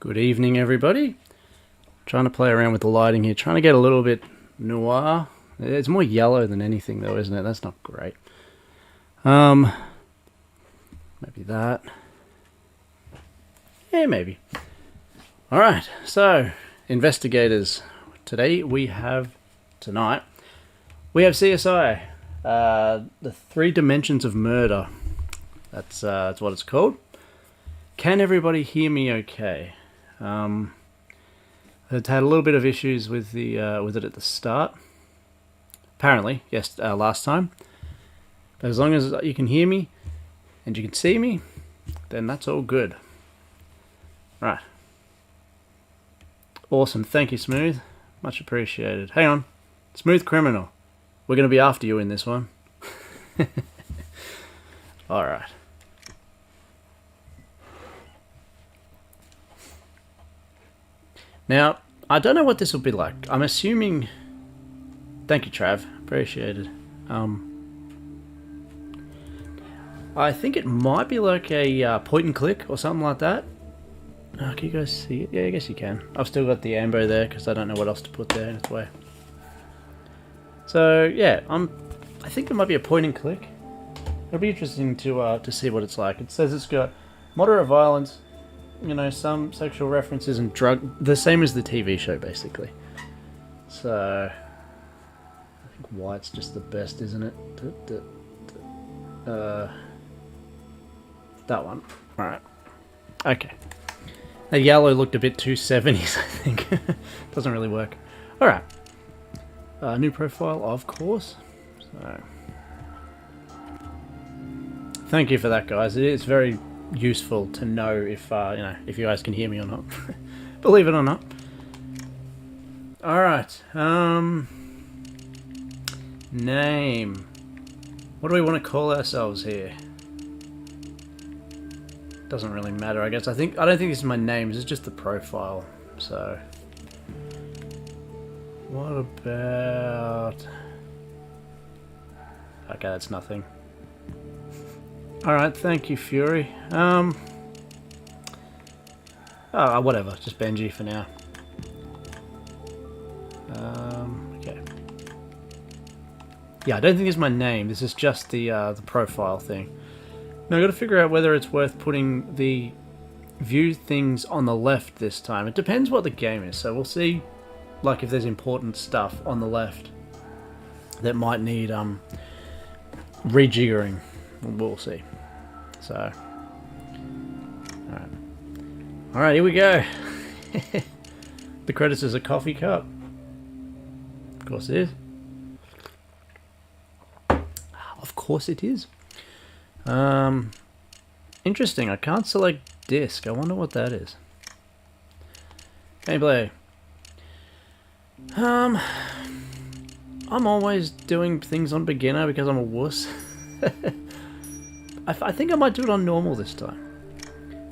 Good evening, everybody. Trying to play around with the lighting here, trying to get a little bit noir. It's more yellow than anything, though, isn't it? That's not great. Maybe that. Yeah, maybe. All right. So, investigators. Tonight we have CSI. The Three Dimensions of Murder. That's what it's called. Can everybody hear me okay? I've had a little bit of issues with it at the start. Apparently, yes, last time. But as long as you can hear me and you can see me, then that's all good. Right. Awesome. Thank you, Smooth. Much appreciated. Hang on. Smooth Criminal. We're going to be after you in this one. Alright. Now, I don't know what this will be like. I'm assuming... Thank you, Trav. Appreciated. I think it might be like a point and click or something like that. Oh, can you guys see it? Yeah, I guess you can. I've still got the ambo there because I don't know what else to put there in its way. So, yeah, I think it might be a point and click. It'll be interesting to see what it's like. It says it's got moderate violence, you know, some sexual references and the same as the TV show, basically. So, I think white's just the best, isn't it? That one. Alright. Okay. The yellow looked a bit too 70s, I think. Doesn't really work. Alright. New profile, of course. So, thank you for that, guys. It is very useful to know if if you guys can hear me or not. Believe it or not. Alright. Name. What do we want to call ourselves here? Doesn't really matter, I guess. I don't think this is my name. This is just the profile. So, what about... Okay, that's nothing. Alright, thank you, Fury. Whatever. Just Benji for now. Okay. Yeah, I don't think this is my name. This is just the profile thing. Now, I've got to figure out whether it's worth putting the view things on the left this time. It depends what the game is, so we'll see, like, if there's important stuff on the left that might need rejiggering. We'll see. So, alright, here we go. The credits is a coffee cup. Of course it is. Of course it is. Interesting. I can't select disc. I wonder what that is. Gameplay. I'm always doing things on beginner because I'm a wuss. I think I might do it on normal this time.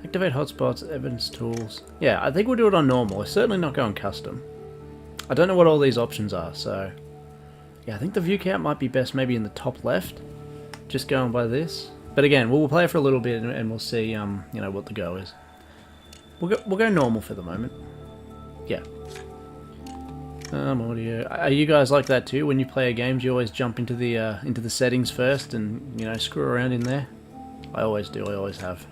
Activate hotspots, evidence tools. Yeah, I think we'll do it on normal. We're certainly not going custom. I don't know what all these options are, so... Yeah, I think the view count might be best maybe in the top left. Just going by this. But again, we'll play for a little bit and we'll see, you know, what the go is. We'll go normal for the moment. Yeah. Audio. Are you guys like that too? When you play a game, do you always jump into the settings first and, you know, screw around in there? I always do. I always have.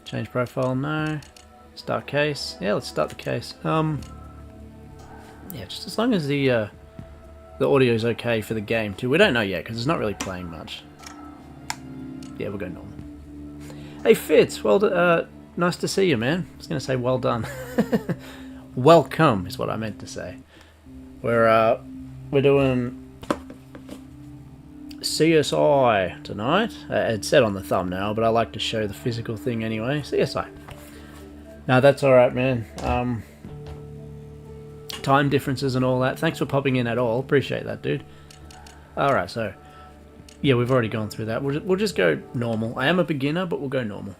Change profile. No. Start case. Yeah, let's start the case. Yeah, just as long as the audio is okay for the game too. We don't know yet because it's not really playing much. Yeah, we'll go normal. Hey Fitz, nice to see you, man. I was going to say well done. Welcome is what I meant to say. We're doing CSI tonight. It's said on the thumbnail, but I like to show the physical thing anyway. CSI. No, that's alright, man. Time differences and all that. Thanks for popping in at all. Appreciate that, dude. Alright, so... Yeah, we've already gone through that. We'll just go normal. I am a beginner, but we'll go normal.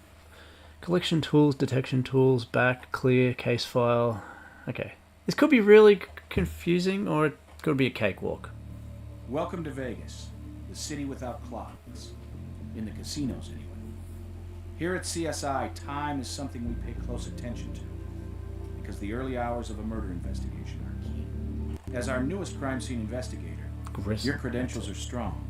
Collection tools, detection tools, back, clear, case file. Okay. This could be really confusing, or it could be a cakewalk. Welcome to Vegas, the city without clocks. In the casinos, anyway. Here at CSI, time is something we pay close attention to, because the early hours of a murder investigation are key. As our newest crime scene investigator, your credentials are strong,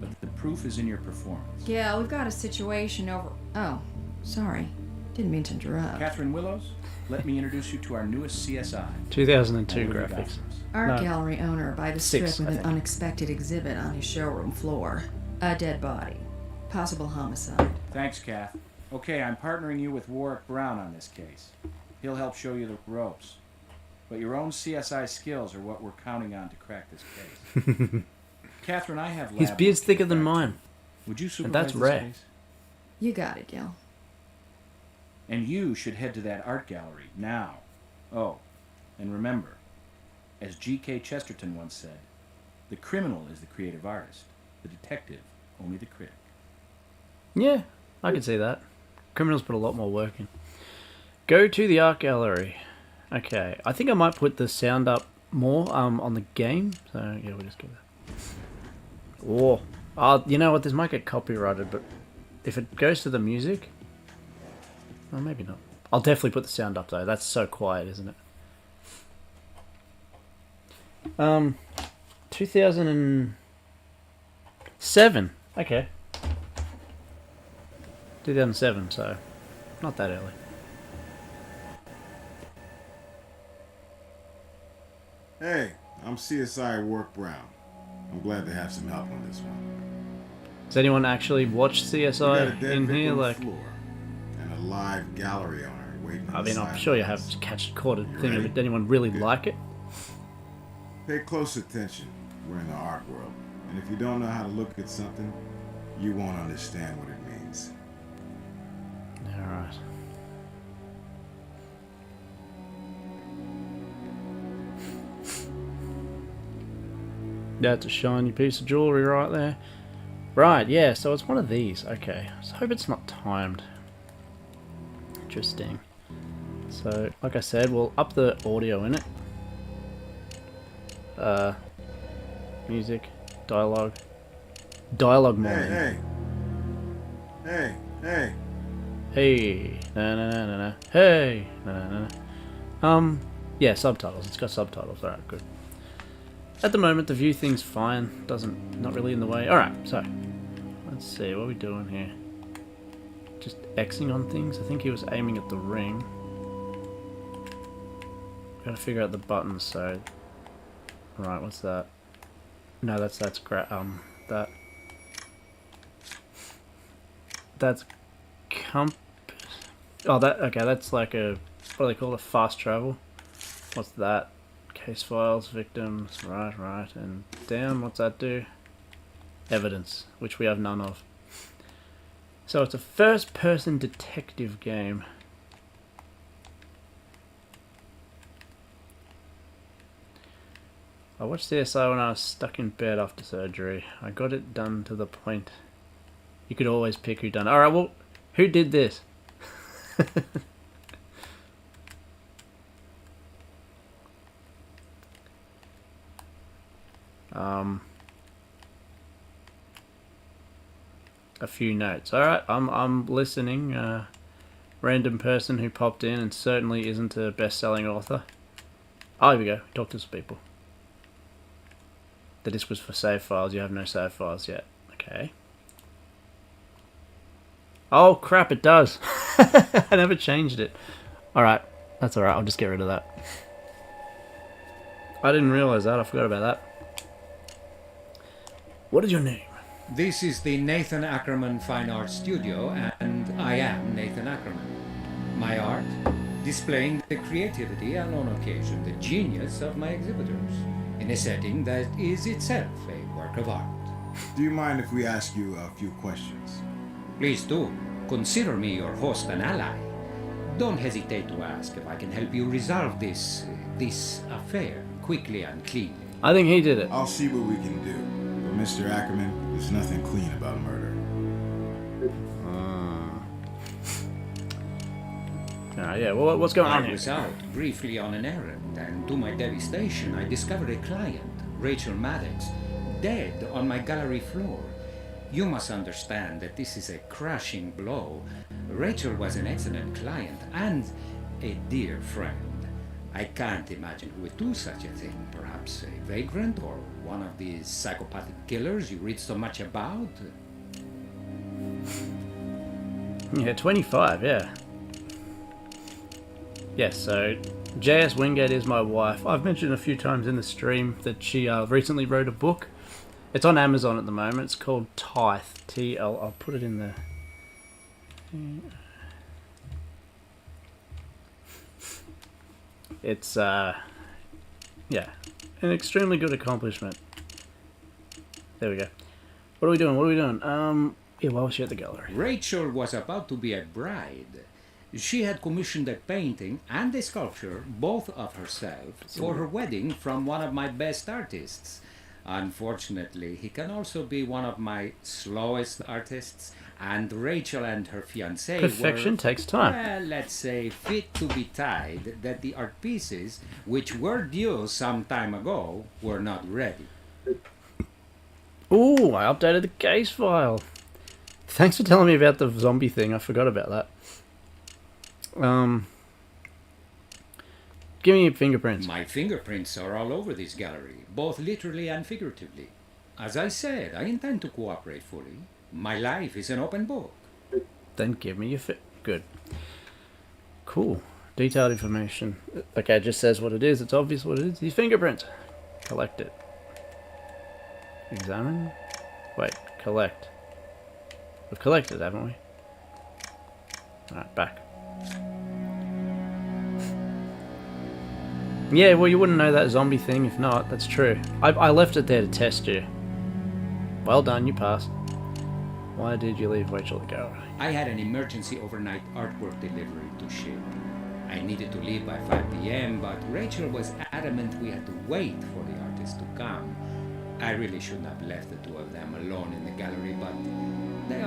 but the proof is in your performance. Yeah, we've got a situation over... Oh, sorry. Didn't mean to interrupt. Catherine Willows, let me introduce you to our newest CSI. 2002 graphics. Art gallery owner by the strip Six, with I an think. unexpected exhibit on his showroom floor. A dead body. Possible homicide. Thanks, Kath. Okay, I'm partnering you with Warwick Brown on this case. He'll help show you the ropes. But your own CSI skills are what we're counting on to crack this case. Catherine, I have lab His beard's work to thicker than do. mine. Would you supervise that's this rare. case? You got it, Gil. And you should head to that art gallery now. Oh, and remember, as G.K. Chesterton once said, the criminal is the creative artist, the detective only the critic. Yeah, I can see that. Criminals put a lot more work in. Go to the art gallery. Okay, I think I might put the sound up more on the game. So yeah, we'll just go there. Oh, you know what? This might get copyrighted, but if it goes to the music, well, maybe not. I'll definitely put the sound up though. That's so quiet, isn't it? 2007. Okay. 2007, so not that early. Hey, I'm CSI Warwick Brown. I'm glad to have some help on this one. Does anyone actually watch We got a CSI dead in victim here? on the Like, floor and a live gallery owner waiting. I mean, I'm sure you have caught a thing of it. Did anyone really like it? Pay close attention. We're in the art world, and if you don't know how to look at something, you won't understand what it means. All right. That's a shiny piece of jewelry right there. Right, yeah, so it's one of these. Okay, so I hope it's not timed. Interesting. So, like I said, we'll up the audio in it. Music, dialogue. Dialogue mode. Hey. Hey, na na na na na. Hey, na na na. Yeah, subtitles. It's got subtitles. Alright, good. At the moment, the view thing's fine. Not really in the way. Alright, so. Let's see, what are we doing here? Just Xing on things? I think he was aiming at the ring. Gotta figure out the buttons, so. Right, what's that? No, that's that. That's compass. Oh, okay, that's like a, what do they call it? Fast travel. What's that? Case files, victims, right, and down, what's that do? Evidence, which we have none of. So it's a first-person detective game. I watched CSI when I was stuck in bed after surgery. I got it done to the point you could always pick who done it. Alright, well, who did this? A few notes. Alright, I'm listening. Random person who popped in and certainly isn't a best-selling author. Oh, here we go. Talk to some people. The disc was for save files. You have no save files yet. Okay. Oh crap, it does. I never changed it. Alright, that's alright. I'll just get rid of that. I didn't realize that. I forgot about that. What is your name? This is the Nathan Ackerman Fine Arts Studio, and I am Nathan Ackerman. My art, displaying the creativity and on occasion the genius of my exhibitors, in a setting that is itself a work of art. Do you mind if we ask you a few questions? Please do. Consider me your host and ally. Don't hesitate to ask if I can help you resolve this affair quickly and cleanly. I think he did it. I'll see what we can do. But Mr. Ackerman, there's nothing clean about murder. Yeah, well, what's going on I here? was out briefly on an errand, and to my devastation, I discovered a client, Rachel Maddox, dead on my gallery floor. You must understand that this is a crushing blow. Rachel was an excellent client and a dear friend. I can't imagine who would do such a thing. Perhaps a vagrant or one of these psychopathic killers you read so much about? Yeah, 25, yeah. Yes, so J.S. Wingate is my wife. I've mentioned a few times in the stream that she recently wrote a book. It's on Amazon at the moment. It's called Tithe. T-L. I'll put it in there. It's, yeah, an extremely good accomplishment. There we go. What are we doing? Yeah, why was she at the gallery? Rachel was about to be a bride. She had commissioned a painting and a sculpture, both of herself, for her wedding from one of my best artists. Unfortunately, he can also be one of my slowest artists, and Rachel and her fiancé Perfection takes time. Well, let's say, fit to be tied, that the art pieces, which were due some time ago, were not ready. Ooh, I updated the case file. Thanks for telling me about the zombie thing. I forgot about that. Give me your fingerprints. My fingerprints are all over this gallery, both literally and figuratively. As I said, I intend to cooperate fully. My life is an open book. Then give me your good. Cool. Detailed information. Okay, it just says what it is. It's obvious what it is. These fingerprints. Collect it. Examine. Wait, collect. We've collected, haven't we? Alright, back. Yeah, well, you wouldn't know that zombie thing if not. That's true. I left it there to test you. Well done, you passed. Why did you leave Rachel to go? I had an emergency overnight artwork delivery to ship. I needed to leave by 5 p.m., but Rachel was adamant we had to wait for the artist to come. I really shouldn't have left the two of them alone in the gallery, but they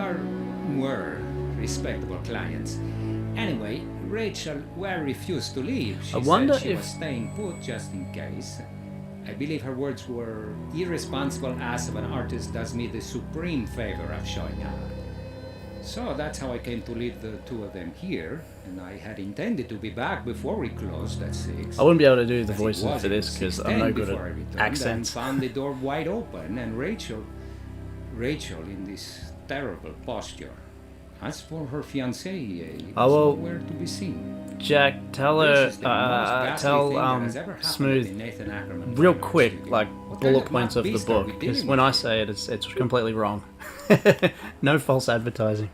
were respectable clients. Anyway, Rachel refused to leave. She said she was staying put just in case. I believe her words were, irresponsible ass of an artist does me the supreme favor of showing up. So that's how I came to leave the two of them here, and I had intended to be back before we closed at 6. I wouldn't be able to do the voices for this because I'm no good at accents. And found the door wide open, and Rachel in this terrible posture. As for her fiancé, he was nowhere to be seen. Jack, tell her, tell Smooth, real quick, like bullet points of the book, because when I say it, it's completely wrong. No false advertising.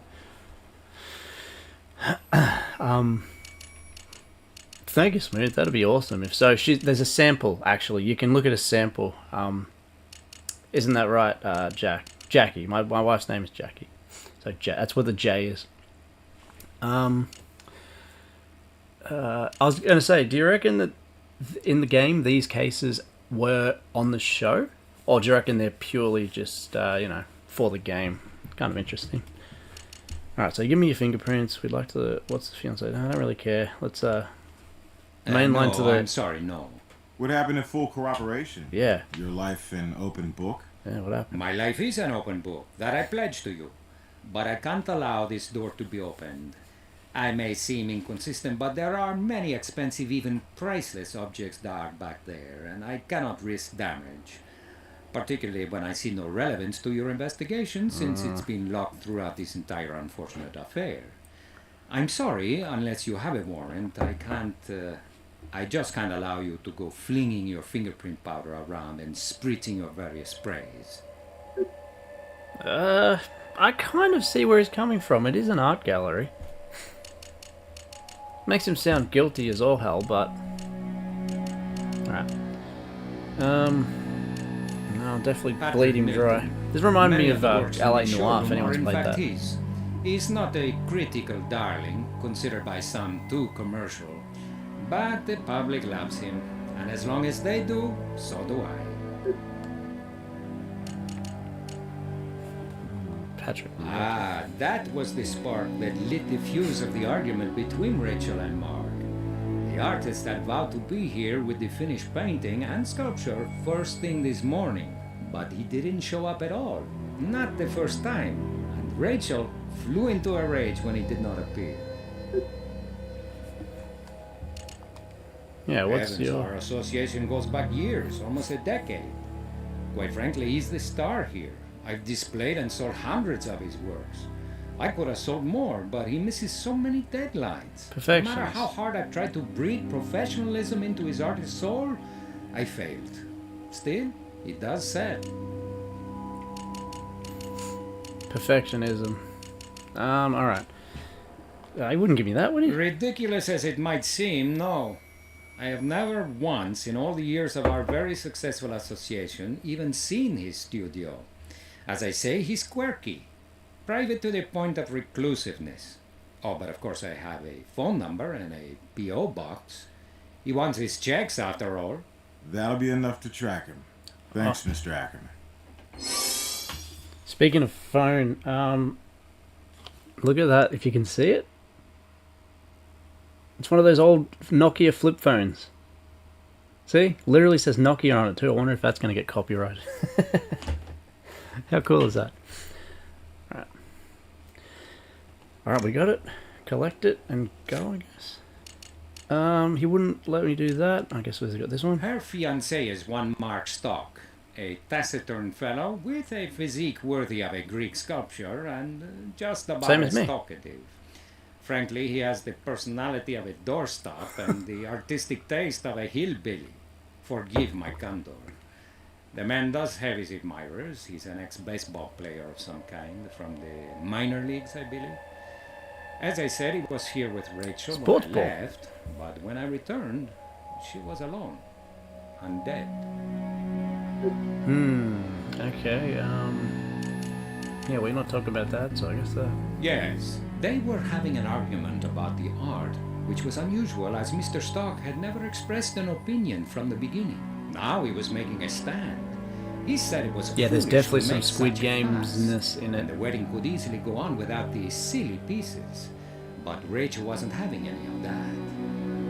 Thank you, Smooth. That'd be awesome. If so, there's a sample. Actually, you can look at a sample. Isn't that right, Jackie? My wife's name is Jackie. So that's what the J is. I was going to say, do you reckon that in the game these cases were on the show? Or do you reckon they're purely just, for the game? Kind of interesting. Alright, so give me your fingerprints. We'd like to... What's the fiancé? No, I don't really care. Let's, mainline to the... I'm sorry, no. What happened to full cooperation? Yeah. Your life an open book? Yeah, what happened? My life is an open book. That I pledge to you. But I can't allow this door to be opened. I may seem inconsistent, but there are many expensive, even priceless objects dark back there, and I cannot risk damage. Particularly when I see no relevance to your investigation, since it's been locked throughout this entire unfortunate affair. I'm sorry, unless you have a warrant, I just can't allow you to go flinging your fingerprint powder around and spritzing your various sprays. I kind of see where he's coming from. It is an art gallery. Makes him sound guilty as all hell, but... Alright. No, I'll definitely bleed him dry. This reminded me of LA Noire, if anyone's played that. He's not a critical darling, considered by some too commercial. But the public loves him, and as long as they do, so do I. Patrick. That was the spark that lit the fuse of the argument between Rachel and Mark. The artist had vowed to be here with the finished painting and sculpture first thing this morning, but he didn't show up at all. not the first time, and Rachel flew into a rage when he did not appear. Yeah, what's Heavens, your... our association goes back years, almost a decade. Quite frankly, he's the star here. I've displayed and sold hundreds of his works. I could have sold more, but he misses so many deadlines. No matter how hard I've tried to breathe professionalism into his artist soul, I failed. Still, he does sell. Perfectionism. Alright. He wouldn't give me that, would he? Ridiculous as it might seem, no. I have never once, in all the years of our very successful association, even seen his studio. As I say, he's quirky. Private to the point of reclusiveness. Oh, but of course I have a phone number and a P.O. box. He wants his checks, after all. That'll be enough to track him. Thanks, Mr. Ackerman. Speaking of phone, look at that, if you can see it. It's one of those old Nokia flip phones. See? Literally says Nokia on it too. I wonder if that's going to get copyrighted. How cool is that? Alright, we got it. Collect it and go, I guess. He wouldn't let me do that. I guess we've got this one. Her fiancé is one Mark Stock, a taciturn fellow with a physique worthy of a Greek sculpture and just about Same as as me. talkative. Frankly, he has the personality of a doorstop and the artistic taste of a hillbilly. Forgive my candor. The man does have his admirers. He's an ex-baseball player of some kind, from the minor leagues, I believe. As I said, he was here with Rachel Sports when I ball. left, but when I returned, she was alone and dead. Okay, yeah, we're not talking about that, so I guess that... Yes, they were having an argument about the art, which was unusual as Mr. Stock had never expressed an opinion from the beginning. Now he was making a stand. He said it was Yeah, there's foolish definitely to some make Squid such a Games-ness fuss, in it. and the wedding could easily go on without these silly pieces. But Rachel wasn't having any of that.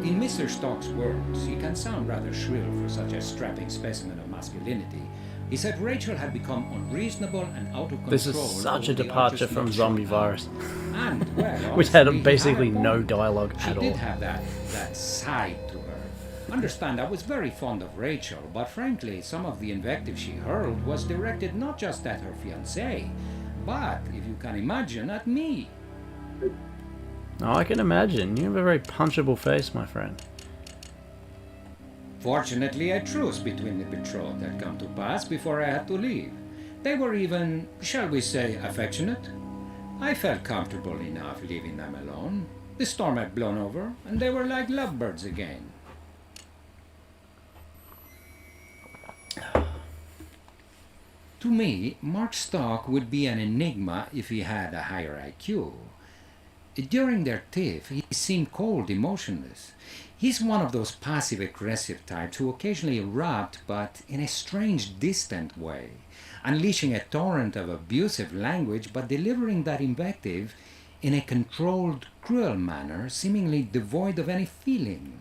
In Mr. Stock's words, he can sound rather shrill for such a strapping specimen of masculinity. He said Rachel had become unreasonable and out of control. This is such a over the departure artist's from luxury Zombie power. Virus. And, well, Which had honestly, he basically a no point. dialogue She at did all. have that side to her. Understand, I was very fond of Rachel, but frankly, some of the invective she hurled was directed not just at her fiancé, but, if you can imagine, at me. Oh, I can imagine. You have a very punchable face, my friend. Fortunately, a truce between the betrothed had come to pass before I had to leave. They were even, shall we say, affectionate. I felt comfortable enough leaving them alone. The storm had blown over, and they were like lovebirds again. To me, Mark Stock would be an enigma if he had a higher IQ. During their tiff, he seemed cold, emotionless. He's one of those passive-aggressive types who occasionally erupt, but in a strange, distant way, unleashing a torrent of abusive language, but delivering that invective in a controlled, cruel manner, seemingly devoid of any feeling.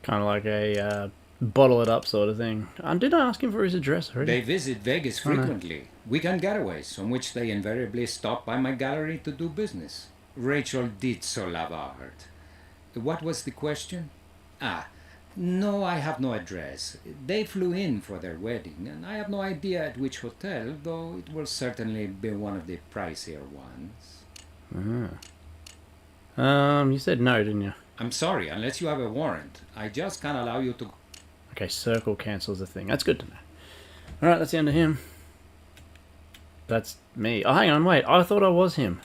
Kind of like a bottle it up sort of thing. Did I ask him for his address already? They visit Vegas frequently, weekend getaways, on which they invariably stop by my gallery to do business. Rachel did so love art. What was the question? No, I have no address. They flew in for their wedding, and I have no idea at which hotel, though it will certainly be one of the pricier ones. You said no, didn't you? I'm sorry, unless you have a warrant. I just can't allow you to... Okay, circle cancels the thing. That's good to know. Alright, that's the end of him. That's me. Oh, hang on, wait. I thought I was him.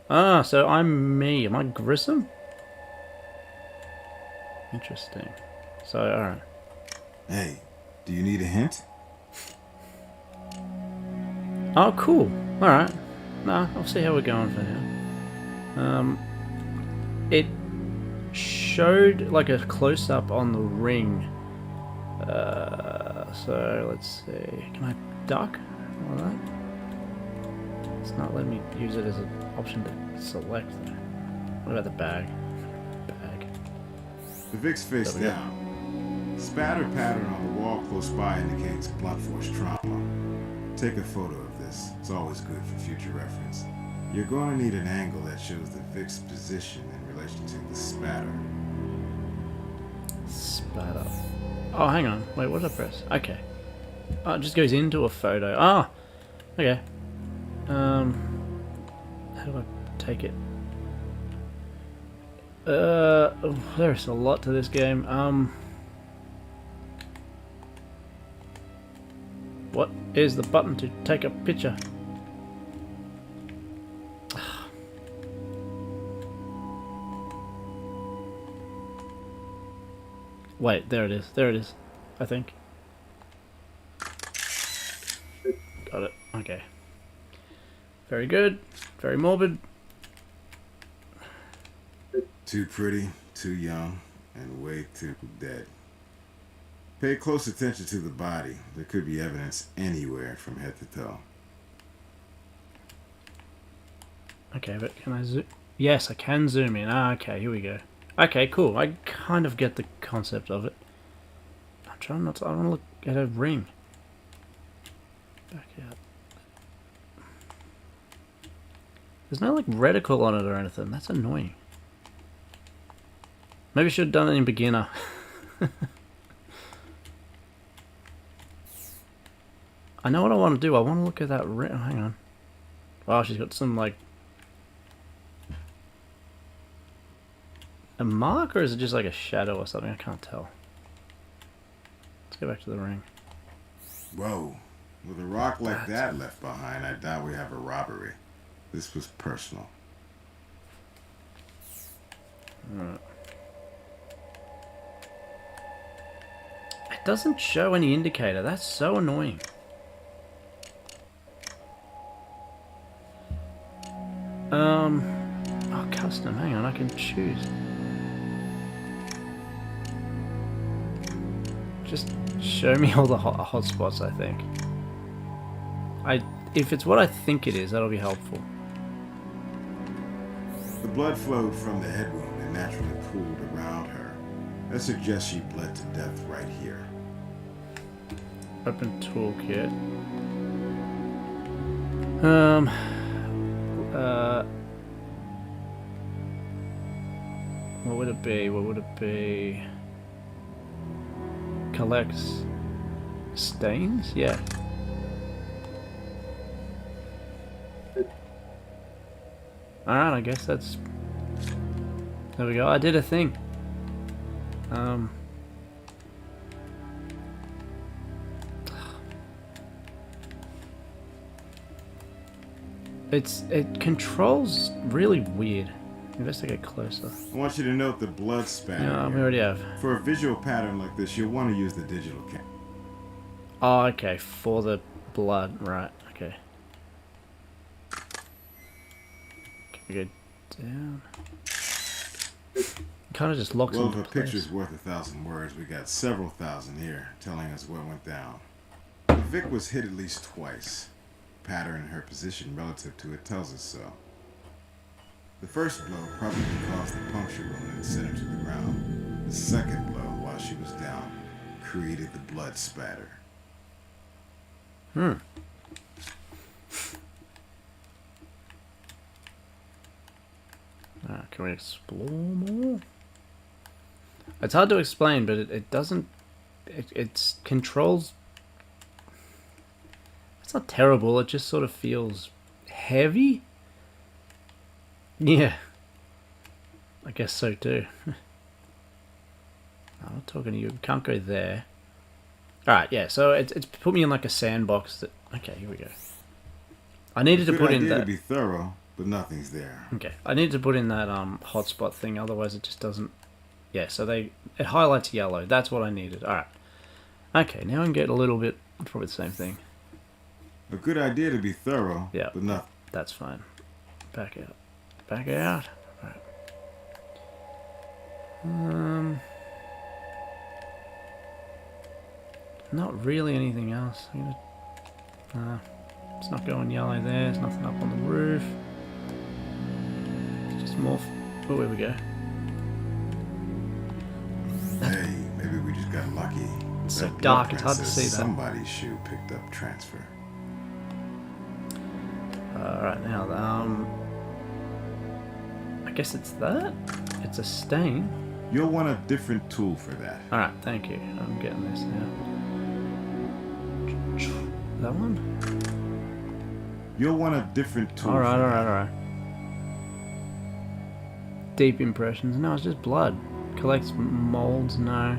Ah, so I'm me. Am I Grissom? Interesting. So, alright. Hey, do you need a hint? Oh, cool. Alright. Nah, I'll see how we're going for now. It showed like a close-up on the ring. So, let's see. Can I duck? Alright. It's not letting me use it as an option to select. What about the bag? Bag. The Vic's face There we go. down. Spatter pattern on the wall close by indicates blunt force trauma. Take a photo of this. this. It's always good for future reference. You're going to need an angle that shows the Vic's position in relation to the spatter. Spatter. Oh, hang on. Wait, what did I press? Okay. Oh, it just goes into a photo. Ah! Okay. How do I take it? There's a lot to this game. What is the button to take a picture? Wait, there it is. There it is. I think. Got it. Okay. Very good. Very morbid. Too pretty, too young, and way too dead. Pay close attention to the body. There could be evidence anywhere from head to toe. Okay, but can I zoom? Yes, I can zoom in. Ah, okay, here we go. Okay, cool. I kind of get the concept of it. I'm trying not to... I want to look at a ring. Back out. There's no, like, reticle on it or anything. That's annoying. Maybe I should have done it in beginner. I know what I want to do. I want to look at that ring. Oh, hang on. Oh, she's got some, like... a mark, or is it just like a shadow or something? I can't tell. Let's go back to the ring. Whoa. With a rock like that left behind, I doubt we have a robbery. This was personal. Alright. It doesn't show any indicator. That's so annoying. Oh, custom. Hang on, I can choose. Just show me all the hot spots, I think. If it's what I think it is, that'll be helpful. The blood flowed from the head wound and naturally pooled around her. That suggests she bled to death right here. Open toolkit. What would it be? What would it be? Collects stains? Yeah. Alright, I guess that's... There we go. I did a thing. It controls really weird. Investigate closer. I want you to note the blood spatter. Yeah, we here. already have. For a visual pattern like this, you'll want to use the digital camera. Oh, okay, for the blood, right, okay. Can we go down? Kind of just locks Well, into if a place. picture's worth 1,000 words, we got several thousand here telling us what went down. Vic was hit at least twice. Pattern in her position relative to it tells us so. The first blow probably caused the puncture wound and sent her to the ground. The second blow, while she was down, created the blood spatter. Can we explore more? It's hard to explain, but it doesn't... It controls... It's not terrible, it just sort of feels heavy? Yeah. I guess so too. I'm not talking to you. Can't go there. Alright, yeah, so it's put me in like a sandbox that... Okay, here we go. I needed to put in that... to be thorough, but nothing's there. Okay, I needed to put in that hotspot thing, otherwise it just doesn't... Yeah, so it highlights yellow. That's what I needed. Alright. Okay, now I can get a little bit... Probably the same thing. A good idea to be thorough, Yeah, but nothing. that's fine. Back out. Back out. Alright. Not really anything else. I'm gonna... it's not going yellow there. There's nothing up on the roof. It's just more... Oh, here we go. Hey, maybe we just got lucky. It's so That dark, blueprint it's hard to says see that. Somebody's shoe picked up transfer. Right now, I guess it's that? It's a stain. You'll want a different tool for that. Alright, thank you. I'm getting this now. That one? You'll want a different tool Alright, for alright, that. alright. Deep impressions. No, it's just blood. Collects molds. No.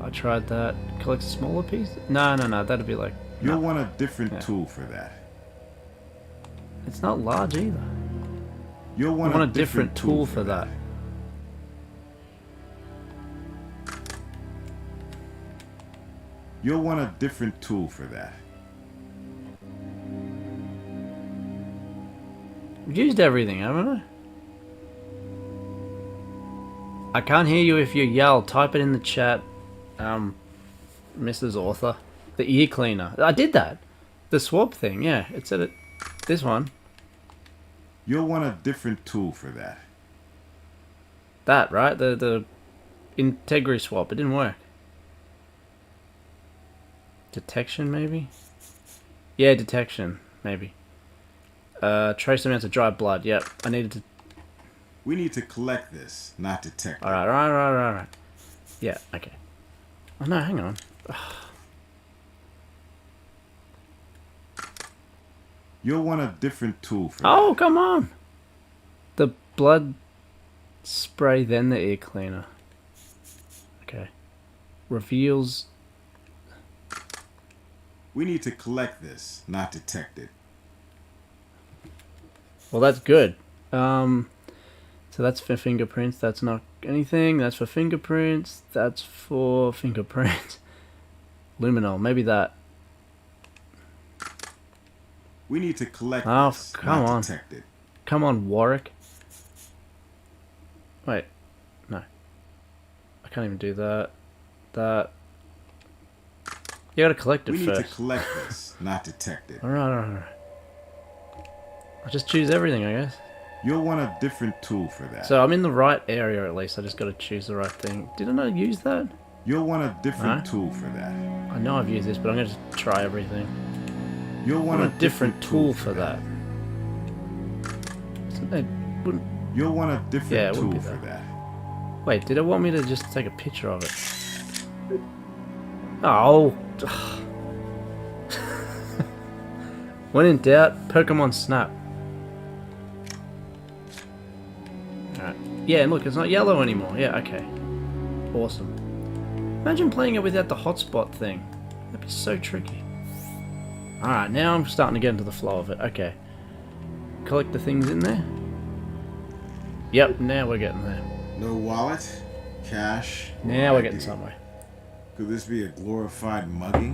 I tried that. Collects smaller pieces. No, that'd be like... You'll no. want a different tool for that. It's not large either. You'll want, a different tool for that. You'll want a different tool for that. I've used everything, haven't I? I can't hear you if you yell. Type it in the chat, Mrs. Author. The ear cleaner. I did that. The swab thing, yeah. It said it. This one. You'll want a different tool for that. That, right? The Integri swap. It didn't work. Detection, maybe? Yeah, detection, maybe. Trace amounts of dry blood. Yep, I needed to... We need to collect this, not detect it. Alright. Yeah, okay. Oh no, hang on. You'll want a different tool for Oh, that. come on! The blood spray, then the ear cleaner. Okay. Reveals... We need to collect this, not detect it. Well, that's good. So that's for fingerprints. That's not anything. That's for fingerprints. That's for fingerprints. Luminol. Maybe that. We need to collect Oh, this, come not on. detect it. Come on, Warwick. Wait. No. I can't even do that. That. You gotta collect it We need first. to collect this, not detect it. Alright. I'll just choose everything, I guess. You'll want a different tool for that. So I'm in the right area at least. I just gotta choose the right thing. Didn't I use that? You'll want a different No. tool for that. I know I've used this, but I'm gonna just try everything. You'll I want want a different tool for that. It wouldn't... You'll want a different Yeah, it would tool be for that. that. Wait, did it want me to just take a picture of it? Oh. When in doubt, Pokemon Snap. Alright. Yeah, and look, it's not yellow anymore. Yeah, okay. Awesome. Imagine playing it without the hotspot thing. That'd be so tricky. Alright, now I'm starting to get into the flow of it. Okay. Collect the things in there. Yep, now we're getting there. No wallet, cash. or Now we're ID. getting somewhere. Could this be a glorified mugging?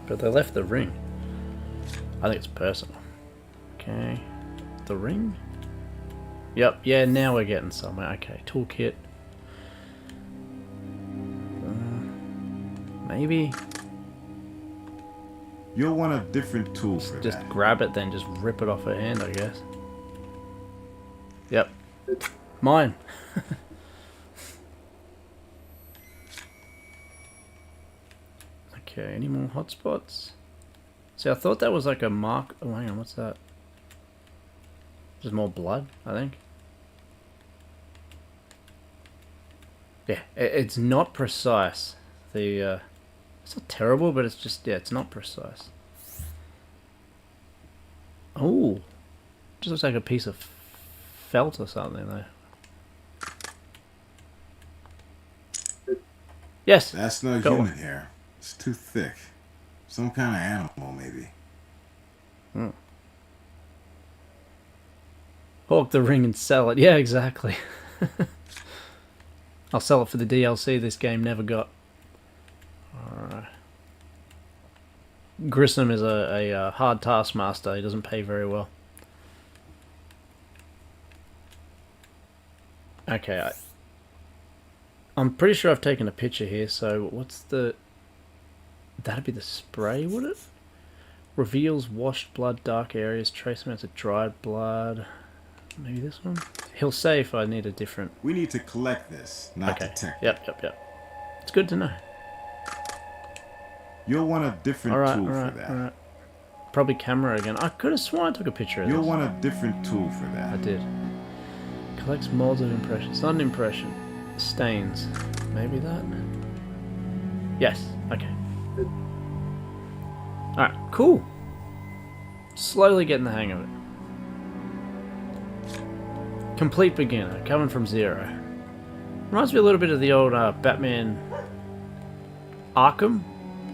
But they left the ring. I think it's personal. Okay. The ring? Yep, yeah, now we're getting somewhere. Okay, toolkit. Maybe. You'll want a different tool for Just that. grab it, then just rip it off her hand, I guess. Yep. Mine. Okay, any more hotspots? See, I thought that was like a mark. Oh, hang on, what's that? Just more blood, I think. Yeah, it's not precise. The it's not terrible, but it's just, yeah, it's not precise. Oh, just looks like a piece of felt or something there. Yes. That's no Go human on. hair. It's too thick. Some kind of animal, maybe. Hawk the ring and sell it. Yeah, exactly. I'll sell it for the DLC this game never got. Alright. Grissom is a hard taskmaster. He doesn't pay very well. Okay, I'm pretty sure I've taken a picture here, so what's the... That'd be the spray, would it? Reveals washed blood, dark areas, trace amounts of dried blood. Maybe this one? He'll say if I need a different... We need to collect this, not Okay, detect it. yep. It's good to know. You'll want a different tool for that. Alright. probably camera again. I could have sworn I took a picture of You'll this. want a different tool for I that. did. Collects molds of impressions. Not an impression. Stains. Maybe that? Yes. Okay. Alright, cool. Slowly getting the hang of it. Complete beginner, coming from zero. Reminds me a little bit of the old Batman Arkham.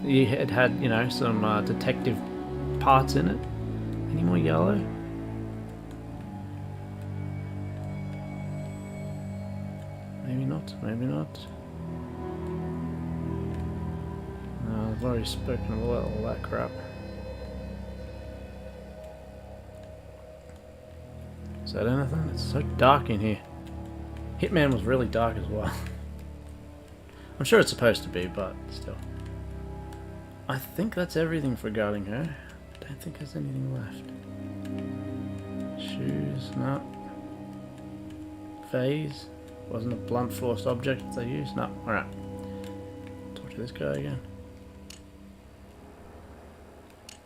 He had, you know, some detective parts in it. Any more yellow? Maybe not, maybe not. No, I've already spoken about all that crap. Is that anything? It's so dark in here. Hitman was really dark as well. I'm sure it's supposed to be, but still. I think that's everything for guarding her. I don't think there's anything left. Shoes, no. Phase. Wasn't a blunt force object they used? No. Alright. Talk to this guy again.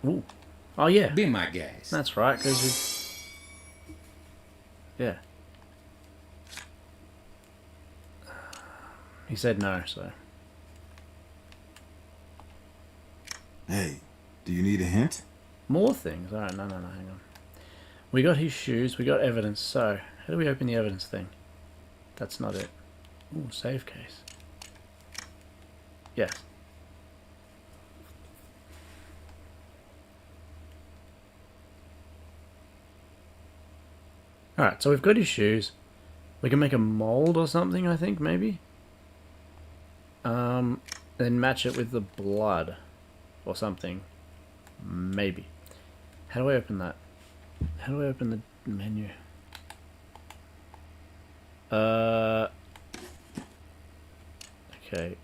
Ooh. Oh yeah. Be my guest. That's right, because yeah. He said no, so. Hey, do you need a hint? More things. Alright, no, hang on. We got his shoes, we got evidence, so how do we open the evidence thing? That's not it. Ooh, save case. Yes. Alright, so we've got his shoes. We can make a mold or something, I think, maybe? Then match it with the blood. Or something. Maybe. How do I open that? How do I open the menu? Okay.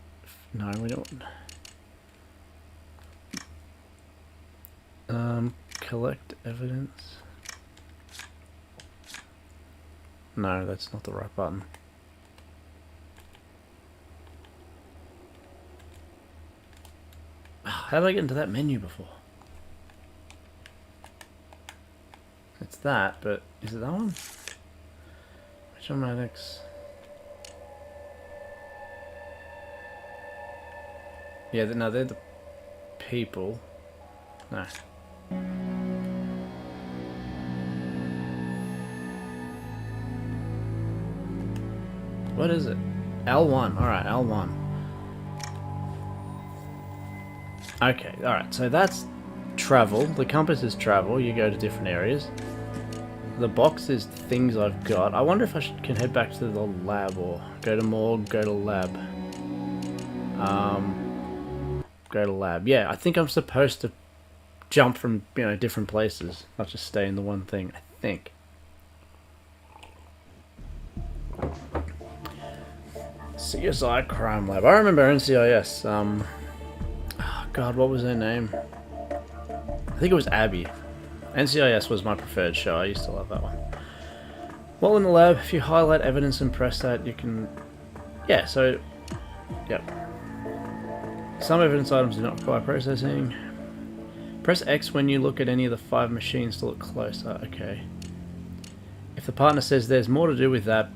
No, we don't. Collect evidence. No, that's not the right button. How did I get into that menu before? It's that, but is it that one? Which one am I next? Yeah, no, they're the people. No. What is it? L1. Alright, L1. Okay, alright, so that's travel. The compass is travel. You go to different areas. The box is things I've got. I wonder if I can head back to the lab or go to morgue, go to lab. Go to lab. Yeah, I think I'm supposed to jump from, you know, different places, not just stay in the one thing, I think. CSI Crime Lab. I remember NCIS. Oh God, what was her name? I think it was Abby. NCIS was my preferred show. I used to love that one. While in the lab, if you highlight evidence and press that, you can... Yeah, so... Yep. Some evidence items do not require processing. Press X when you look at any of the 5 machines to look closer. Okay. If the partner says there's more to do with that,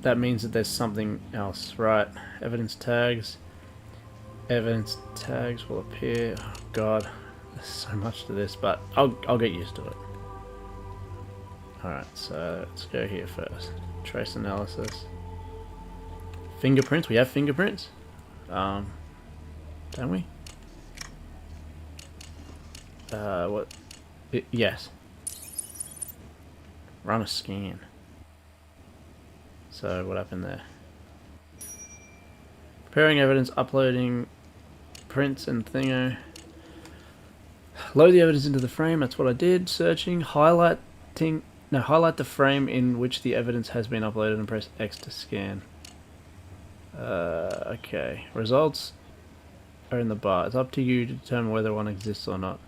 that means that there's something else, right? Evidence tags. Evidence tags will appear. Oh God, there's so much to this, but I'll get used to it. Alright, so let's go here first. Trace analysis. Fingerprints. We have fingerprints. Don't we? What? Yes. Run a scan. So what happened there? Preparing evidence, uploading prints and thingo. Load the evidence into the frame, that's what I did. Searching, highlight the frame in which the evidence has been uploaded and press X to scan. Okay. Results are in the bar. It's up to you to determine whether one exists or not.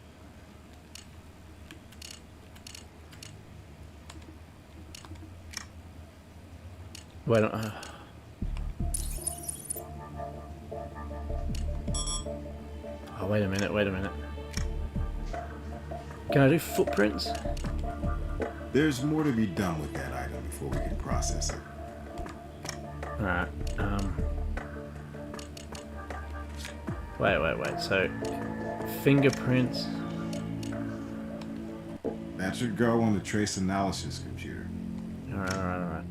Wait, oh, wait a minute. Can I do footprints? There's more to be done with that item before we can process it. Alright, wait, so fingerprints. That should go on the trace analysis computer. Alright.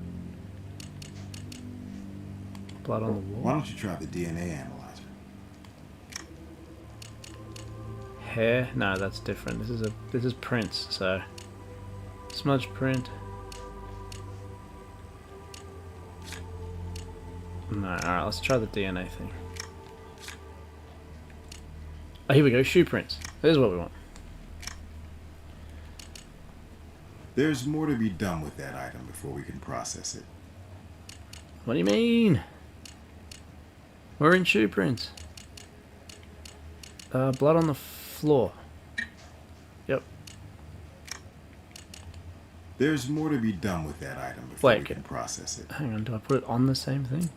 Blood on the Why wall. don't you try the DNA analyzer? Hair? No, that's different. This is prints, so smudge print. No, alright, let's try the DNA thing. Oh, here we go, shoe prints. This is what we want. There's more to be done with that item before we can process it. What do you mean? We're in shoe prints. Blood on the floor. Yep. There's more to be done with that item before Wait, we can process it. Hang on, do I put it on the same thing?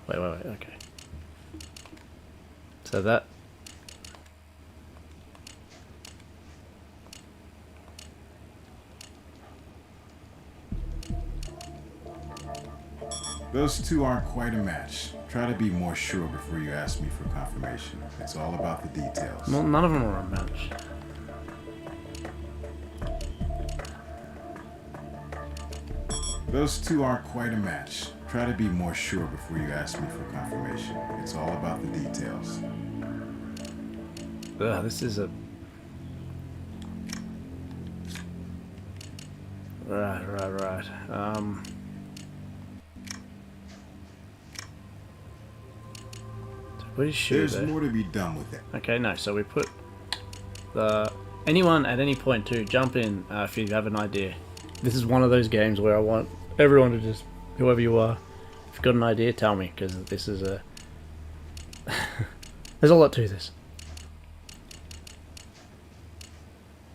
Wait, okay. So that... Those two aren't quite a match. Try to be more sure before you ask me for confirmation. It's all about the details. Well, none of them are a match. Those two aren't quite a match. Try to be more sure before you ask me for confirmation. It's all about the details. Ugh, this is a... Right. What is shoe There's there? more to be done with it. Okay, no, so we put the... Anyone at any point to jump in if you have an idea. This is one of those games where I want everyone to just, whoever you are, if you've got an idea, tell me, because this is a... There's a lot to this.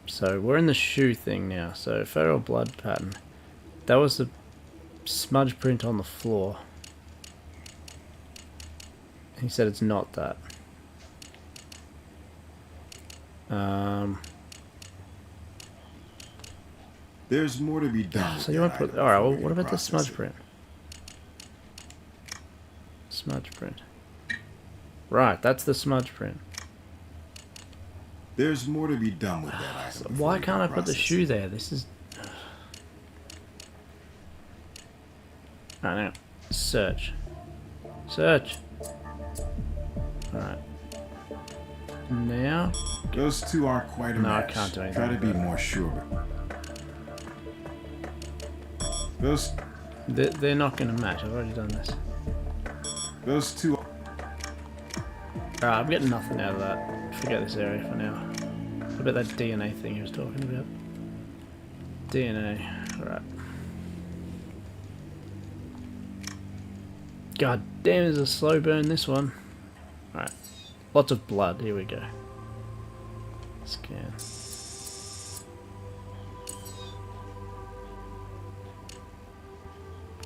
So we're in the shoe thing now. So feral blood pattern. That was the smudge print on the floor. He said it's not that. There's more to be done. So you want to put... Alright, well, what about the smudge print? Smudge print. Right, that's the smudge print. There's more to be done with that item. So why can't I put the shoe there? This is... Alright, now. Search. Search. Alright. Now... Those two aren't quite a No, I match. can't do anything Try to be with that. more sure. Those They're not going to match. I've already done this. Those two. Alright, I'm getting nothing out of that. Forget this area for now. What about that DNA thing he was talking about? DNA. Alright. God damn, there's a slow burn this one. Alright. Lots of blood. Here we go. Scan.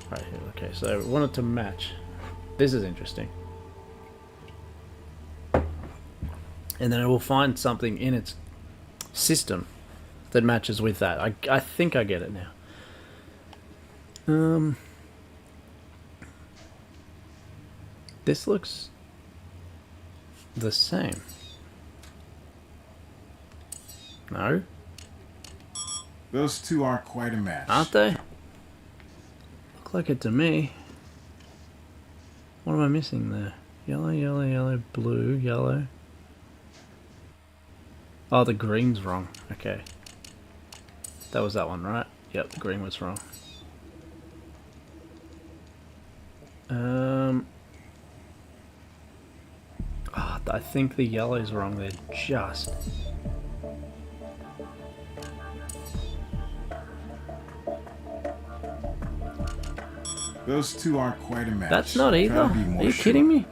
Right here. Okay, so we want it to match. This is interesting. And then it will find something in its system that matches with that. I think I get it now. This looks the same. No? Those two aren't quite a match. Aren't they? Look like it to me. What am I missing there? Yellow, yellow, yellow, blue, yellow. Oh, the green's wrong. Okay. That was that one, right? Yep, the green was wrong. I think the yellow's wrong there, just. Those two aren't quite a match. That's not Try either. to be more Are you sure. kidding me?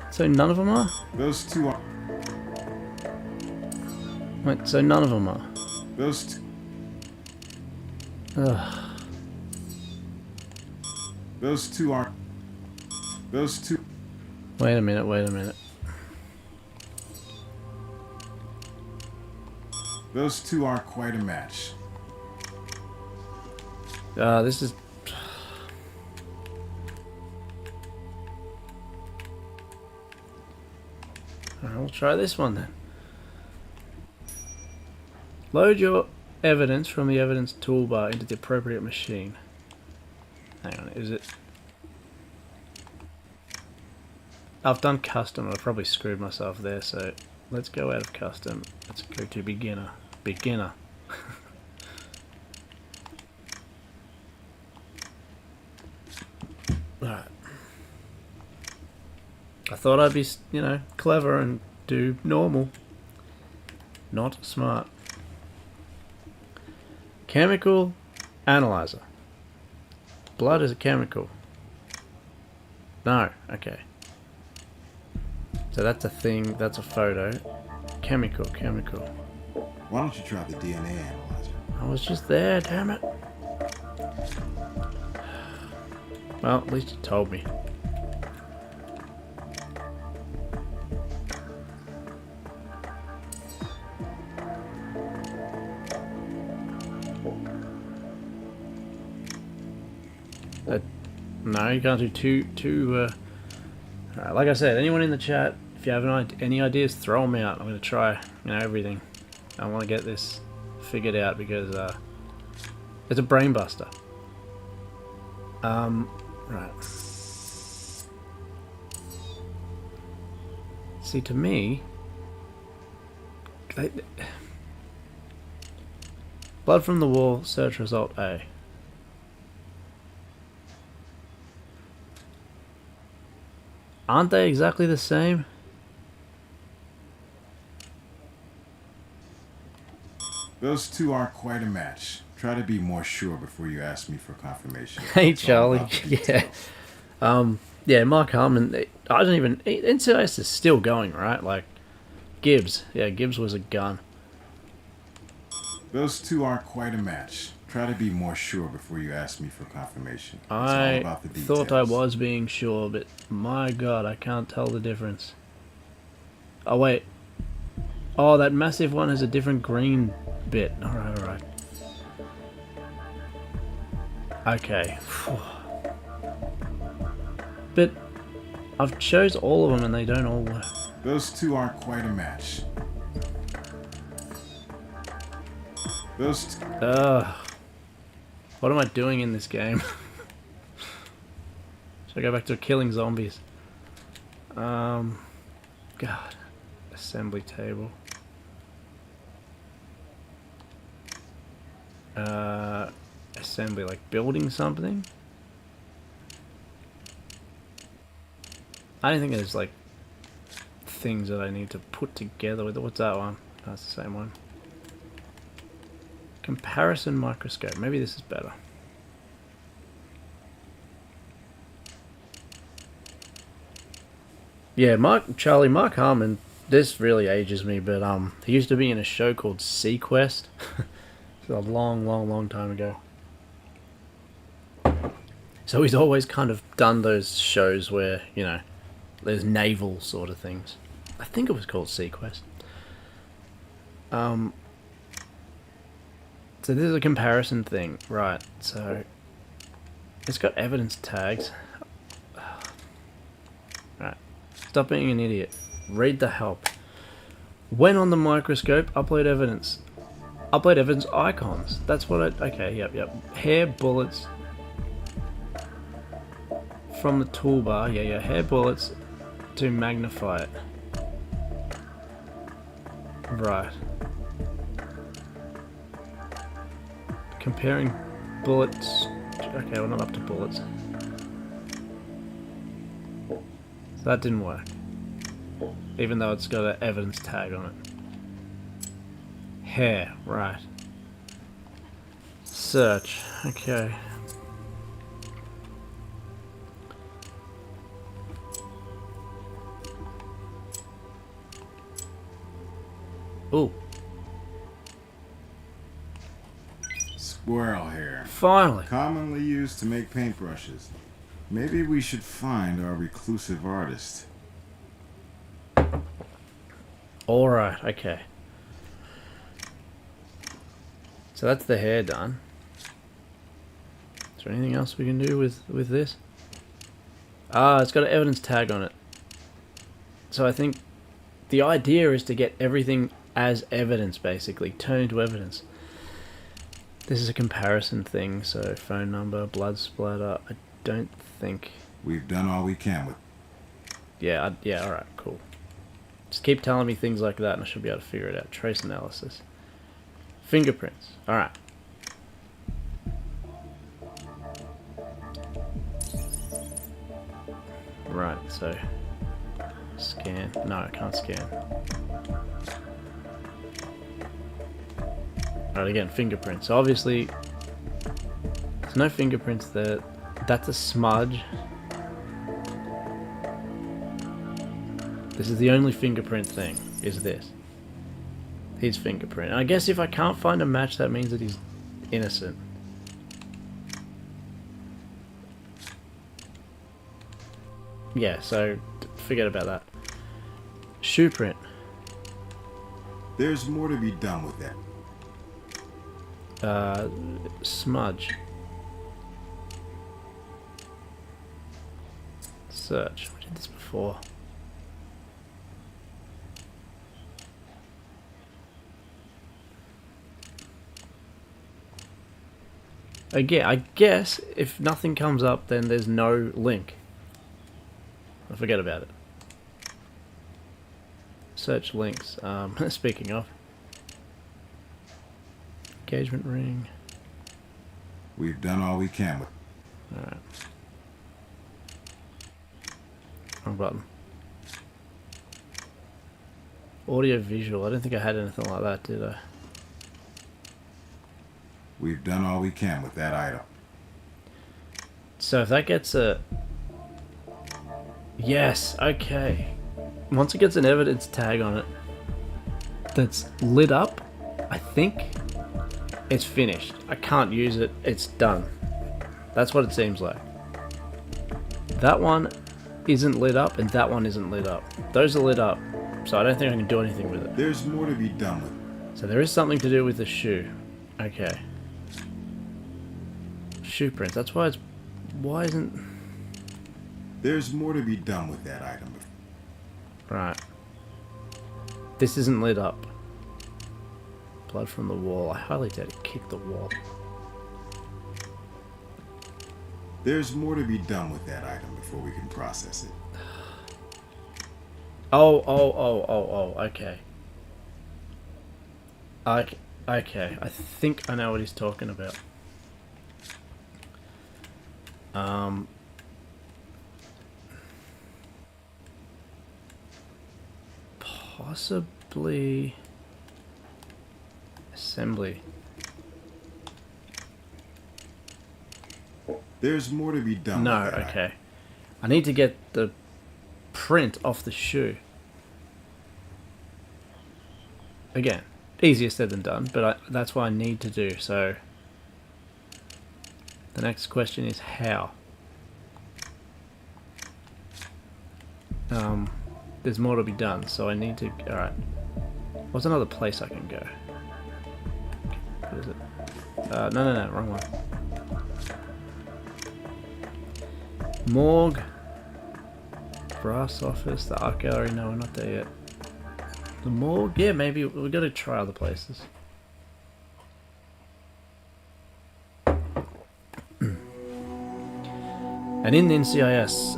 So none of them are? Those two are. Wait, so none of them are? Those two. Ugh. Those two aren't. Those two. Wait a minute, wait a minute. Those two aren't quite a match. This is... Alright, we'll try this one then. Load your evidence from the evidence toolbar into the appropriate machine. Hang on, is it... I've done custom, I probably screwed myself there, so let's go out of custom. Let's go to beginner. Beginner. Alright. I thought I'd be, you know, clever and do normal. Not smart. Chemical analyzer. Blood is a chemical. No, okay. So that's a thing, that's a photo. Chemical. Why don't you try the DNA analyzer? I was just there, damn it. Well, at least you told me. No, you can't do two. Alright, like I said, anyone in the chat, if you have any ideas, throw them out. I'm going to try, you know, everything. I want to get this figured out because it's a brain buster. Right. See, to me, blood from the wall, search result A. Aren't they exactly the same? Those two aren't quite a match. Try to be more sure before you ask me for confirmation. Hey, It's all Charlie. about the Yeah. details. Yeah, Mark Harmon. I don't even. NCIS is still going, right? Like, Gibbs. Yeah, Gibbs was a gun. Those two aren't quite a match. Try to be more sure before you ask me for confirmation. It's all I about the details. thought I was being sure, but my god, I can't tell the difference. Oh, wait. Oh, that massive one has a different green bit. Alright, alright. Okay. But I've chose all of them and they don't all work. Those two aren't quite a match. Those. What am I doing in this game? Should I go back to killing zombies? God. Assembly table. Assembly, like building something? I don't think there's like things that I need to put together with it. What's that one? That's the same one. Comparison microscope. Maybe this is better. Yeah, Mark Harmon. This really ages me, but he used to be in a show called Sequest. It's a long time ago. So he's always kind of done those shows where, you know, there's naval sort of things. I think it was called Sequest. So this is a comparison thing, right? So it's got evidence tags. Right. Stop being an idiot. Read the help. When on the microscope, upload evidence. Upload evidence icons. That's what I... Okay, yep. Hair bullets from the toolbar. Yeah. Hair bullets to magnify it. Right. Comparing bullets. Okay, we're not up to bullets. So that didn't work. Even though it's got an evidence tag on it. Hair, right. Search, okay. Ooh. Squirrel hair. Finally. Commonly used to make paintbrushes. Maybe we should find our reclusive artist. Alright, okay. So that's the hair done. Is there anything else we can do with this? Ah, it's got an evidence tag on it. So I think the idea is to get everything as evidence, basically. Turn into evidence. This is a comparison thing, so phone number, blood splatter. I don't think... We've done all we can with... Yeah, yeah, alright, cool. Just keep telling me things like that and I should be able to figure it out. Trace analysis. Fingerprints. Alright. Right, so... Scan. No, I can't scan. Alright, again, fingerprints. So obviously, there's no fingerprints there. That's a smudge. This is the only fingerprint thing, is this. His fingerprint. And I guess if I can't find a match, that means that he's innocent. Yeah, so forget about that. Shoe print. There's more to be done with that. Smudge. Search. We did this before. Again, I guess if nothing comes up, then there's no link. I'll forget about it. Search links. Speaking of. Engagement ring. We've done all we can with... Alright. Wrong button. Audio visual. I don't think I had anything like that, did I? We've done all we can with that item. So if that gets a... Yes, okay. Once it gets an evidence tag on it that's lit up, I think it's finished. I can't use it. It's done. That's what it seems like. That one isn't lit up and that one isn't lit up. Those are lit up, so I don't think I can do anything with it. There's more to be done with it. So there is something to do with the shoe. Okay. Shoe prints. That's why it's... Why isn't... There's more to be done with that item. Right. This isn't lit up. Blood from the wall. I highly doubt it kicked the wall. There's more to be done with that item before we can process it. Oh, okay. Okay, I think I know what he's talking about. Possibly assembly. There's more to be done. No, with that okay. item. I need to get the print off the shoe. Again, easier said than done, but that's what I need to do. So the next question is how. There's more to be done, so I need to... Alright. What's another place I can go? What is it? No, wrong one. Morgue. Brass office, the art gallery. No, we're not there yet. The morgue? Yeah, maybe we've got to try other places. And in the NCIS,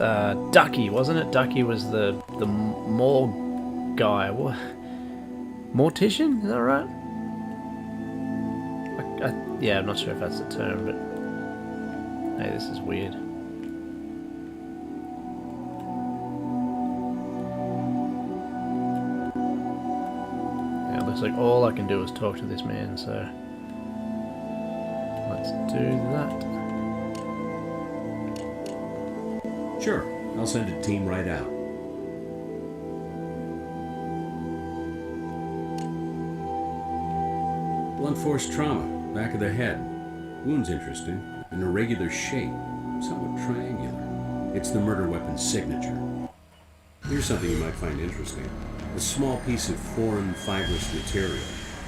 Ducky, wasn't it? Ducky was the morgue guy. What? Mortician? Is that right? Yeah, I'm not sure if that's the term, but... Hey, this is weird. Yeah, it looks like all I can do is talk to this man, so... Let's do that. Sure, I'll send a team right out. Blunt force trauma, back of the head. Wound's interesting, an irregular shape, somewhat triangular. It's the murder weapon's signature. Here's something you might find interesting. A small piece of foreign fibrous material.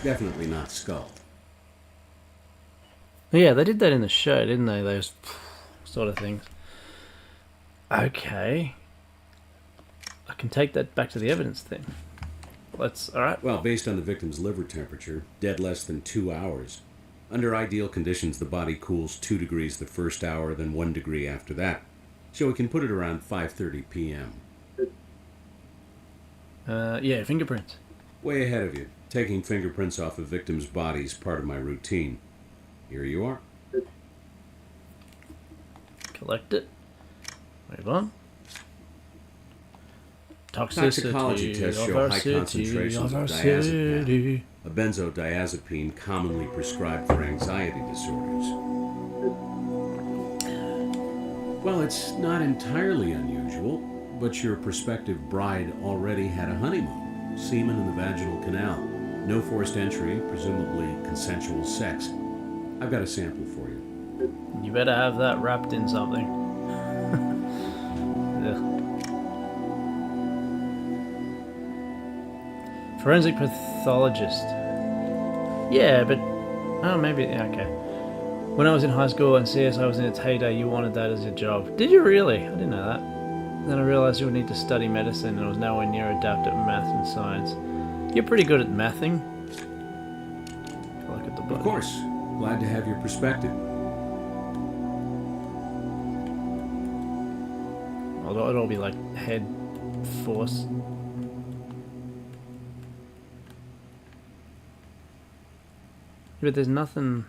Definitely not skull. Yeah, they did that in the show, didn't they? Those sort of things. Okay. I can take that back to the evidence thing. Alright. Well, based on the victim's liver temperature, dead less than 2 hours. Under ideal conditions, the body cools 2 degrees the first hour, then 1 degree after that. So we can put it around 5:30 p.m. Yeah, fingerprints. Way ahead of you. Taking fingerprints off a victim's body is part of my routine. Here you are. Collect it. Move on. Toxicology tests show high concentrations of diazepam, a benzodiazepine commonly prescribed for anxiety disorders. Well, it's not entirely unusual, but your prospective bride already had a honeymoon. Semen in the vaginal canal. No forced entry, presumably consensual sex. I've got a sample for you. You better have that wrapped in something. Ugh. Forensic pathologist. Yeah, but... Oh, maybe... Yeah, okay. When I was in high school and CSI was in its heyday, you wanted that as your job. Did you really? I didn't know that. Then I realised you would need to study medicine and I was nowhere near adept at math and science. You're pretty good at mathing. Look at the body. Of course. Glad to have your perspective. Although it'll be like head force. But there's nothing...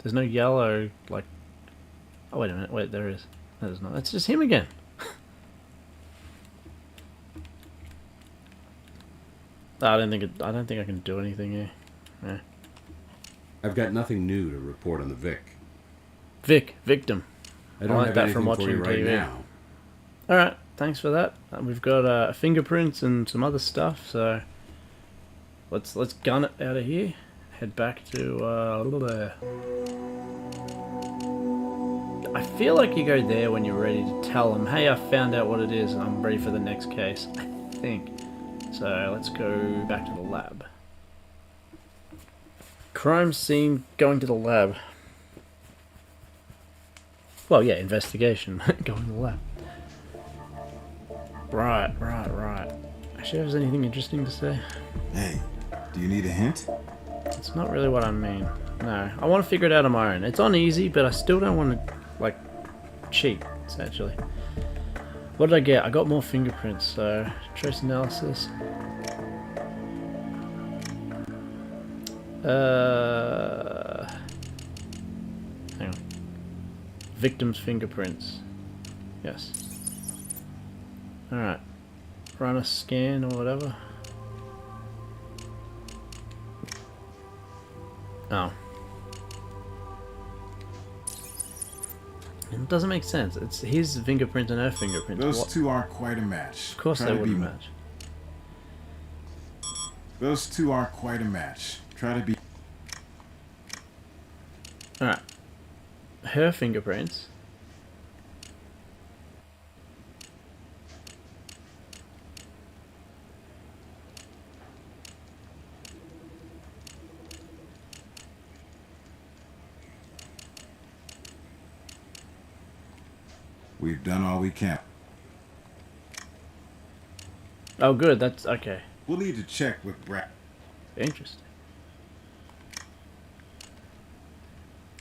There's no yellow, like... Oh, wait a minute. Wait, there is. No, there's not. That's just him again. I don't think I can do anything here. Yeah. I've got nothing new to report on the Vic. Victim. I don't like have that anything from for watching you right TV. now. Alright, thanks for that. We've got fingerprints and some other stuff, so... Let's gun it out of here. Head back to... I feel like you go there when you're ready to tell them, hey, I found out what it is and I'm ready for the next case. I think. So let's go back to the lab. Crime scene, going to the lab. Well, yeah, investigation, going to the lab. Right. Actually, has anything interesting to say? Hey, do you need a hint? It's not really what I mean. No, I want to figure it out on my own. It's on easy, but I still don't want to, like, cheat, essentially. What did I get? I got more fingerprints, so trace analysis. Hang on. Victim's fingerprints. Yes. Alright. Run a scan or whatever. Oh. It doesn't make sense. It's his fingerprint and her fingerprint. Those two aren't quite a match. Of course they wouldn't match. Those two aren't quite a match. Try to be... Alright. Her fingerprints. We've done all we can. Oh, good. That's okay. We'll need to check with Brad. Interesting.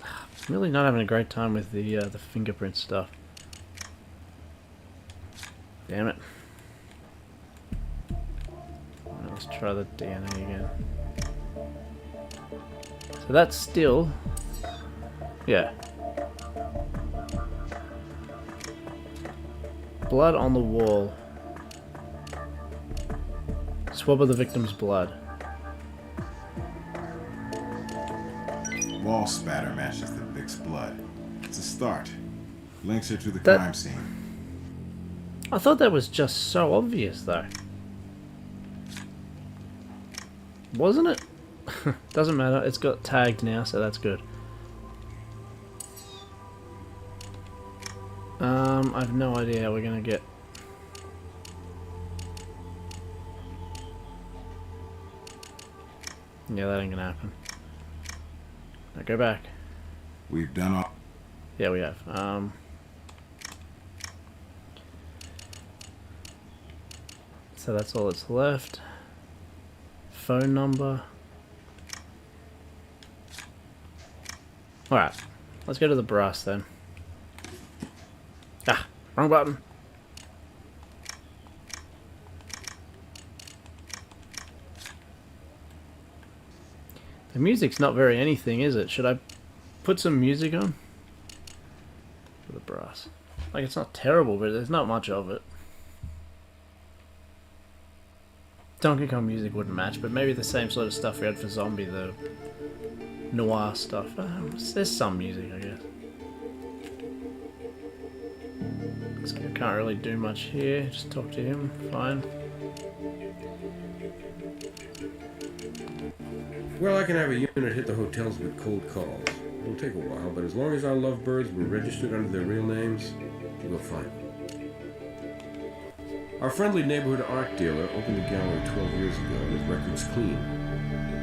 I'm really not having a great time with the fingerprint stuff. Damn it. Let's try the DNA again. So that's still... Yeah. Blood on the wall. Swab of the victim's blood. Wall spatter matches the Vic's blood. It's a start. Links her to the That- crime scene. I thought that was just so obvious, though. Wasn't it? Doesn't matter. It's got tagged now, so that's good. I have no idea how we're gonna get. Yeah, that ain't gonna happen. Now go back. We've done all. Yeah, we have. So that's all that's left. Phone number. Alright, let's go to the brass then. Ah, wrong button. The music's not very anything, is it? Should I put some music on? For the brass. Like, it's not terrible, but there's not much of it. Donkey Kong music wouldn't match, but maybe the same sort of stuff we had for Zombie, the noir stuff. There's some music, I guess. I can't really do much here. Just talk to him. Fine. Well, I can have a unit hit the hotels with cold calls. It'll take a while, but as long as our lovebirds were registered under their real names, we'll find them. Our friendly neighborhood art dealer opened a gallery 12 years ago and his record's clean.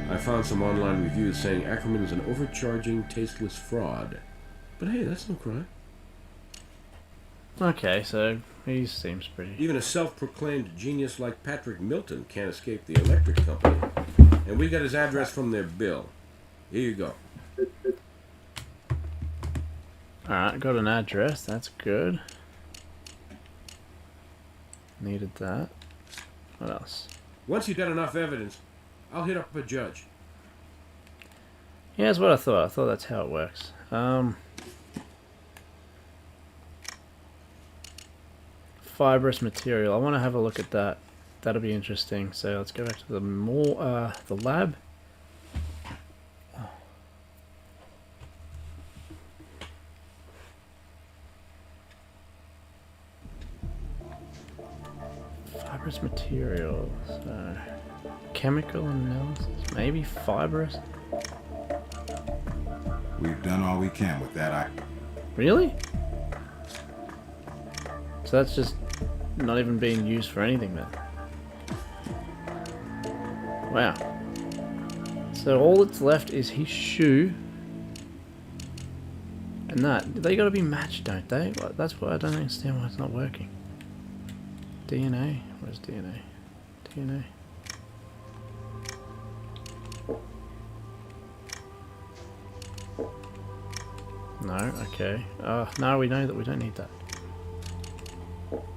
I found some online reviews saying Ackerman is an overcharging, tasteless fraud. But hey, that's no crime. Okay, so he seems pretty... Even a self-proclaimed genius like Patrick Milton can't escape the electric company. And we got his address from their bill. Here you go. Alright, got an address. That's good. Needed that. What else? Once you got enough evidence, I'll hit up a judge. Yeah, that's what I thought. I thought that's how it works. Fibrous material. I want to have a look at that. That'll be interesting. So let's go back to the lab. Fibrous materials. Chemical analysis. Maybe fibrous. We've done all we can with that. Really? So that's just not even being used for anything then. Wow. So all that's left is his shoe. And that. They gotta be matched, don't they? That's why I don't understand why it's not working. DNA? Where's DNA? DNA. No, okay. Now we know that we don't need that.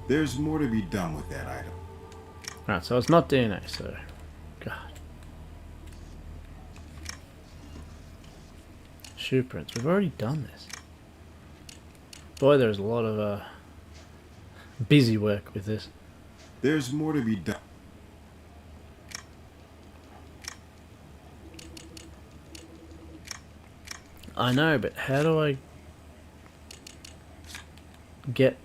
There's more to be done with that item. Right, so it's not DNA, so... God. Shoe prints. We've already done this. Boy, there's a lot of busy work with this. There's more to be done. I know, but how do I get...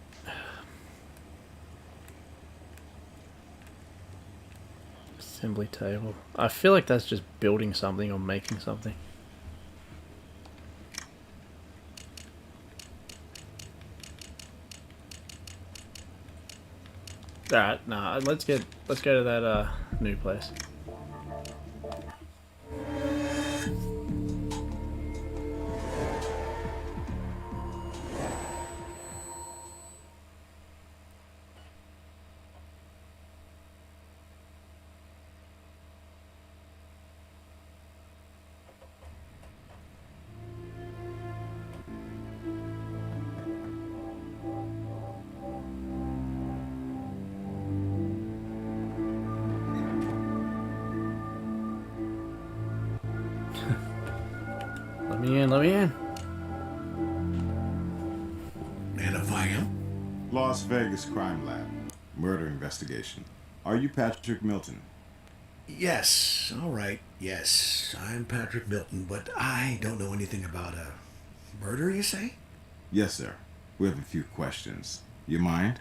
Assembly table. I feel like that's just building something or making something. Alright, nah, let's go to that new place. Let me in. And if I am? Las Vegas Crime Lab. Murder investigation. Are you Patrick Milton? Yes, all right, yes. I'm Patrick Milton, but I don't know anything about a murder, you say? Yes, sir. We have a few questions. You mind?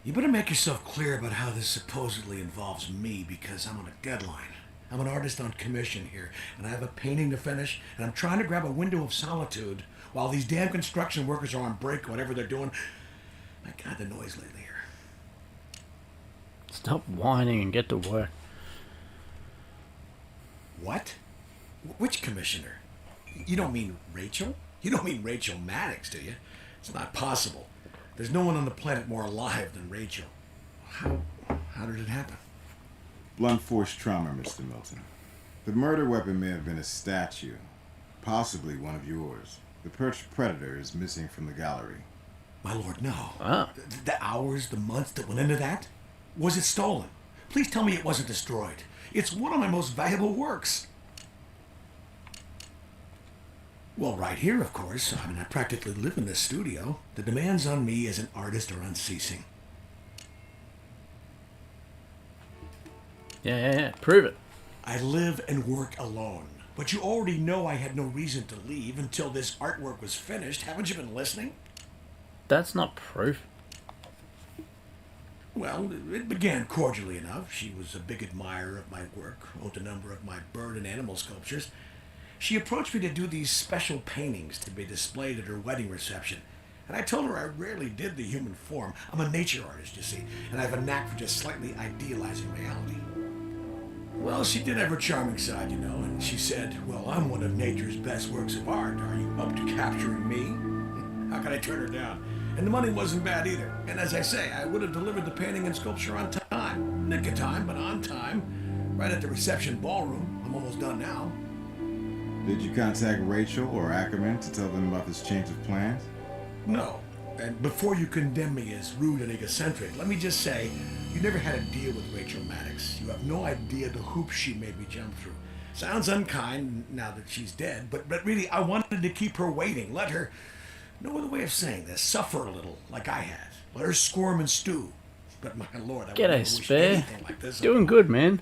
You better make yourself clear about how this supposedly involves me, because I'm on a deadline. I'm an artist on commission here, and I have a painting to finish, and I'm trying to grab a window of solitude while these damn construction workers are on break, whatever they're doing. I got the noise lately here. Stop whining and get to work. What? Which commissioner? You don't mean Rachel? You don't mean Rachel Maddox, do you? It's not possible. There's no one on the planet more alive than Rachel. How did it happen? Blunt force trauma, Mr. Milton. The murder weapon may have been a statue, possibly one of yours. The perched predator is missing from the gallery. My lord, no. Ah. The hours, the months that went into that? Was it stolen? Please tell me it wasn't destroyed. It's one of my most valuable works. Well, right here, of course. I mean, I practically live in this studio. The demands on me as an artist are unceasing. Yeah. Prove it. I live and work alone. But you already know I had no reason to leave until this artwork was finished. Haven't you been listening? That's not proof. Well, it began cordially enough. She was a big admirer of my work, owned a number of my bird and animal sculptures. She approached me to do these special paintings to be displayed at her wedding reception. And I told her I rarely did the human form. I'm a nature artist, you see, and I have a knack for just slightly idealizing reality. Well, she did have her charming side, you know, and she said, well, I'm one of nature's best works of art. Are you up to capturing me? How could I turn her down? And the money wasn't bad either. And as I say, I would have delivered the painting and sculpture on time. Nick of time, but on time. Right at the reception ballroom. I'm almost done now. Did you contact Rachel or Ackerman to tell them about this change of plans? No. And before you condemn me as rude and egocentric, let me just say, you never had a deal with Rachel Maddox. You have no idea the hoops she made me jump through. Sounds unkind now that she's dead, but really, I wanted to keep her waiting. Let her, no other way of saying this, suffer a little, like I had. Let her squirm and stew. But my lord, I would never G'day, wish Spare. anything like this. Doing good, man.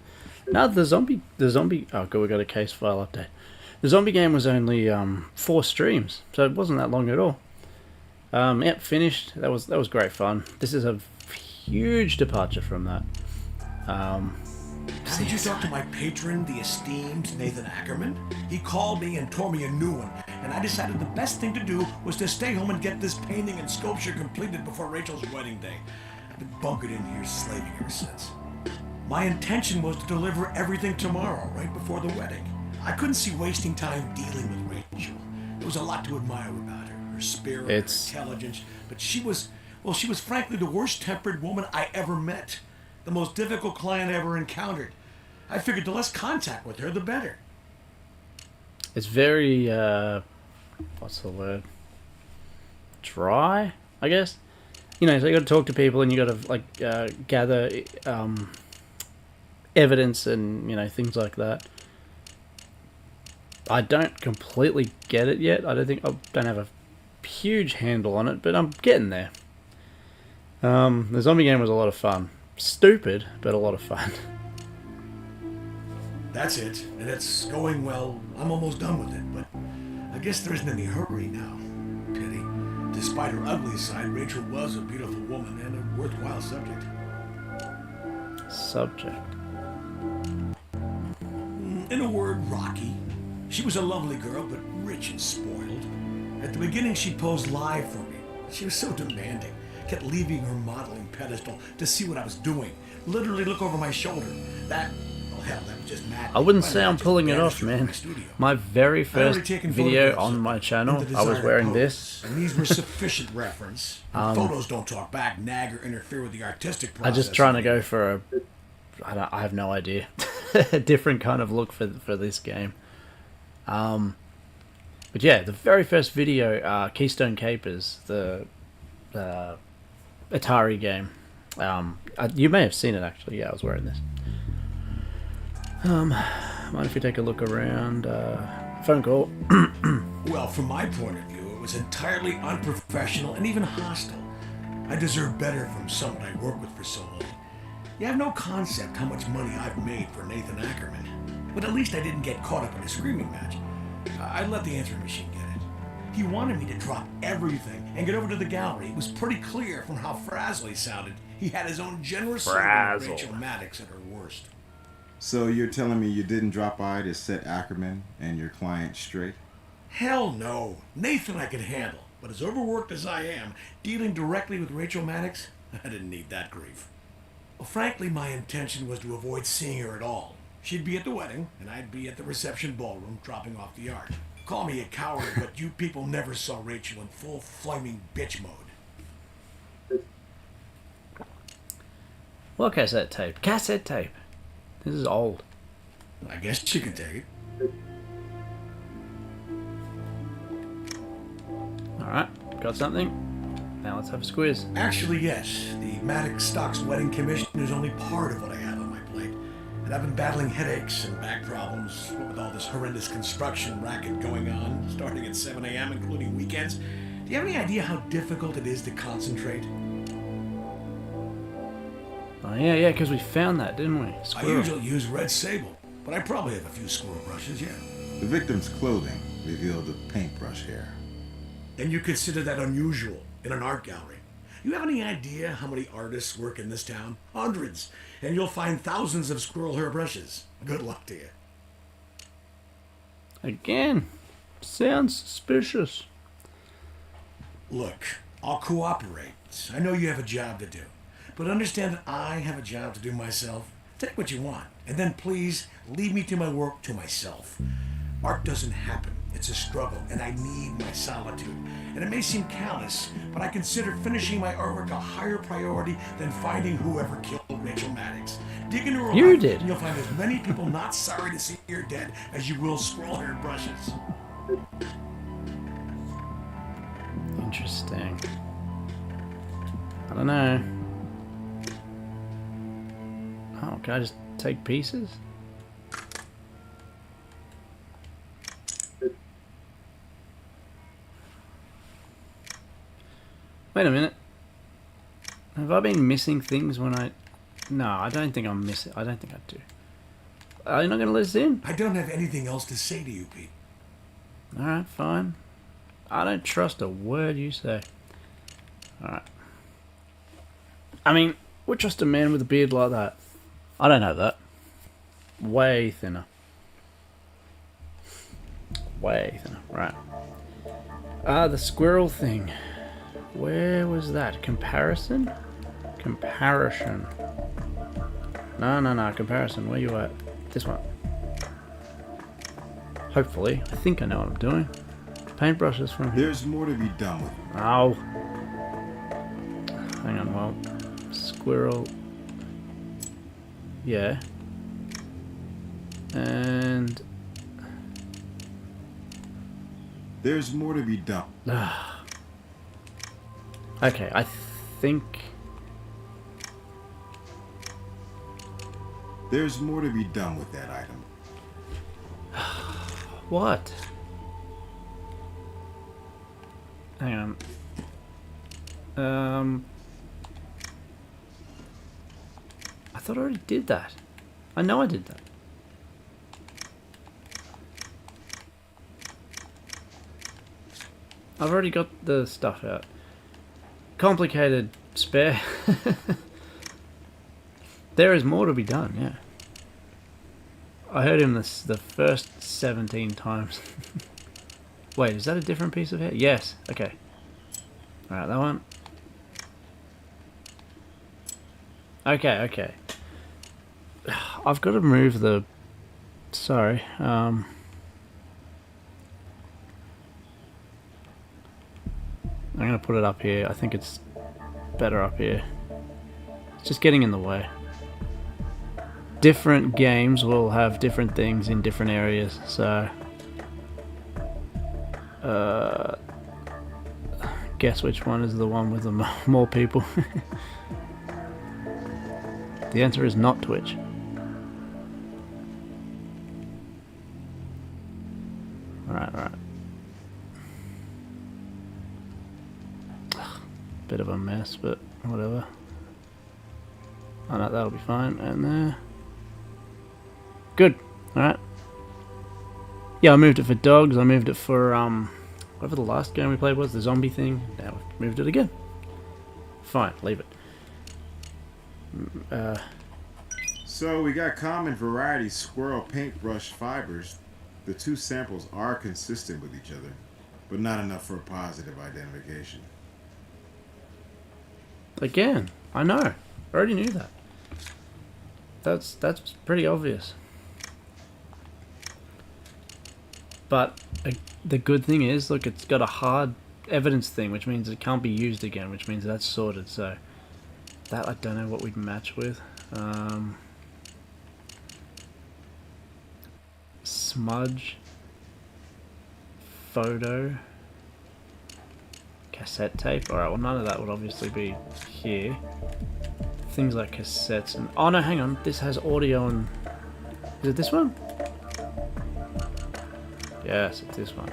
No, the zombie. Oh, good, we got a case file update. The zombie game was only 4 streams, so it wasn't that long at all. Yeah, finished. That was great fun. This is a huge departure from that. Did you talk to my patron, the esteemed Nathan Ackerman? He called me and tore me a new one, and I decided the best thing to do was to stay home and get this painting and sculpture completed before Rachel's wedding day. I've been bunkered in here slaving ever since. My intention was to deliver everything tomorrow, right before the wedding. I couldn't see wasting time dealing with Rachel. There was a lot to admire about her spirit, her intelligence, but she was frankly the worst-tempered woman I ever met. The most difficult client I ever encountered. I figured the less contact with her, the better. It's very, what's the word? Dry, I guess? You know, so you got to talk to people and you got to, like, gather evidence and, you know, things like that. I don't completely get it yet. I don't have a huge handle on it, but I'm getting there. The zombie game was a lot of fun. Stupid, but a lot of fun. That's it, and it's going well. I'm almost done with it, but I guess there isn't any hurry now. Pity. Despite her ugly side, Rachel was a beautiful woman and a worthwhile subject. In a word, rocky. She was a lovely girl, but rich and spoiled. At the beginning, she posed live for me. She was so demanding. Kept leaving her modeling pedestal to see what I was doing. Literally look over my shoulder. That was just mad. I wouldn't say I'm pulling it off, man. My very first video on my channel, I was wearing this. And these were sufficient reference. Photos don't talk back, nag, or interfere with the artistic process. I'm just trying to go for I have no idea. A different kind of look for this game. But yeah, the very first video, Keystone Capers, the Atari game. You may have seen it actually. Yeah, I was wearing this. Mind if we take a look around? Phone call. Well, from my point of view, it was entirely unprofessional and even hostile. I deserve better from someone I worked with for so long. You have no concept how much money I've made for Nathan Ackerman. But at least I didn't get caught up in a screaming match. I let the answering machine get it. He wanted me to drop everything and get over to the gallery. It was pretty clear from how frazzled he sounded. He had his own generous soul with Rachel Maddox at her worst. So you're telling me you didn't drop by to set Ackerman and your client straight? Hell no. Nathan I could handle, But as overworked as I am, dealing directly with Rachel Maddox, I didn't need that grief. Well, frankly, my intention was to avoid seeing her at all. She'd be at the wedding, and I'd be at the reception ballroom dropping off the art. Call me a coward, but you people never saw Rachel in full flaming bitch mode. What cassette tape? Cassette tape. This is old. I guess you can take it. Alright, got something? Now let's have a squiz. Actually, yes. The Maddox Stocks Wedding Commission is only part of what I have on my plate. And I've been battling headaches and back problems with all this horrendous construction racket going on, starting at 7 a.m., including weekends. Do you have any idea how difficult it is to concentrate? Oh yeah, because we found that, didn't we? I Squirrel. usually use red sable, but I probably have a few squirrel brushes, yeah. The victim's clothing revealed the paintbrush hair. And you consider that unusual in an art gallery. You have any idea how many artists work in this town? Hundreds. And you'll find thousands of squirrel hair brushes. Good luck to you. Again, sounds suspicious. Look, I'll cooperate. I know you have a job to do. But understand that I have a job to do myself. Take what you want. And then please, leave me to my work to myself. Art doesn't happen. It's a struggle, and I need my solitude. And it may seem callous, but I consider finishing my artwork a higher priority than finding whoever killed Rachel Maddox. Dig into her You life, did. and you'll find as many people not sorry to see her dead as you will squirrel-haired brushes. Interesting. I don't know. Oh, can I just take pieces? Wait a minute. Have I been missing things when I... No, I don't think I'm missing... I don't think I do. Are you not going to let us in? I don't have anything else to say to you, Pete. Alright, fine. I don't trust a word you say. Alright. I mean, would trust a man with a beard like that? I don't have that. Way thinner. Way thinner. Right. The squirrel thing. Where was that? Comparison? Comparison. No. Comparison. Where you at? This one. Hopefully. I think I know what I'm doing. Paintbrushes from here. There's more to be done with it. Oh. Hang on, well. Squirrel. Yeah. And... There's more to be done. Okay, I think... There's more to be done with that item. What? Hang on. I thought I already did that. I know I did that. I've already got the stuff out. Complicated spare. There is more to be done, yeah. I heard him the first 17 times. Wait, is that a different piece of hair? Yes, okay. Alright, that one. Okay. I've got to move the... Sorry, I'm going to put it up here. I think it's better up here. It's just getting in the way. Different games will have different things in different areas, so... guess which one is the one with the more people. The answer is not Twitch. Alright. Bit of a mess, but whatever. Oh no, that'll be fine. And there. Good. Alright. Yeah, I moved it for dogs. I moved it for, whatever the last game we played was, the zombie thing. Now we've moved it again. Fine, leave it. So we got common variety squirrel paintbrush fibers. The two samples are consistent with each other. but not enough for a positive identification. Again, I know. I already knew that. That's pretty obvious. But the good thing is, look, it's got a hard evidence thing, which means it can't be used again, which means that's sorted. So that I don't know what we'd match with. Smudge, photo, cassette tape. Alright, well none of that would obviously be here. Things like cassettes and... Oh no, hang on. This has audio and... Is it this one? Yes, it's this one.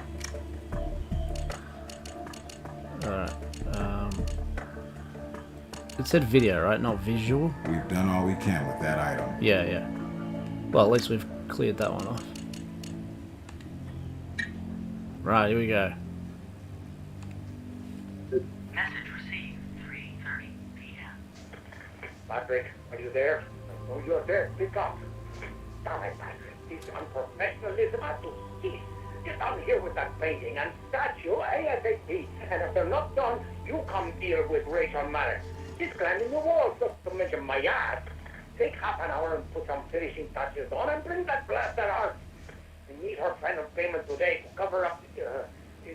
Alright. It said video, right? Not visual? We've done all we can with that item. Yeah, yeah. Well, at least we've cleared that one off. Right, here we go. Message received, 3:30 p.m. Patrick, are you there? I know you're there. Pick up. Damn it, Patrick. This unprofessionalism has to cease. Get down here with that painting and statue ASAP. And if they're not done, you come deal with Rachel Maddox. She's climbing the walls, just to mention my ass. Take half an hour and put some finishing touches on and bring that blasted out. We need her final payment today to cover up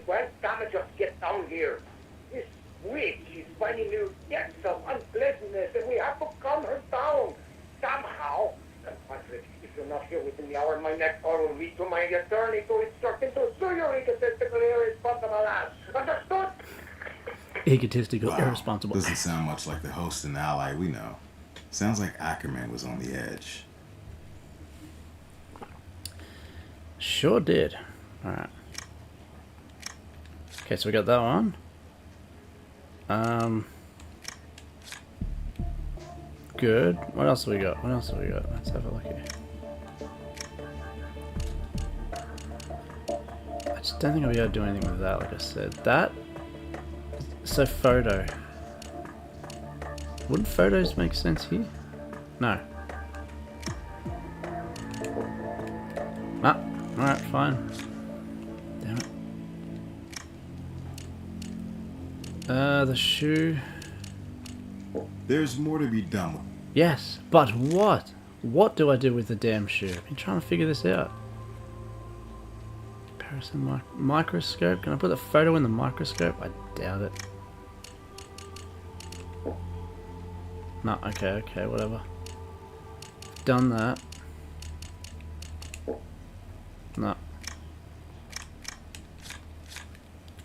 well, damn it, just get down here. This week she's finding new depths of unpleasantness and we have to calm her down somehow. And Patrick, if you're not here within the hour, my next call will be to my attorney to instruct him to sue your egotistical, irresponsible ass. Understood? Egotistical, Wow, irresponsible. Doesn't sound much like the host and ally we know. Sounds like Ackerman was on the edge. Sure did. Alright. Okay, so we got that one. Good. What else have we got? What else have we got? Let's have a look here. I just don't think I'll be able to do anything with that, like I said. That... So photo. Wouldn't photos make sense here? No. Nah. Alright, fine. Damn it. The shoe. There's more to be done. Yes, but what? What do I do with the damn shoe? I've been trying to figure this out. Comparison microscope. Can I put the photo in the microscope? I doubt it. No, okay, whatever. Done that. No.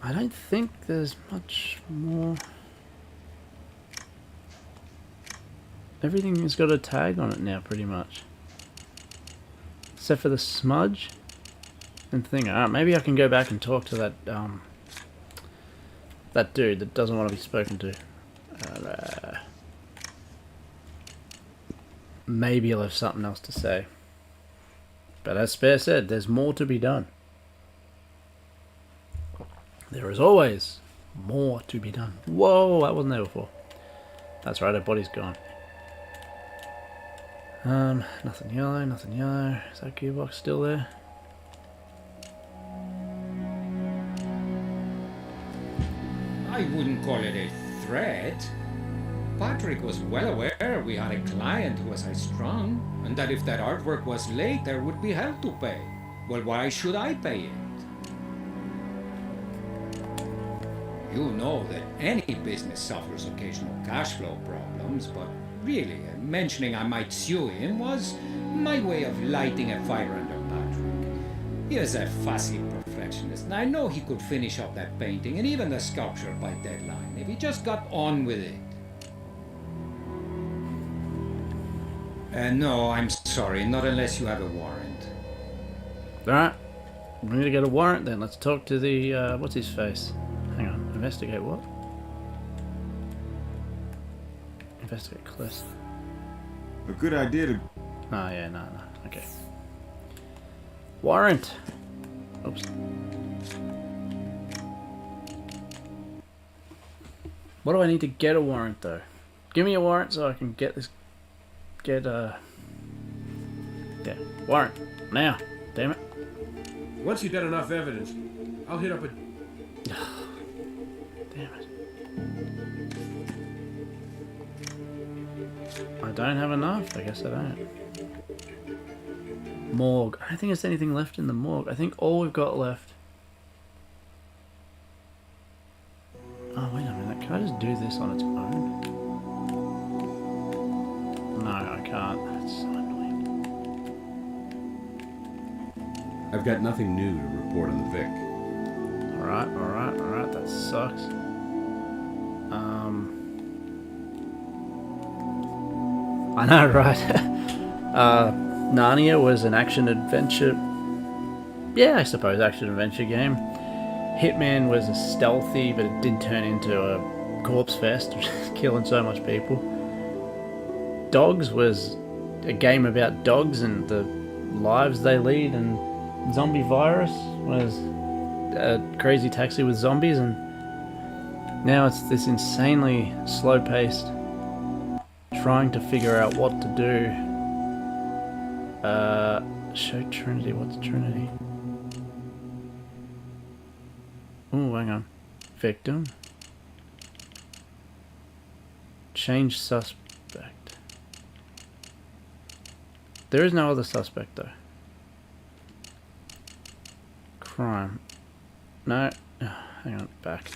I don't think there's much more. Everything has got a tag on it now, pretty much. Except for the smudge and thing. Alright, maybe I can go back and talk to that dude that doesn't want to be spoken to. Maybe he'll have something else to say. But as Spare said, there's more to be done. There is always more to be done. Whoa, that wasn't there before. That's right, her body's gone. Nothing yellow, nothing yellow. Is that gearbox still there? I wouldn't call it a threat. Patrick was well aware we had a client who was high-strung, and that if that artwork was late, there would be hell to pay. Well, why should I pay it? You know that any business suffers occasional cash flow problems, but really, mentioning I might sue him was my way of lighting a fire under Patrick. He is a fussy perfectionist, and I know he could finish up that painting and even the sculpture by deadline if he just got on with it. No, I'm sorry, not unless you have a warrant. Alright, we need to get a warrant then. Let's talk to the, what's his face? Hang on, investigate what? Investigate Cliff. A good idea to... Oh yeah, no, okay. Warrant! Oops. What do I need to get a warrant though? Give me a warrant so I can get this... yeah, warrant. Now. Damn it. Once you get enough evidence, I'll hit up a Damn it. I don't have enough. I guess I don't. Morgue. I don't think there's anything left in the morgue. I think all we've got left... Oh, wait a minute. Can I just do this on its own? No, I can't. That's so annoying. I've got nothing new to report on the Vic. Alright, alright, alright. That sucks. I know, right? Narnia was an action-adventure... Yeah, I suppose action-adventure game. Hitman was a stealthy, but it did turn into a corpse fest, killing so much people. Dogs was a game about dogs and the lives they lead, and Zombie Virus was a crazy taxi with zombies, and now it's this insanely slow-paced trying to figure out what to do. Show Trinity. What's Trinity? Oh, hang on. Victim. Change suspect. There is no other suspect though. Crime. No. Hang on. Back.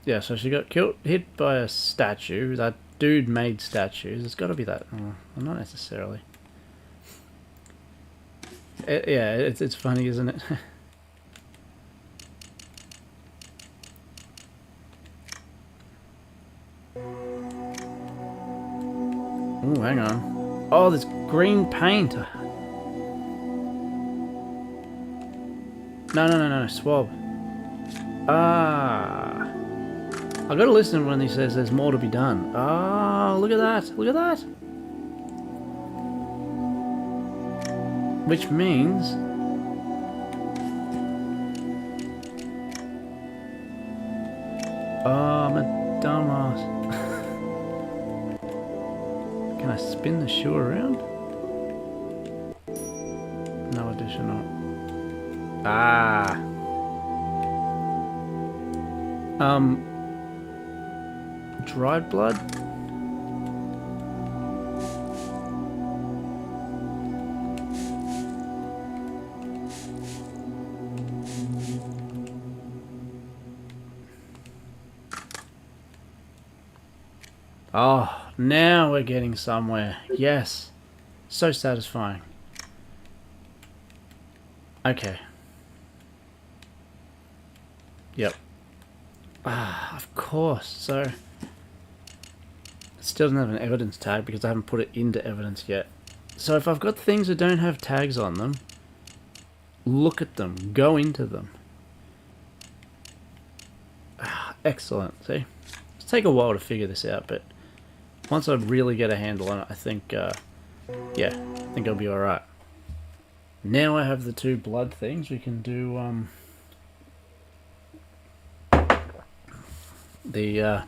Yeah, so she got hit by a statue. That dude made statues. It's got to be that. Oh, well, not necessarily. Yeah, it's funny, isn't it? Oh, hang on. Oh, there's green paint. No, swab. Ah. I gotta listen when he says there's more to be done. Oh, look at that. Look at that. Which means... Oh, I'm a dumbass. Can I spin the shoe around? No additional. Ah. Dried blood? Oh, now we're getting somewhere. Yes. So satisfying. Okay. Yep. Ah, of course. So, it still doesn't have an evidence tag because I haven't put it into evidence yet. So if I've got things that don't have tags on them, look at them. Go into them. Ah, excellent. See? It'll take a while to figure this out, but once I really get a handle on it, I think, yeah, I think I'll be alright. Now I have the two blood things, we can do, the,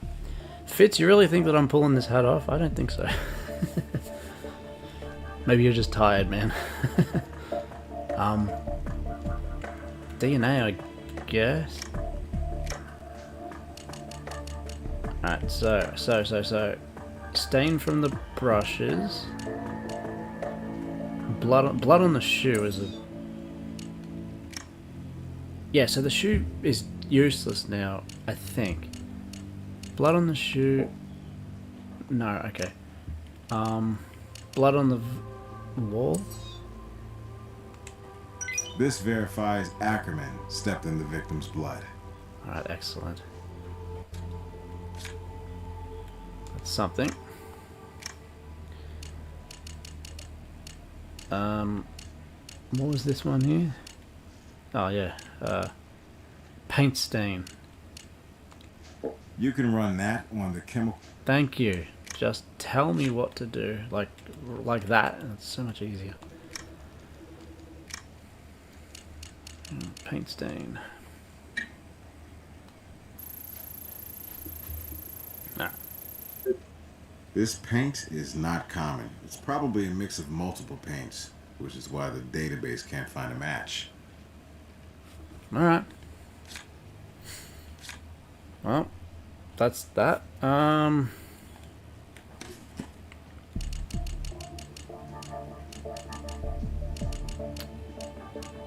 Fitz, you really think that I'm pulling this hat off? I don't think so. Maybe you're just tired, man. DNA, I guess. Alright, so stain from the brushes. Blood on the shoe is a... Yeah, so the shoe is useless now, I think. Blood on the shoe... No, okay. Blood on the wall? This verifies Ackerman stepped in the victim's blood. Alright, excellent. That's something. What was this one here? Oh yeah, paint stain. You can run that on the chemical... Thank you. Just tell me what to do, like that. It's so much easier. Paint stain. Ah. This paint is not common. It's probably a mix of multiple paints, which is why the database can't find a match. Alright. Well, that's that.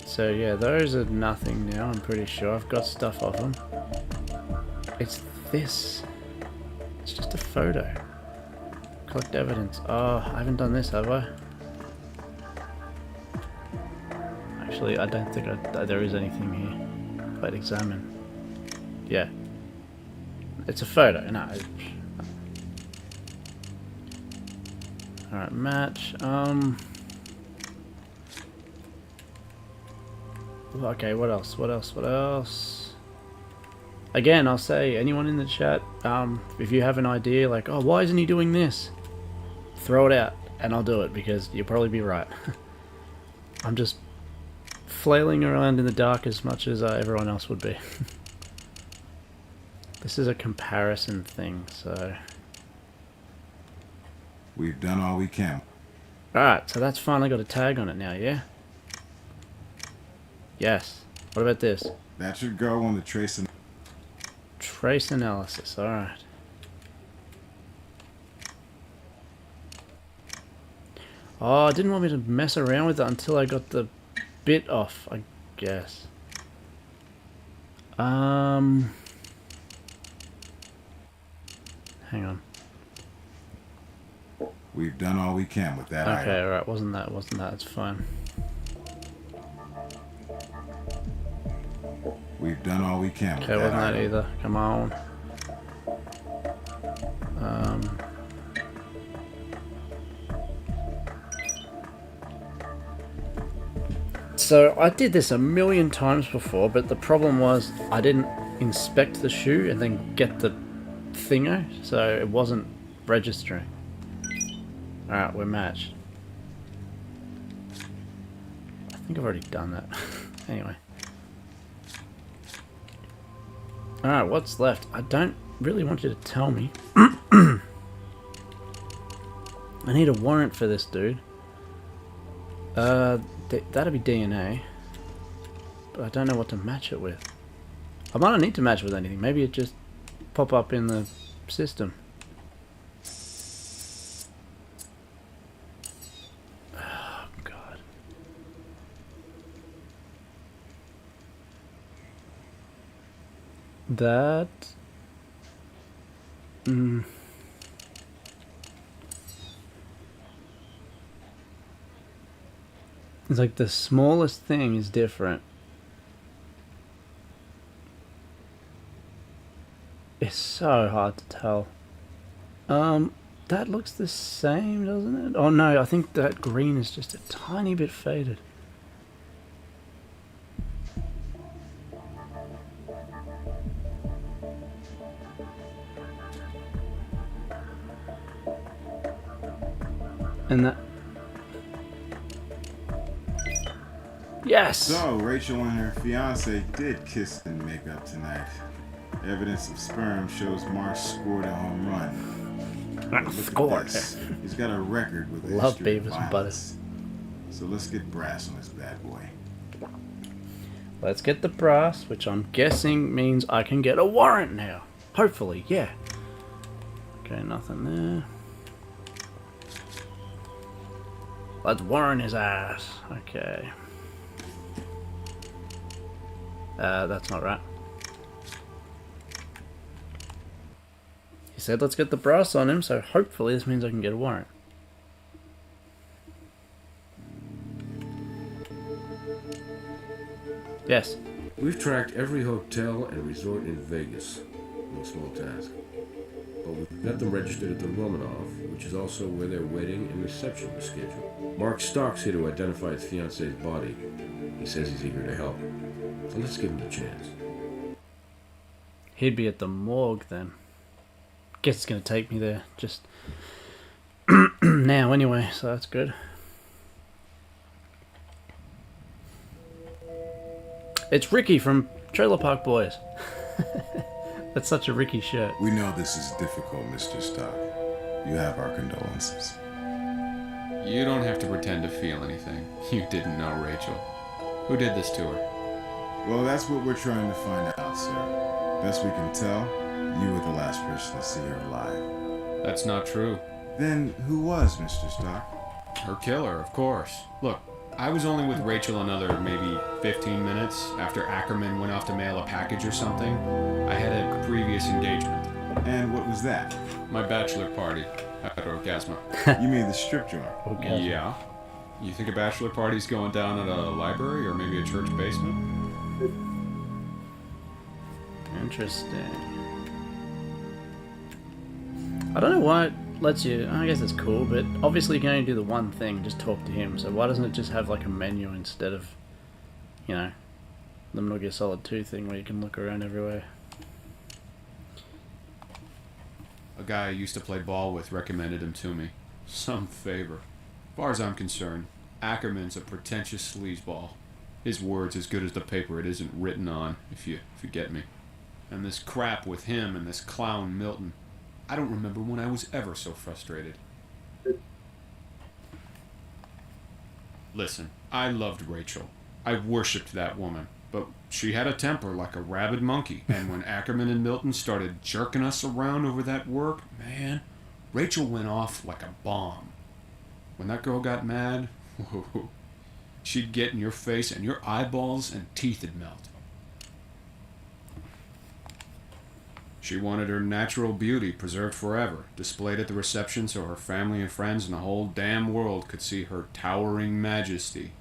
So yeah, those are nothing now, I'm pretty sure. I've got stuff of them. It's this. It's just a photo. Collect evidence. Oh, I haven't done this, have I? Actually, I don't think there is anything here. Wait, examine. Yeah. It's a photo. No. Alright, match. Okay, what else? What else? Again, I'll say, anyone in the chat, if you have an idea, like, oh, why isn't he doing this? Throw it out, and I'll do it, because you'll probably be right. I'm just flailing around in the dark as much as everyone else would be. This is a comparison thing, so... We've done all we can. Alright, so that's finally got a tag on it now, yeah? Yes. What about this? That should go on the trace analysis, alright. Oh, I didn't want me to mess around with it until I got the bit off, I guess. Hang on. We've done all we can with that Okay, item. alright, wasn't that, it's fine. We've done all we can with Okay, that wasn't that item. either. Come on. So I did this a million times before, but the problem was I didn't inspect the shoe and then get the thingo, so it wasn't registering. Alright, we're matched. I think I've already done that. Anyway. Alright, what's left? I don't really want you to tell me. I need a warrant for this dude. That'd be DNA. But I don't know what to match it with. I might not need to match it with anything. Maybe it just pop up in the system. Oh, God. That... It's like the smallest thing is different. It's so hard to tell. That looks the same, doesn't it? Oh no, I think that green is just a tiny bit faded. And that... Yes! So, Rachel and her fiance did kiss and make up tonight. Evidence of sperm shows Mark scored a home run. Look at this. He's got a record with a Love history of Beavis and violence. So let's get brass on this bad boy. Let's get the brass, which I'm guessing means I can get a warrant now. Hopefully, yeah. Okay, nothing there. Let's warrant his ass. Okay. That's not right. He said let's get the brass on him, so hopefully this means I can get a warrant. Yes. We've tracked every hotel and resort in Vegas. No small task. But we've got them registered at the Romanov, which is also where their wedding and reception was scheduled. Mark Stark's here to identify his fiance's body. He says he's eager to help. So let's give him a chance. He'd be at the morgue then. Guess it's gonna take me there just now anyway, so that's good. It's Ricky from Trailer Park Boys. That's such a Ricky shirt. We know this is difficult, Mr. Stark. You have our condolences. You don't have to pretend to feel anything. You didn't know Rachel. Who did this to her? Well, that's what we're trying to find out, sir. Best we can tell, you were the last person to see her alive. That's not true. Then who was Mr. Stark? Her killer, of course. Look, I was only with Rachel another maybe 15 minutes after Ackerman went off to mail a package or something. I had a previous engagement. And what was that? My bachelor party at Orgasma. You mean the strip joint? Okay. Yeah. You think a bachelor party's going down at a library or maybe a church basement? Interesting. I don't know why it lets you. I guess it's cool, but obviously you can only do the one thing, just talk to him. So why doesn't it just have like a menu instead of, you know, the Metal Gear Solid 2 thing where you can look around everywhere? A guy I used to play ball with recommended him to me. Some favor. As far as I'm concerned, Ackerman's a pretentious sleazeball. His word's as good as the paper it isn't written on, if you get me. And this crap with him and this clown Milton, I don't remember when I was ever so frustrated. Listen, I loved Rachel. I worshipped that woman. But she had a temper like a rabid monkey. And when Ackerman and Milton started jerking us around over that work, man, Rachel went off like a bomb. When that girl got mad, she'd get in your face and your eyeballs and teeth would melt. She wanted her natural beauty preserved forever, displayed at the reception so her family and friends and the whole damn world could see her towering majesty.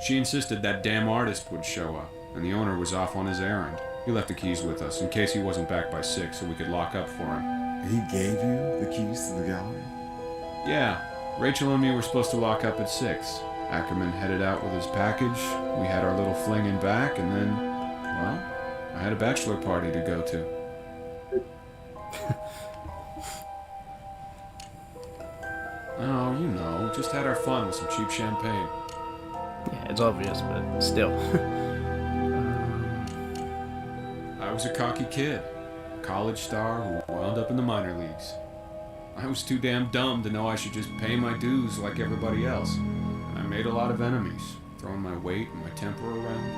She insisted that damn artist would show up, and the owner was off on his errand. He left the keys with us in case he wasn't back by 6 so we could lock up for him. He gave you the keys to the gallery? Yeah, Rachel and me were supposed to lock up at 6. Ackerman headed out with his package, we had our little fling in back, and then, well, I had a bachelor party to go to. Oh, you know, just had our fun with some cheap champagne. Yeah, it's obvious, but still. I was a cocky kid, a college star who wound up in the minor leagues. I was too damn dumb to know I should just pay my dues like everybody else. And I made a lot of enemies, throwing my weight and my temper around.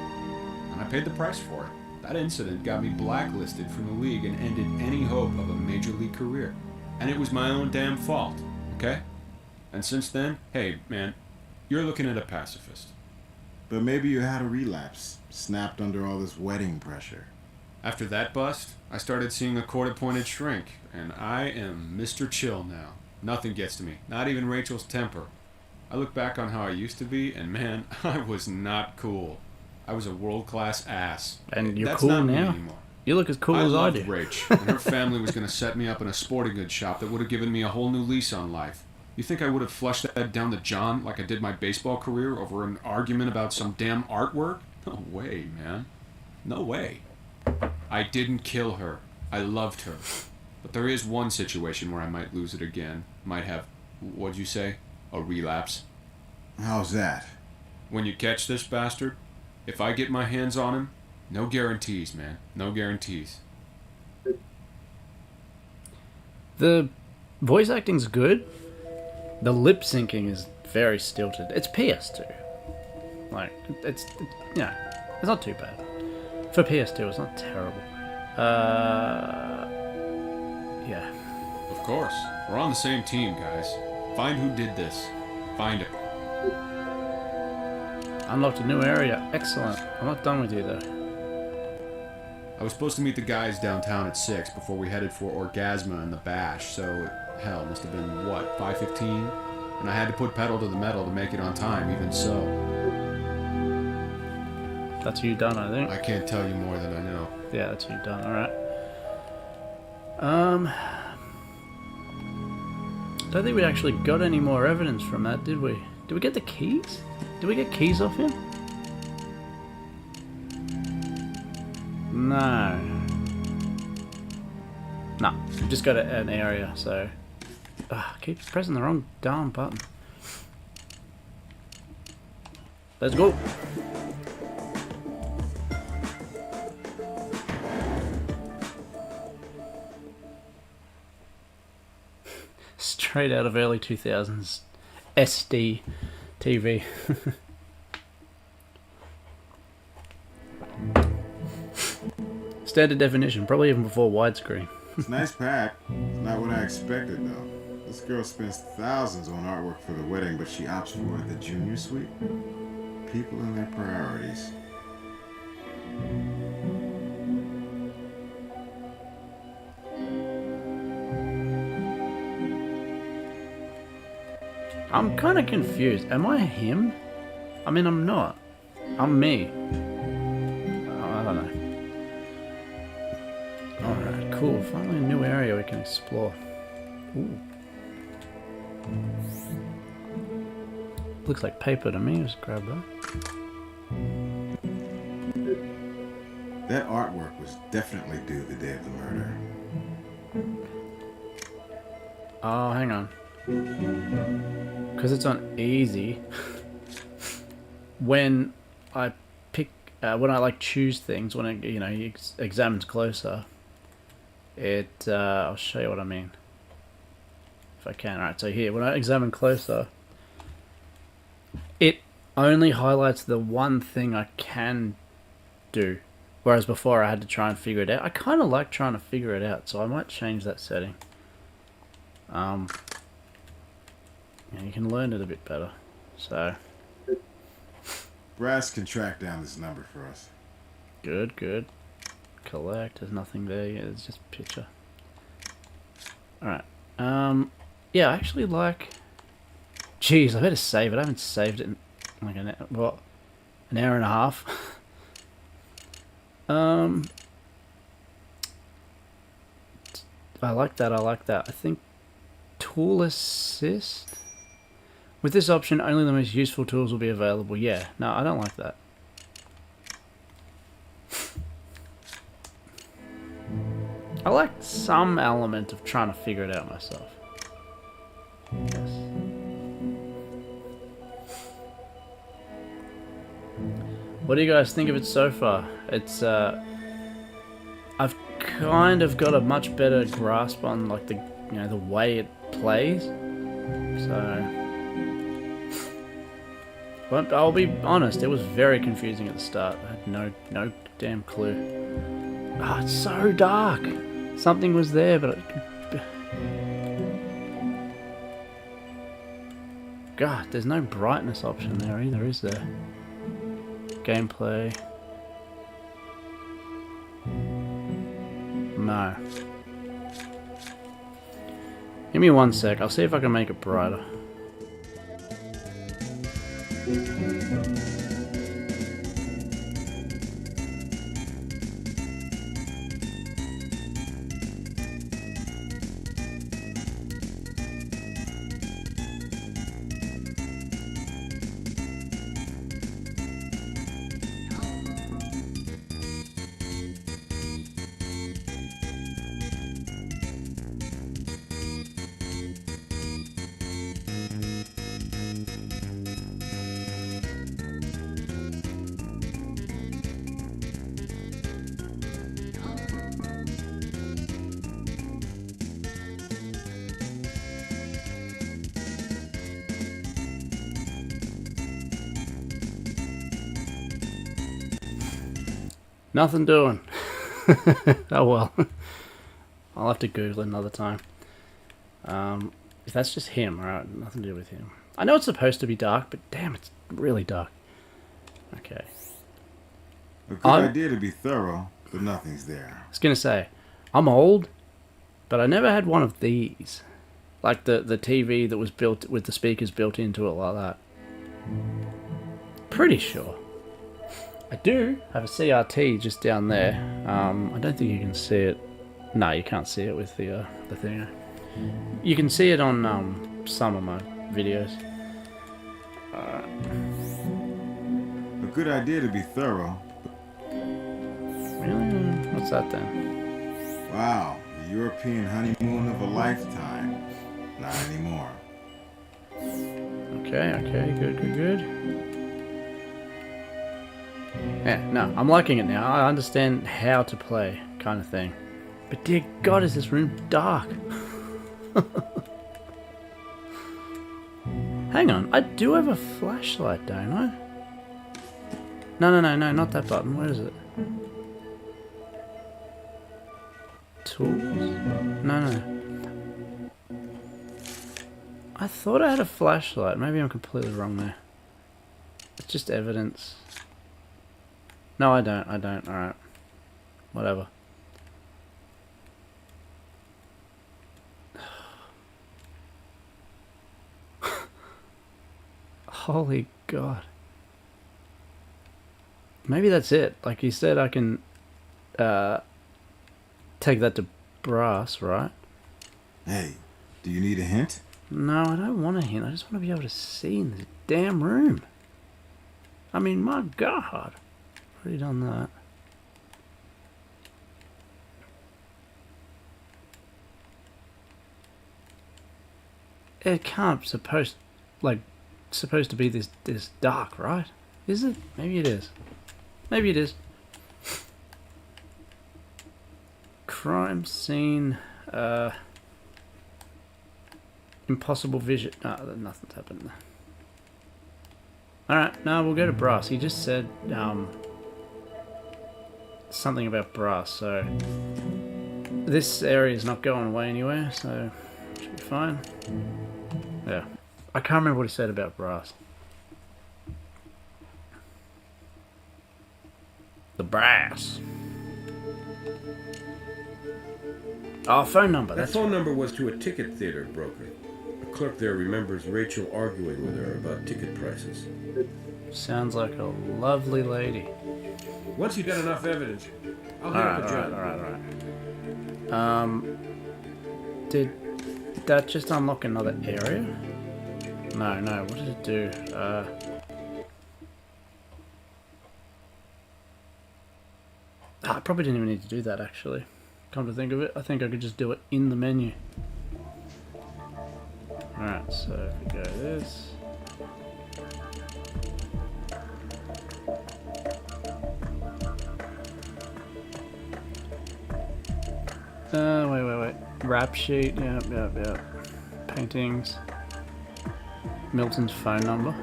And I paid the price for it. That incident got me blacklisted from the league and ended any hope of a major league career. And it was my own damn fault, okay? And since then, hey, man, you're looking at a pacifist. But maybe you had a relapse, snapped under all this wedding pressure. After that bust, I started seeing a court-appointed shrink, and I am Mr. Chill now. Nothing gets to me, not even Rachel's temper. I look back on how I used to be, and man, I was not cool. I was a world-class ass. And you're That's cool not me now. anymore. You look as cool as I loved do. Rach, and her family was going to set me up in a sporting goods shop that would have given me a whole new lease on life. You think I would have flushed that down the John like I did my baseball career over an argument about some damn artwork? No way, man. No way. I didn't kill her. I loved her. But there is one situation where I might lose it again. Might have, what'd you say? A relapse. How's that? When you catch this bastard, if I get my hands on him, no guarantees, man. No guarantees. The voice acting's good. The lip syncing is very stilted. It's PS2. Like, it's not too bad. For PS2, it's not terrible. Yeah. Of course. We're on the same team, guys. Find who did this. Find him. Unlocked a new area. Excellent. I'm not done with you, though. I was supposed to meet the guys downtown at 6 before we headed for Orgasma and the Bash, so hell, must have been, what, 5:15? And I had to put pedal to the metal to make it on time, even so. That's you done, I think. I can't tell you more than I know. Yeah, that's you done. Alright. Don't think we actually got any more evidence from that, did we? Did we get the keys? Did we get keys off him? No. No, we just got an area, so... I keep pressing the wrong darn button. Let's go! Straight out of early 2000s SD TV. Standard definition, probably even before widescreen. It's a nice pack. It's not what I expected, though. This girl spends thousands on artwork for the wedding, but she opts for the junior suite. People and their priorities. I'm kind of confused. Am I him? I mean, I'm not. I'm me. Oh, I don't know. Alright, cool. Finally a new area we can explore. Ooh. Looks like paper to me. Just grab that. That artwork was definitely due the day of the murder. Oh, hang on. Because it's on easy. When I pick, when I like choose things, when it, you know, he examines closer, it, I'll show you what I mean. If I can. Alright, so here, when I examine closer, it only highlights the one thing I can do. Whereas before I had to try and figure it out. I kind of like trying to figure it out, so I might change that setting. Yeah, you can learn it a bit better. So Brass can track down this number for us. good, good. Collect. There's nothing there. Yeah, it's just a picture. All right. Yeah, I actually like. Jeez, I better save it. I haven't saved it in like an hour and a half. I like that. I like that. I think tool assist. With this option, only the most useful tools will be available. Yeah, no, I don't like that. I like some element of trying to figure it out myself. Yes. What do you guys think of it so far? It's, I've kind of got a much better grasp on, like, the, you know, the way it plays. So... But I'll be honest, it was very confusing at the start. I had no damn clue. Ah, it's so dark. Something was there, but God, there's no brightness option there either, is there? Gameplay. No. Give me 1 sec. I'll see if I can make it brighter. Nothing doing. Oh well. I'll have to Google it another time. If that's just him, alright, nothing to do with him. I know it's supposed to be dark, but damn, it's really dark. Okay. A good idea to be thorough, but nothing's there. I was gonna say, I'm old, but I never had one of these. Like the TV that was built with the speakers built into it like that. Pretty sure. I do have a CRT just down there. I don't think you can see it. No, you can't see it with the thing. You can see it on some of my videos. A good idea to be thorough. Really? What's that then? Wow, the European honeymoon of a lifetime. Not anymore. Okay, good. Yeah, no, I'm liking it now. I understand how to play, kind of thing. But dear God, is this room dark? Hang on, I do have a flashlight, don't I? No, not that button. Where is it? tools? No. I thought I had a flashlight. Maybe I'm completely wrong there. It's just evidence. No, I don't. Alright. Whatever. Holy God. Maybe that's it. Like you said, I can take that to brass, right? Hey, do you need a hint? No, I don't want a hint. I just want to be able to see in this damn room. I mean, my God. I've already done that. It can't supposed to be this dark, right? Is it? Maybe it is. Maybe it is. Crime scene. Impossible vision. No, nothing's happened there. Alright, no, we'll go to brass. He just said something about brass, so this area is not going away anywhere, so should be fine. Yeah. I can't remember what he said about brass. The brass. Oh, phone number. That phone number was to a ticket theater broker. The clerk there remembers Rachel arguing with her about ticket prices. Sounds like a lovely lady. Once you got enough evidence, I'll hit up a job. Alright. Did that just unlock another area? No. What did it do? I probably didn't even need to do that, actually. Come to think of it, I think I could just do it in the menu. Alright, so if we go this. Wait. Rap sheet, yep. Paintings. Milton's phone number.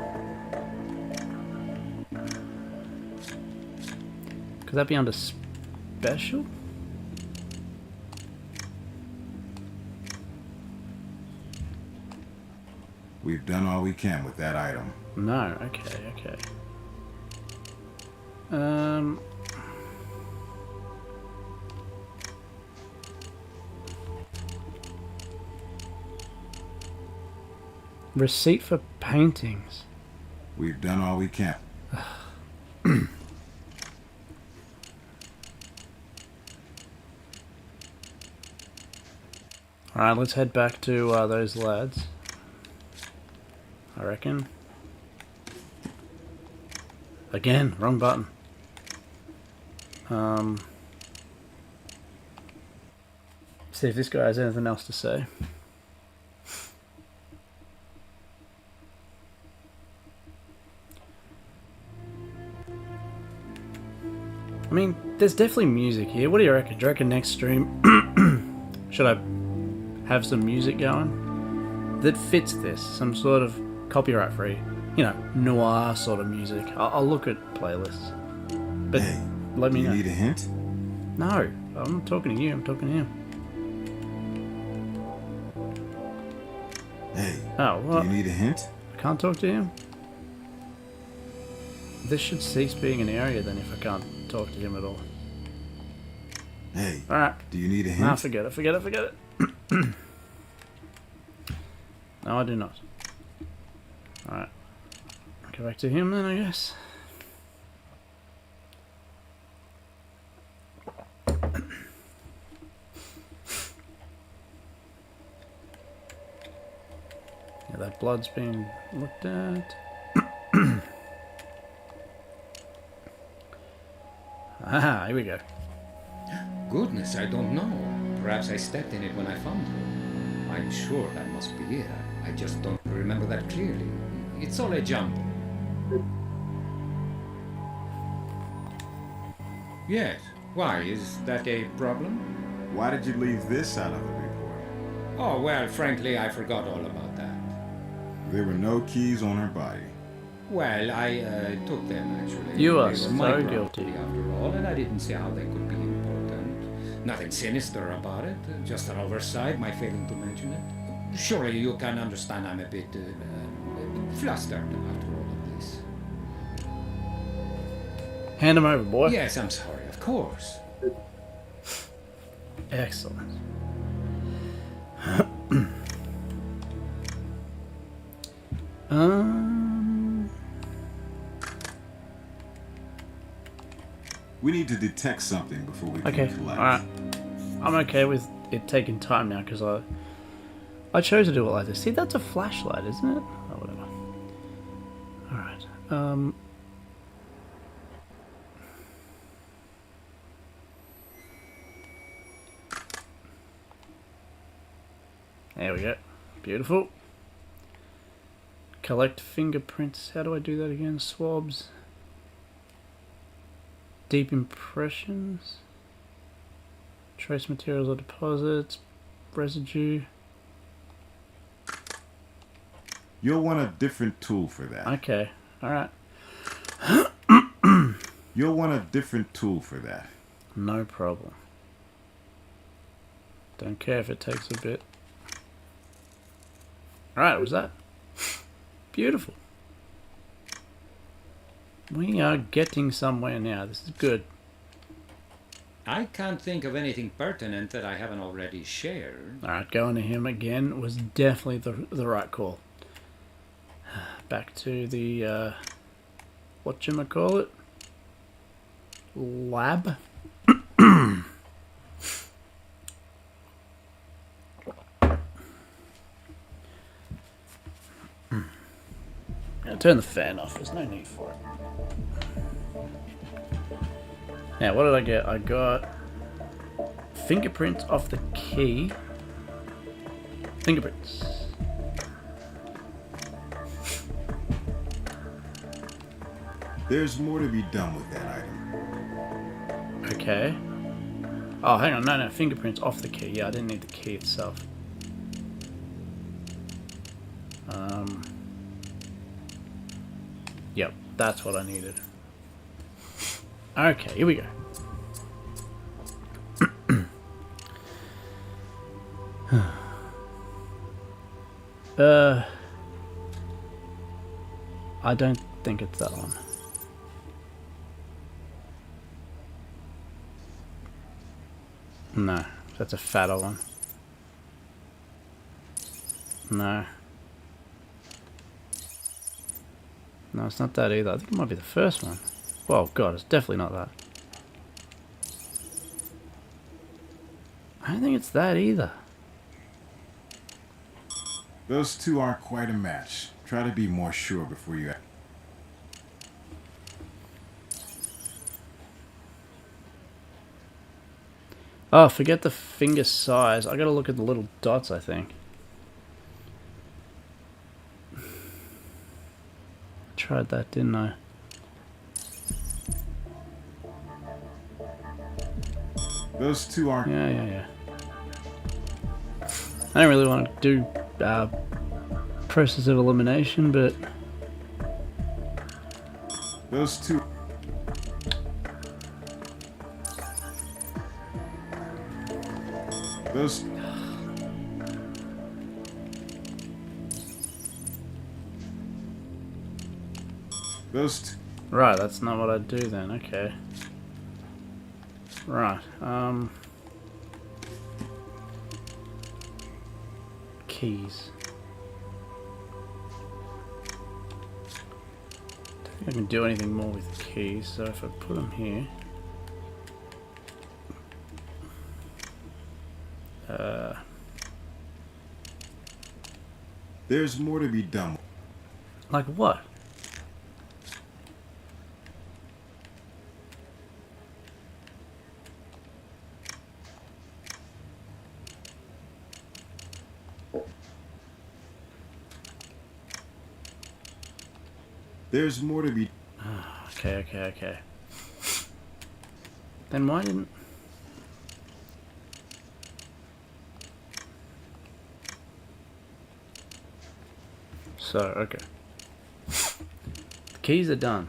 Could that be under special? We've done all we can with that item. No, okay. Receipt for paintings. We've done all we can. Alright, let's head back to those lads. I reckon. Again, wrong button. See if this guy has anything else to say. I mean, there's definitely music here. What do you reckon? Do you reckon next stream should I have some music going that fits this? Some sort of copyright free, noir sort of music. I'll look at playlists. But hey, let me know. Do you need a hint? No, I'm not talking to you. I'm talking to him. Hey, oh, what? Do you need a hint? I can't talk to him? This should cease being an area then if I can't talk to him at all. Hey, alright. Do you need a hint? Nah, forget it. No, I do not. Alright. Go back to him then, I guess. Yeah, that blood's being looked at. Ah, here we go. Goodness, I don't know. Perhaps I stepped in it when I found her. I'm sure that must be it. I just don't remember that clearly. It's all a jumble. Yes. Why? Is that a problem? Why did you leave this out of the report? Oh, well, frankly, I forgot all about that. There were no keys on her body. Well, I took them, actually. You are they were so my guilty. property, after all, and I didn't see how they could be important. Nothing sinister about it, just an oversight, my failing to mention it. Surely you can understand I'm a bit flustered after all of this. Hand him over, boy. Yes, I'm sorry, of course. Excellent. We need to detect something before we Okay, can collect. alright. I'm okay with it taking time now because I chose to do it like this. See, that's a flashlight, isn't it? Oh, whatever. Alright. There we go. Beautiful. Collect fingerprints. How do I do that again? Swabs. Deep impressions. Trace materials or deposits. Residue. You'll want a different tool for that. Okay. Alright. You'll want a different tool for that. No problem. Don't care if it takes a bit. Alright, was that? Beautiful. We are getting somewhere now. This is good. I can't think of anything pertinent that I haven't already shared. Alright, going to him again was definitely the right call. Back to the, whatchamacallit? Lab? Turn the fan off, there's no need for it. Now, what did I get? I got fingerprints off the key. Fingerprints. There's more to be done with that item. Okay. Oh, hang on, no, fingerprints off the key. Yeah, I didn't need the key itself. Yep, that's what I needed. Okay, here we go. I don't think it's that one. No, that's a fatter one. No. No, it's not that either. I think it might be the first one. Well, God, it's definitely not that. I don't think it's that either. Those two aren't quite a match. Try to be more sure before you act. Oh, forget the finger size. I gotta look at the little dots, I think. Tried that, didn't I? Those two aren't... Yeah. I don't really want to do process of elimination, but... Those two... Those... Those two... Right, that's not what I'd do then, okay. Right, keys. Don't think I can do anything more with the keys, so if I put them here... There's more to be done. Like what? There's more to be... Okay. Then why didn't... So, okay. The keys are done.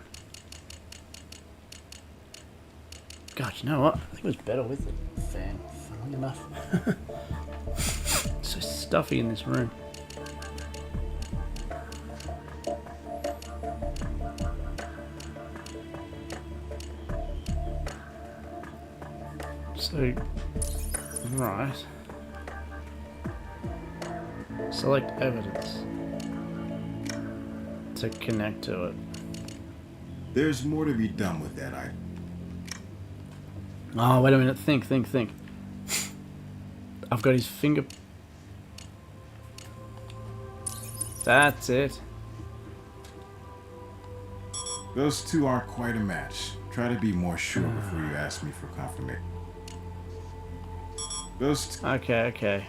God, you know what? I think it was better with the fan. long enough. It's so stuffy in this room. So, right. Select evidence to connect to it. There's more to be done with that item. Oh, wait a minute. Think. I've got his finger. That's it. Those two aren't quite a match. Try to be more sure before you ask me for confirmation. Those two. Okay.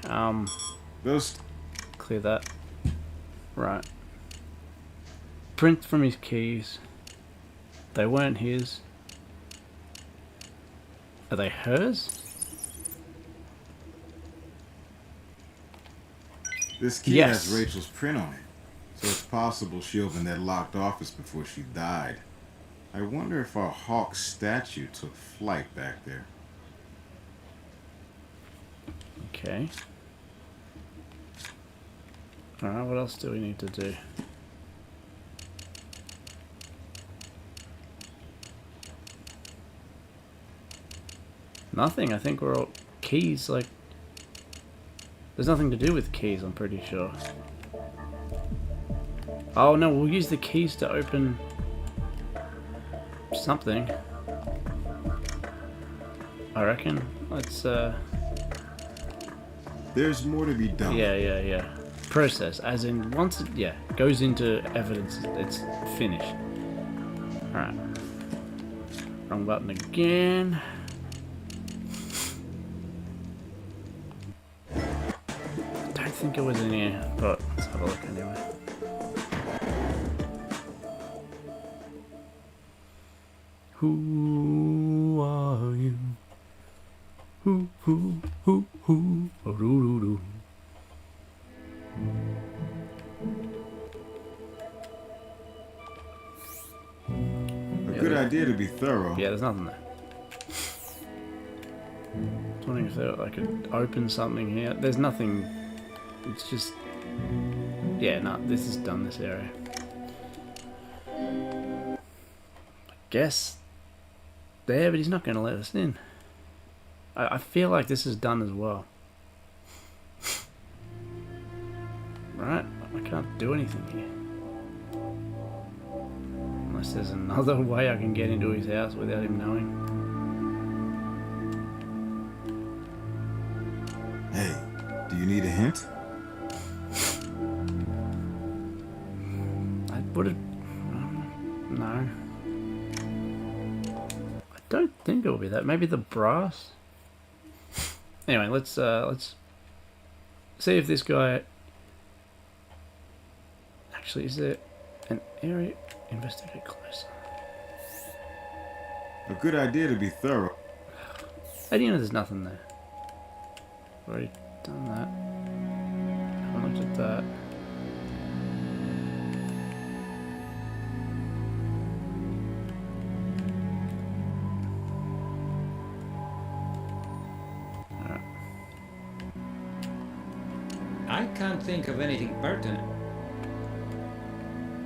Those. Clear that. Right. Print from his keys. They weren't his. Are they hers? This key Yes. has Rachel's print on it, so it's possible she opened that locked office before she died. I wonder if our Hawk statue took flight back there. Okay. Alright, what else do we need to do? Nothing. I think we're all keys, like there's nothing to do with keys, I'm pretty sure. Oh no, we'll use the keys to open something. I reckon. Let's There's more to be done. Yeah. Process, as in once it goes into evidence, it's finished. Alright. Wrong button again. I think it was in here, but let's have a look anyway. Who are you? Who? Oh, A good idea to be thorough. Yeah, there's nothing there. I was wondering if I could open something here. There's nothing. It's just. Yeah, no, this is done, this area. I guess. There, but he's not going to let us in. I feel like this is done as well. Right? I can't do anything here. Unless there's another way I can get into his house without him knowing. Hey, do you need a hint? I would have... no. I don't think it will be that. Maybe the brass? Anyway, let's see if this guy... Actually, is there an area? Investigate closer. A good idea to be thorough. How do you know there's nothing there? I've already done that. Haven't looked at that. I can't think of anything pertinent.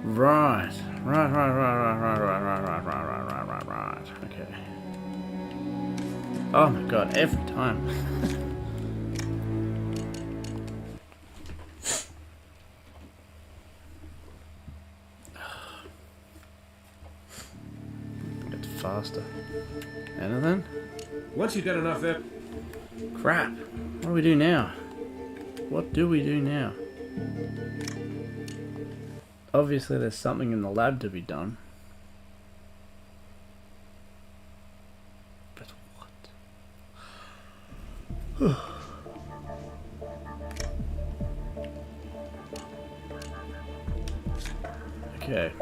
Right. Okay. Oh my god, every time. Get faster. Anything? Once you get enough of Crap. What do we do now? What do we do now? Obviously there's something in the lab to be done. But what? Okay.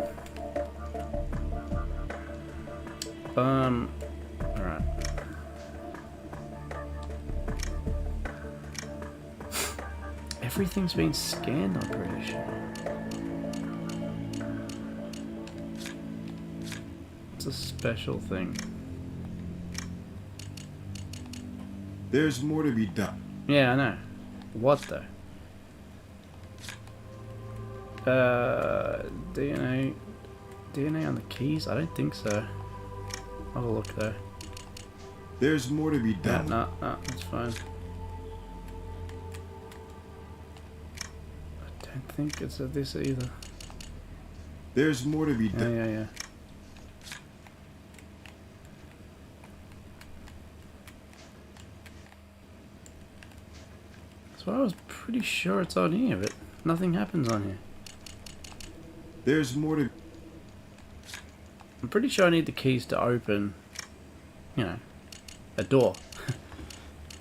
Alright. Everything's been scanned, I'm pretty sure. It's a special thing. There's more to be done. Yeah, I know. What though? DNA on the keys? I don't think so. I'll have a look though. There's more to be done. No, that's fine. I don't think it's of this either. There's more to be done. Yeah. So I was pretty sure it's on here, but nothing happens on here. There's more to... I'm pretty sure I need the keys to open, you know, a door.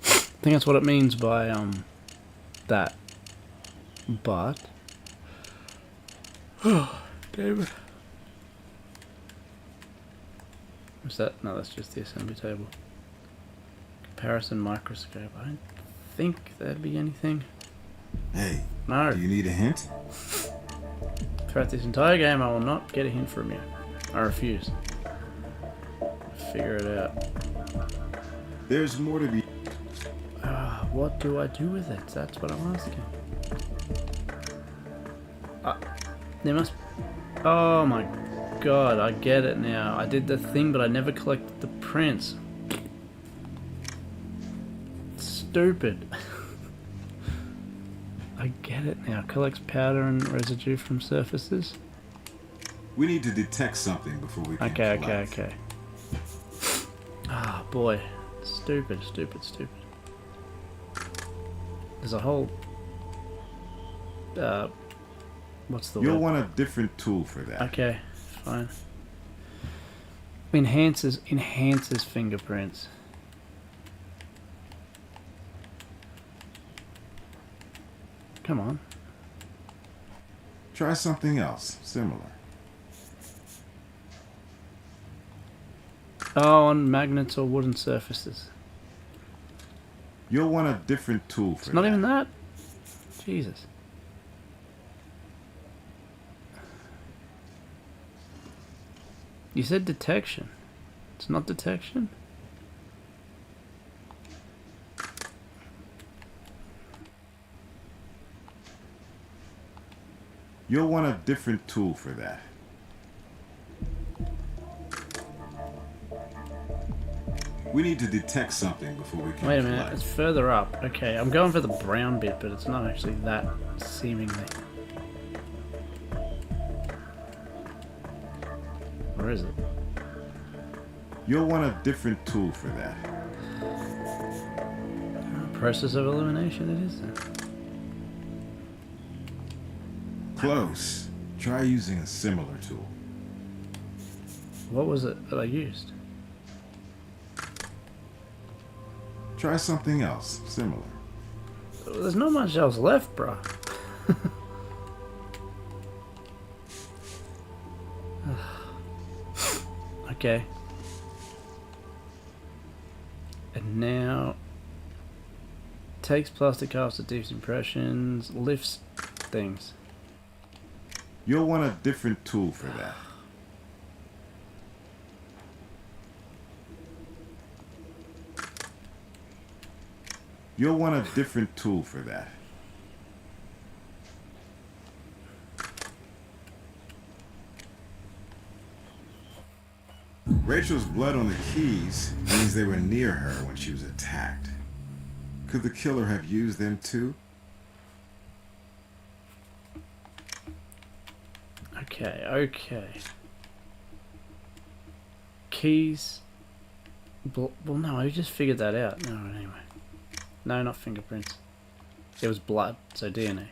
I think that's what it means by, that. But... Oh, David. What's that? No, that's just the assembly table. Comparison microscope. I don't think that'd be anything. Hey, no. Do you need a hint? Throughout this entire game, I will not get a hint from you. I refuse. Figure it out. There's more to be... What do I do with it? That's what I'm asking. There must... Oh my god, I get it now. I did the thing, but I never collected the prints. Stupid. I get it now. Collects powder and residue from surfaces. We need to detect something before we can collect. Okay. Ah, boy. Stupid. There's a whole... what's the word? You'll want a different tool for that. Okay, fine. Enhances fingerprints. Come on. Try something else, similar. Oh, on magnets or wooden surfaces. You'll want a different tool for that. It's not even that. Jesus. You said detection. It's not detection? You'll want a different tool for that. We need to detect something before we can Wait a minute, collect. it's further up. Okay, I'm going for the brown bit, but it's not actually that, seemingly. Where is it? You'll want a different tool for that. Process of elimination it is then. Close. Try using a similar tool. What was it that I used? Try something else, similar. There's not much else left, bro. Okay. And now... Takes plastic after deep impressions, lifts things. You'll want a different tool for that. You'll want a different tool for that. Rachel's blood on the keys means they were near her when she was attacked. Could the killer have used them too? Okay. Keys. Well, no, I just figured that out. No, anyway. No, not fingerprints. It was blood, so DNA.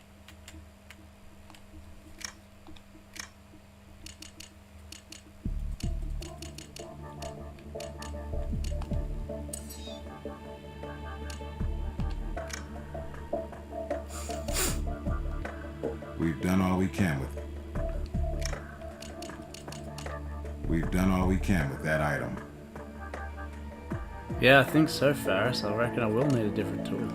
We've done all we can with it. We've done all we can with that item. Yeah, I think so, Faris. I reckon I will need a different tool.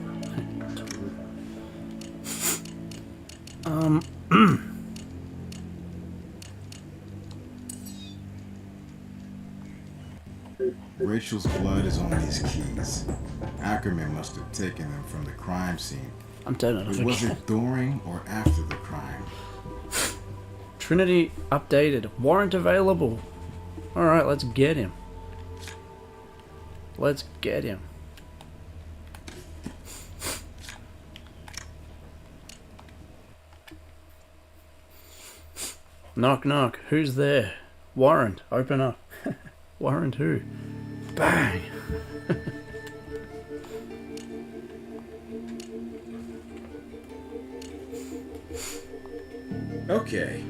Rachel's blood is on these keys. Ackerman must have taken them from the crime scene. I'm dead. But was it during or after the crime? Trinity updated. Warrant available. Alright, let's get him. Let's get him. Knock knock. Who's there? Warrant. Open up. Warrant who? Bang. Okay.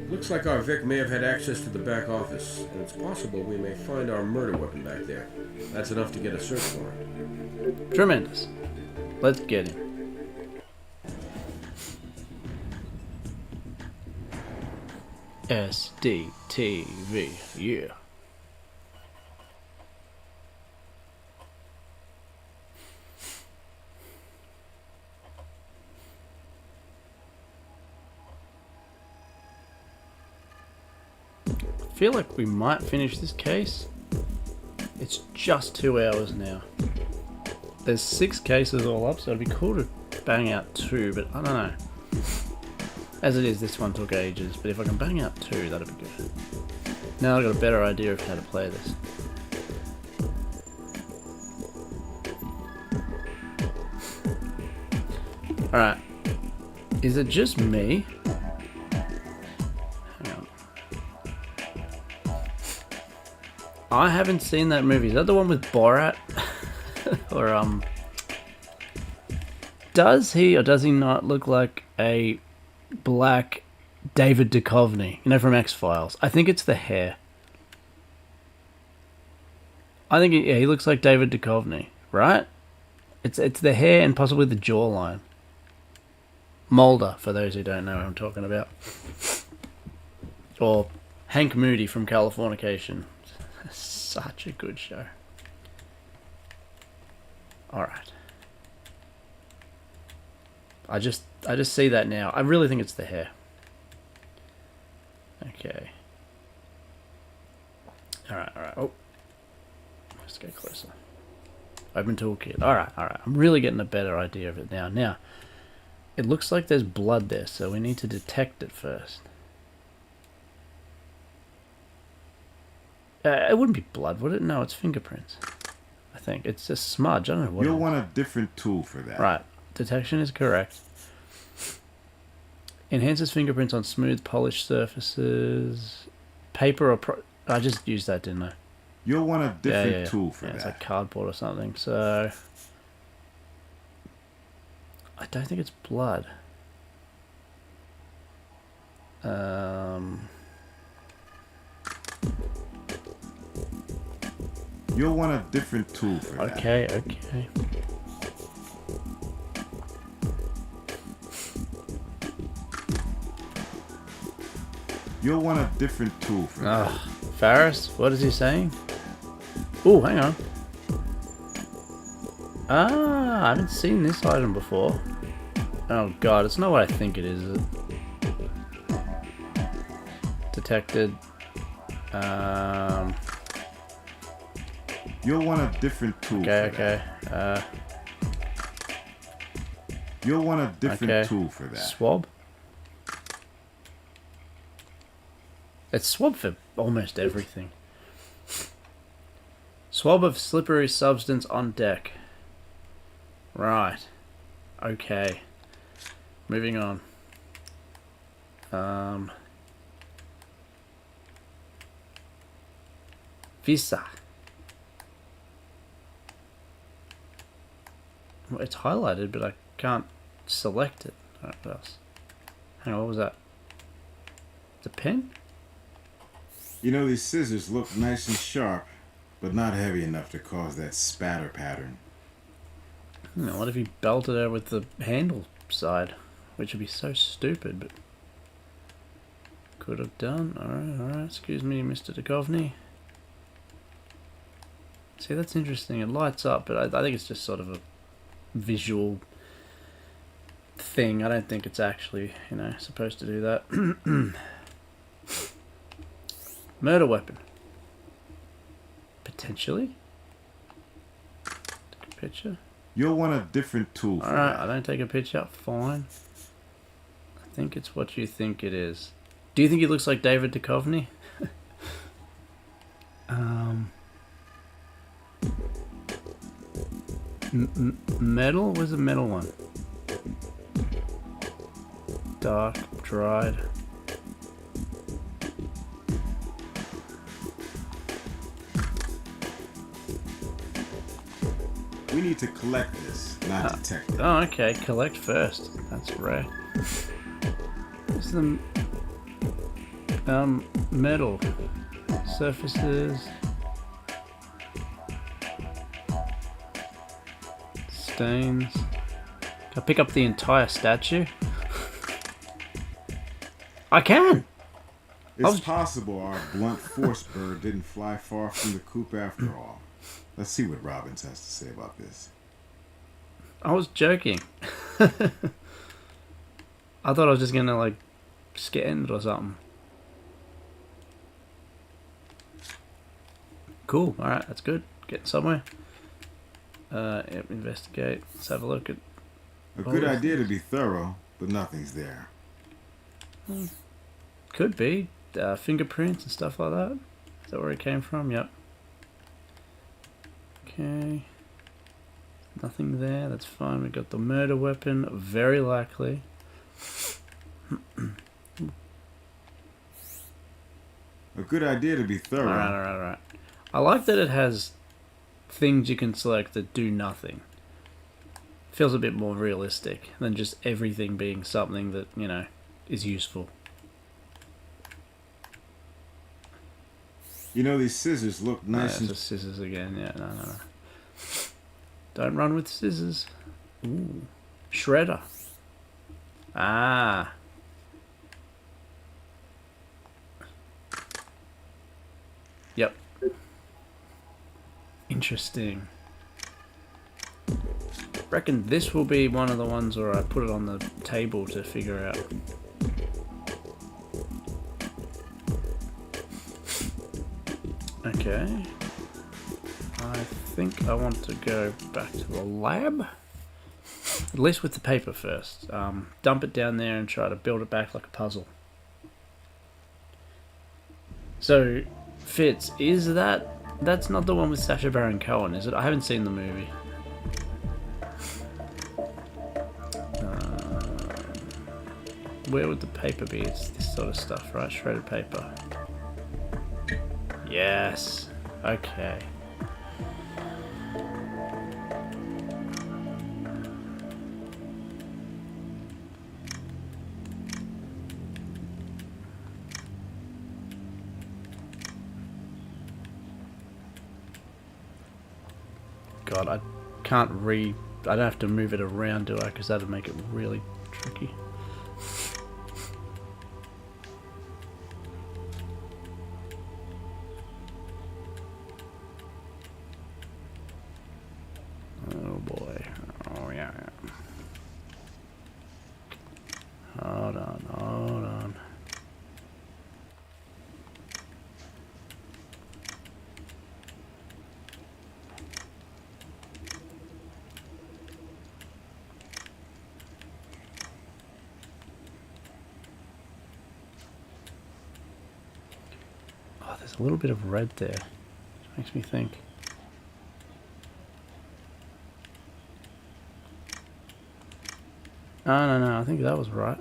Looks like our Vic may have had access to the back office, and it's possible we may find our murder weapon back there. That's enough to get a search warrant. Tremendous. Let's get him. SDTV, yeah. I feel like we might finish this case. It's just 2 hours now. There's 6 cases all up, so it'd be cool to bang out 2, but I don't know. As it is, this one took ages, but if I can bang out 2, that'd be good. Now I've got a better idea of how to play this. Alright. Is it just me? Hang on. I haven't seen that movie. Is that the one with Borat? Or, does he or does he not look like a black David Duchovny, you know, from X-Files? I think it's the hair. I think he looks like David Duchovny, right? It's the hair and possibly the jawline. Mulder, for those who don't know what I'm talking about. Or Hank Moody from Californication. Such a good show. Alright. I just see that now. I really think it's the hair. Okay. Alright. Oh. Let's get closer. Open toolkit. Alright. I'm really getting a better idea of it now. Now, it looks like there's blood there, so we need to detect it first. It wouldn't be blood, would it? No, it's fingerprints. I think. It's just smudge. I don't know what. You'll want a different tool for that. Right. Detection is correct. Enhances fingerprints on smooth, polished surfaces. Paper or... I just used that, didn't I? You'll want a different tool for that. It's like cardboard or something, so... I don't think it's blood. You'll want a different tool for that. Okay. You'll want a different tool for that. Ferris, what is he saying? Oh, hang on. I haven't seen this item before. Oh god, it's not what I think it is it? Detected. You'll want a different tool for that. You'll want a different tool for that. Swab? It's swab for almost everything. Swab of slippery substance on deck. Right. Okay. Moving on. Visa. Well, it's highlighted, but I can't select it. Alright, what else? Hang on, what was that? The pen? You know, these scissors look nice and sharp, but not heavy enough to cause that spatter pattern. What if he belted her with the handle side? Which would be so stupid, but... could have done. Alright. Excuse me, Mr. Duchovny. See, that's interesting. It lights up, but I think it's just sort of a visual thing. I don't think it's actually, supposed to do that. Murder weapon. Potentially? picture? You'll want a different tool for Alright, that. I don't take a picture. Fine. I think it's what you think it is. Do you think he looks like David Duchovny? Metal? Where's the metal one? Dark, dried. We need to collect this, not detect it. Oh, okay. Collect first. That's rare. What's the metal surfaces? Stains. Can I pick up the entire statue? I can! It's possible our blunt force bird didn't fly far from the coop after all. Let's see what Robbins has to say about this. I was joking. I thought I was just gonna like scan it or something. Cool. Alright, that's good. Getting somewhere. Yep, investigate. Let's have a look at... A good idea to be thorough, but nothing's there. Could be. Fingerprints and stuff like that. Is that where it came from? Yep. Okay. Nothing there. That's fine. We got the murder weapon. Very likely. A good idea to be thorough. Alright. I like that it has things you can select that do nothing. Feels a bit more realistic than just everything being something that, you know, is useful. You know, these scissors look nice. Yeah, just scissors again. Yeah, no. Don't run with scissors. Ooh. Shredder. Ah. Yep. Interesting. Reckon this will be one of the ones where I put it on the table to figure out. Okay. I think I want to go back to the lab. At least with the paper first. Dump it down there and try to build it back like a puzzle. So, Fitz, is that's not the one with Sacha Baron Cohen, is it? I haven't seen the movie. Where would the paper be? It's this sort of stuff, right? Shredded paper. Yes. Okay. God, I can't I don't have to move it around, do I? Because that'd make it really tricky. Oh boy. Oh yeah. Hold on. Oh, there's a little bit of red there. It makes me think. Oh, no, I think that was right.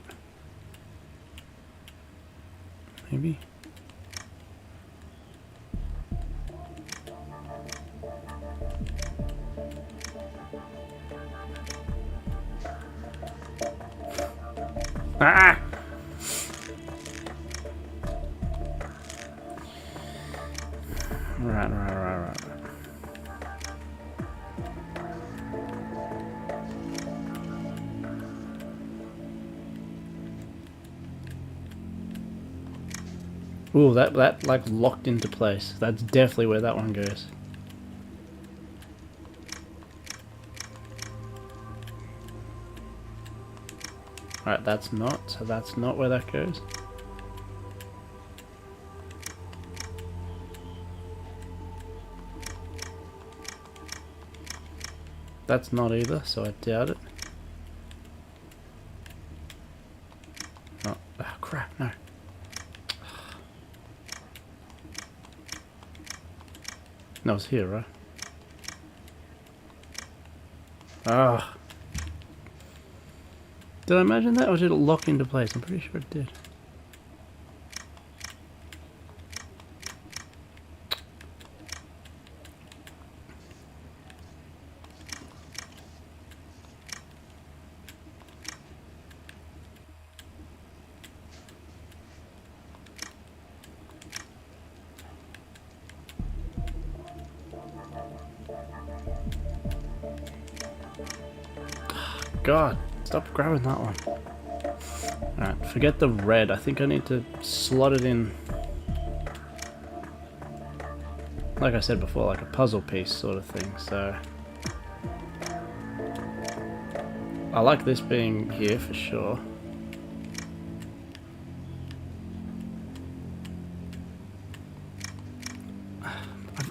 Maybe. Ah! Right. Ooh, that like locked into place. That's definitely where that one goes. Alright, that's not where that goes. That's not either, so I doubt it. Oh, oh crap, no. No, it's here, right? Ah. Did I imagine that, or did it lock into place? I'm pretty sure it did. God, stop grabbing that one. Alright, forget the red. I think I need to slot it in, like I said before, like a puzzle piece sort of thing. So I like this being here for sure.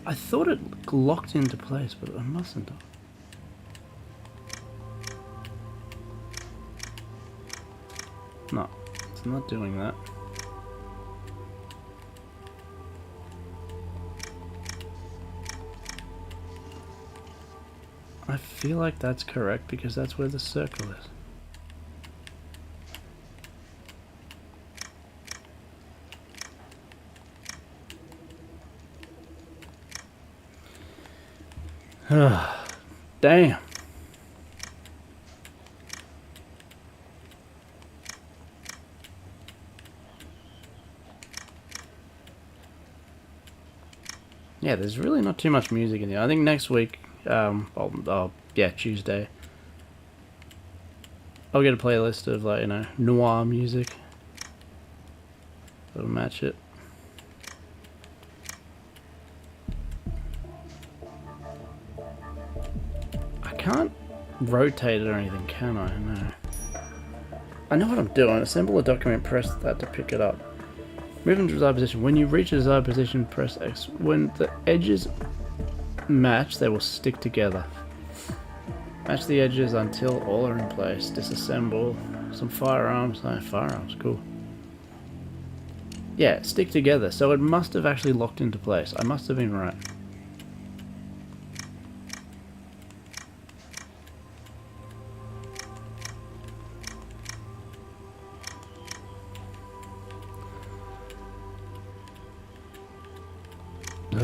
I thought it locked into place, but it mustn't have. No, it's not doing that. I feel like that's correct because that's where the circle is. Damn. Yeah, there's really not too much music in here. I think next week, yeah, Tuesday, I'll get a playlist of, like, you know, noir music that'll match it. I can't rotate it or anything, can I? No. I know what I'm doing. Assemble a document, press that to pick it up. Move into desired position. When you reach a desired position, press X. When the edges match, they will stick together. Match the edges until all are in place. Disassemble some firearms. No, firearms, cool. Yeah, stick together. So it must have actually locked into place. I must have been right.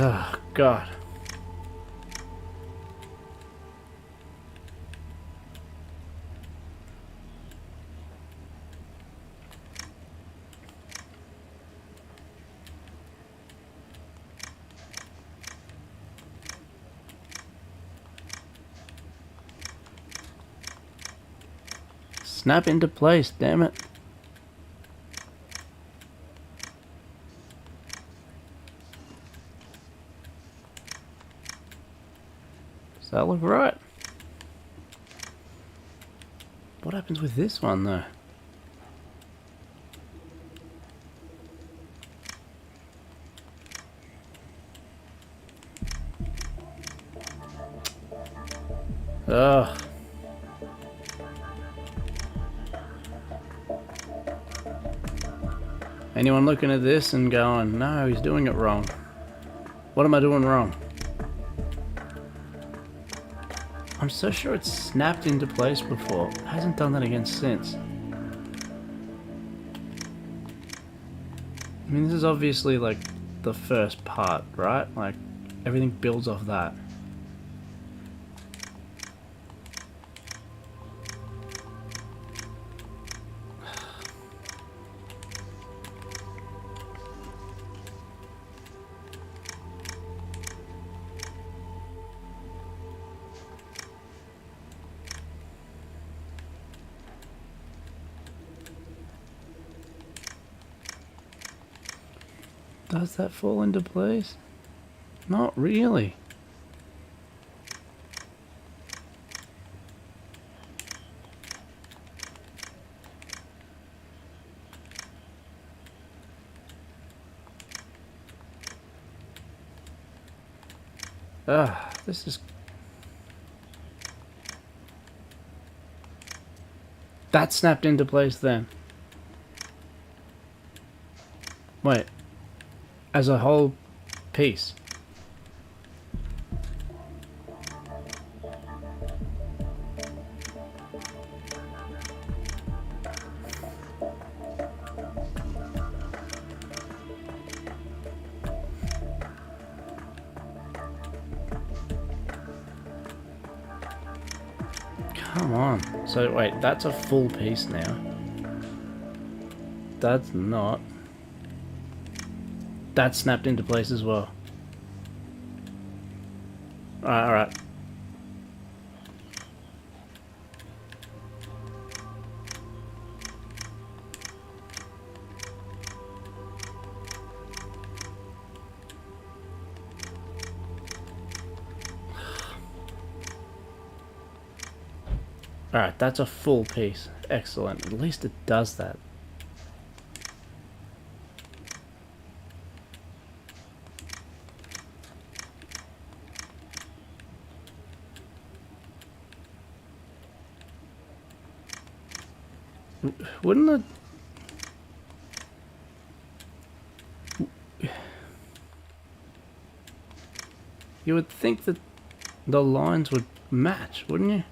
Oh, God. Snap into place, damn it. Does that look right? What happens with this one though? Ugh. Anyone looking at this and going, no, he's doing it wrong. What am I doing wrong? I'm so sure it's snapped into place before. It hasn't done that again since. I mean, this is obviously like the first part, right? Like, everything builds off that. Does that fall into place? Not really. This is... That snapped into place then. Wait. As a whole piece. Come on. So wait, that's a full piece now. That's not. That snapped into place as well. Alright. Alright, that's a full piece. Excellent. At least it does that. Wouldn't it... You would think that the lines would match, wouldn't you?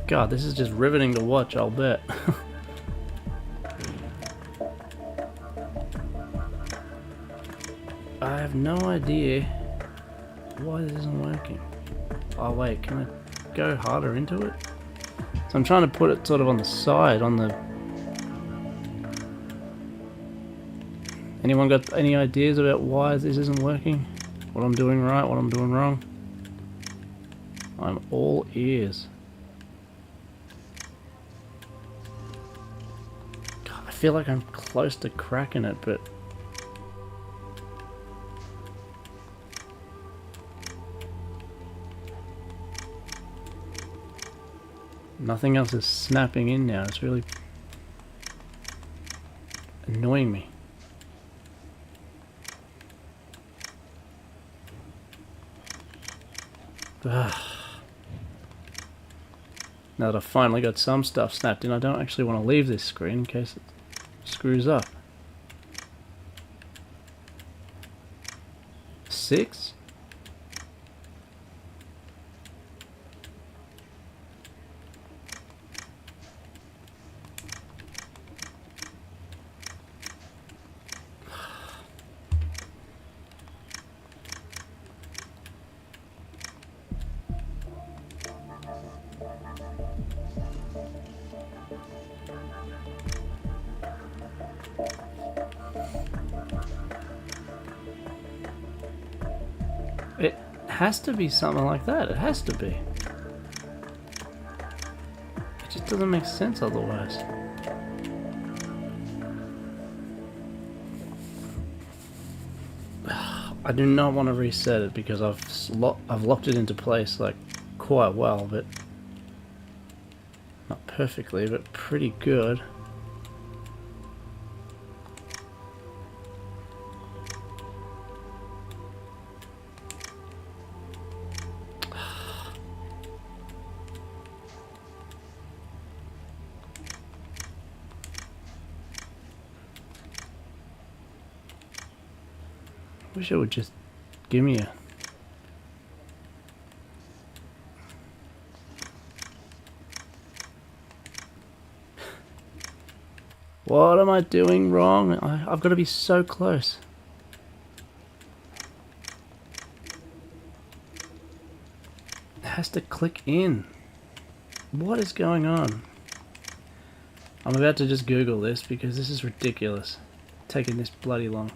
God, this is just riveting to watch, I'll bet. I have no idea why this isn't working. Oh wait, can I go harder into it? So I'm trying to put it sort of on the side, on the... Anyone got any ideas about why this isn't working? What I'm doing right, what I'm doing wrong? I'm all ears. God, I feel like I'm close to cracking it, but... Nothing else is snapping in now. It's really annoying me. Ugh. Now that I've finally got some stuff snapped in, I don't actually want to leave this screen in case it screws up. 6? It has to be something like that. It has to be. It just doesn't make sense otherwise. I do not want to reset it because I've locked it into place like quite well, but not perfectly, but pretty good. Wish it would just give me a... What am I doing wrong? I've got to be so close. It has to click in. What is going on? I'm about to just Google this because this is ridiculous. Taking this bloody long.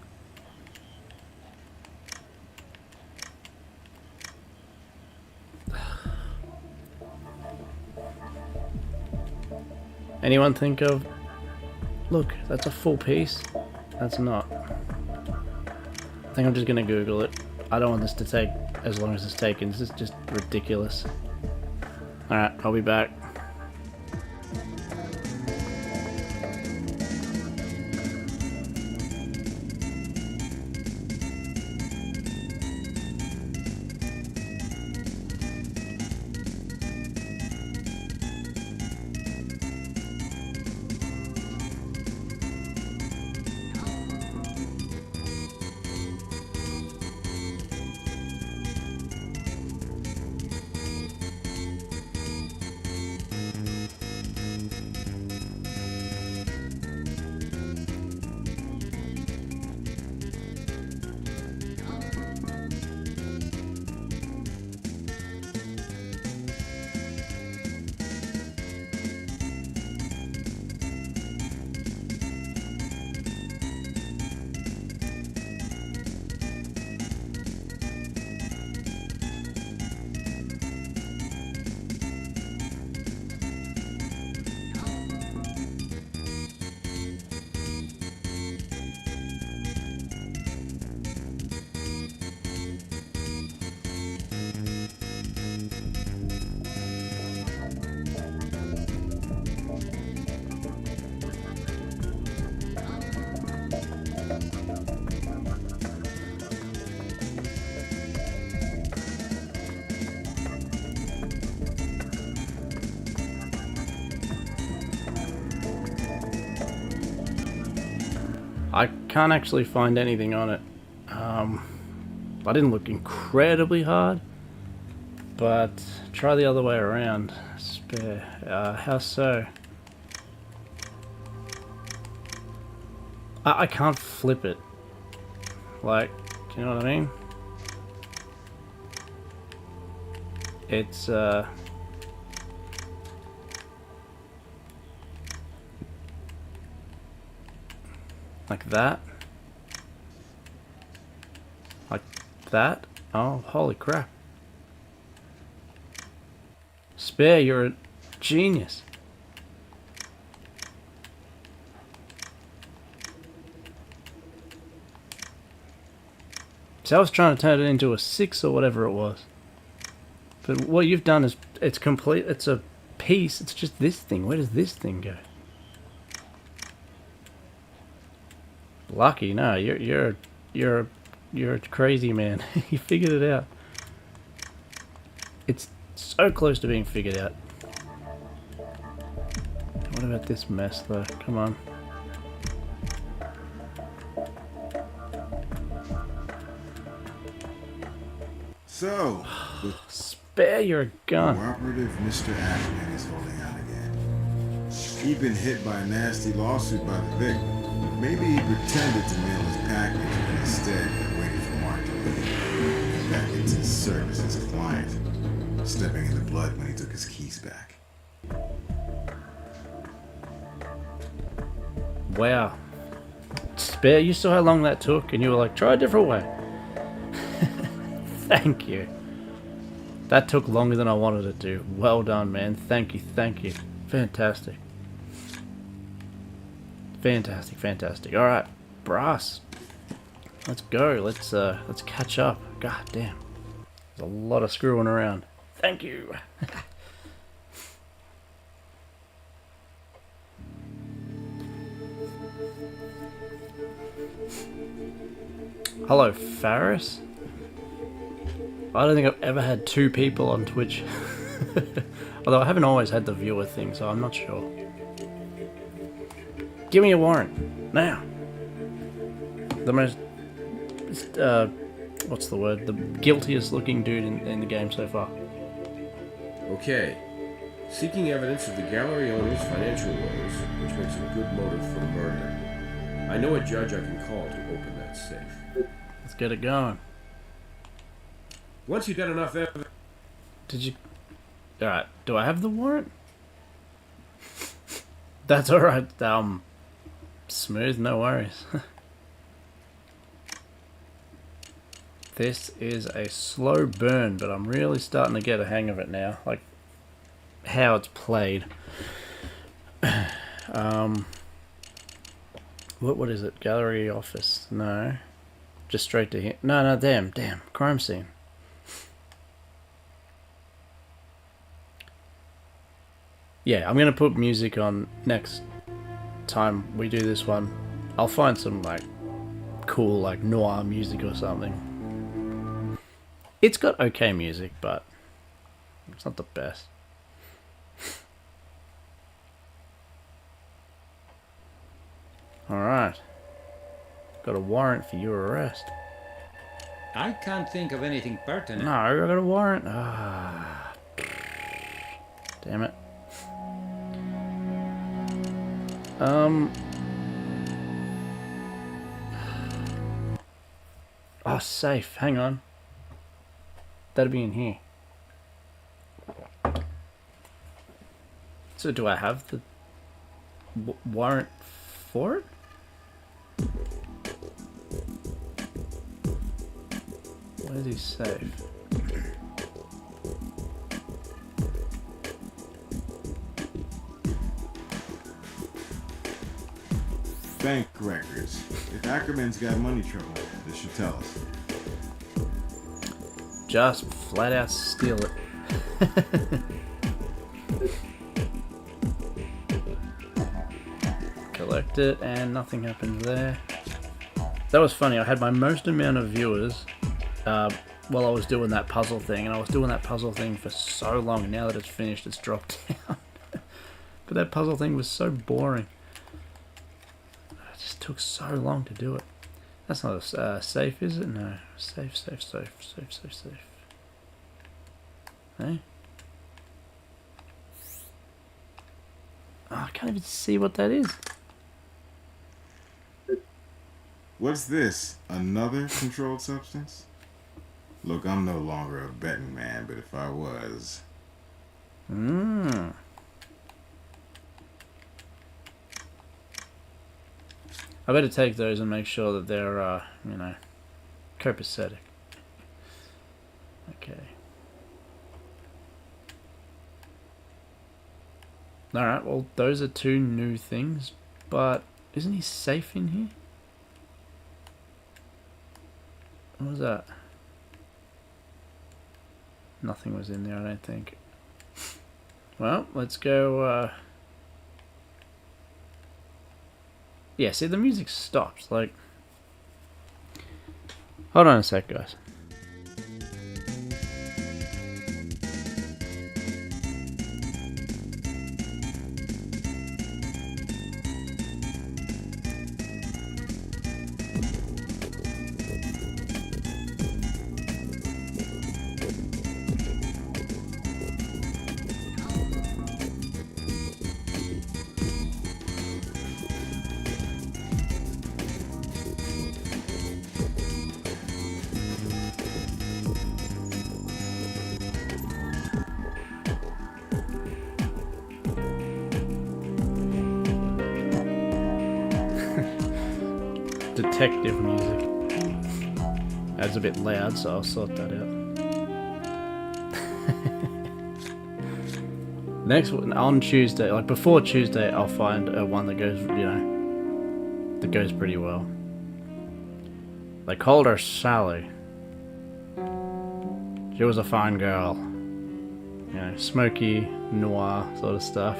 Anyone think of... Look, that's a full piece. That's not. I think I'm just gonna Google it. I don't want this to take as long as it's taken. This is just ridiculous. Alright, I'll be back. I can't actually find anything on it. I didn't look incredibly hard, but try the other way around. Spare. How so? I can't flip it. Like, do you know what I mean? It's like that. Like that. Oh, holy crap. Spare, you're a genius. So I was trying to turn it into a 6 or whatever it was. But what you've done is, it's complete, it's a piece, it's just this thing. Where does this thing go? Lucky, no, you're a crazy man. You figured it out. It's so close to being figured out. What about this mess though? Come on. So, the Spare your gun. cooperative Mr. Ackerman is holding out again. He'd been hit by a nasty lawsuit by the Vic. Maybe he pretended to mail his package, but instead he waited for Mark to leave. Back into his service as a client, stepping in the blood when he took his keys back. Wow. Spare, you saw how long that took and you were like, try a different way. Thank you. That took longer than I wanted it to. Well done, man. Thank you, thank you. Fantastic. Fantastic, fantastic. Alright, brass. Let's go. Let's catch up. God damn. There's a lot of screwing around. Thank you. Hello, Faris. I don't think I've ever had 2 people on Twitch. Although I haven't always had the viewer thing, so I'm not sure. Give me a warrant. Now. The most... what's the word? The guiltiest looking dude in the game so far. Okay. Seeking evidence of the gallery owner's financial woes, which makes a good motive for the murder. I know a judge I can call to open that safe. Let's get it going. Once you get enough evidence... Did you... Alright, do I have the warrant? That's alright, smooth, no worries. This is a slow burn, but I'm really starting to get a hang of it now. Like, how it's played. What is it? Gallery office? No. Just straight to here. No, damn. Crime scene. Yeah, I'm gonna put music on next time we do this one. I'll find some like cool like noir music or something. It's got okay music, but it's not the best. Alright. Got a warrant for your arrest. I can't think of anything pertinent. No, I got a warrant. Damn it. Oh, safe. Hang on. That'll be in here. So do I have the warrant for it? Where's his safe? Bank records. If Ackerman's got money trouble, this should tell us. Just flat out steal it. Collect it, and nothing happens there. That was funny. I had my most amount of viewers while I was doing that puzzle thing, and I was doing that puzzle thing for so long. Now that it's finished, it's dropped down. But that puzzle thing was so boring. just took so long to do it. That's not a safe, is it? No. Safe. Hey? Oh, I can't even see what that is. What's this? Another controlled substance? Look, I'm no longer a betting man, but if I was... I better take those and make sure that they're, you know, copacetic. Okay. Alright, well, those are 2 new things, but isn't he safe in here? What was that? Nothing was in there, I don't think. Well, let's go, yeah, see, the music stops, like... Hold on a sec, guys. Detective music. That's a bit loud, so I'll sort that out. Next one, on Tuesday, like before Tuesday, I'll find one that goes, you know, that goes pretty well. They called her Sally. She was a fine girl. You know, smoky, noir sort of stuff.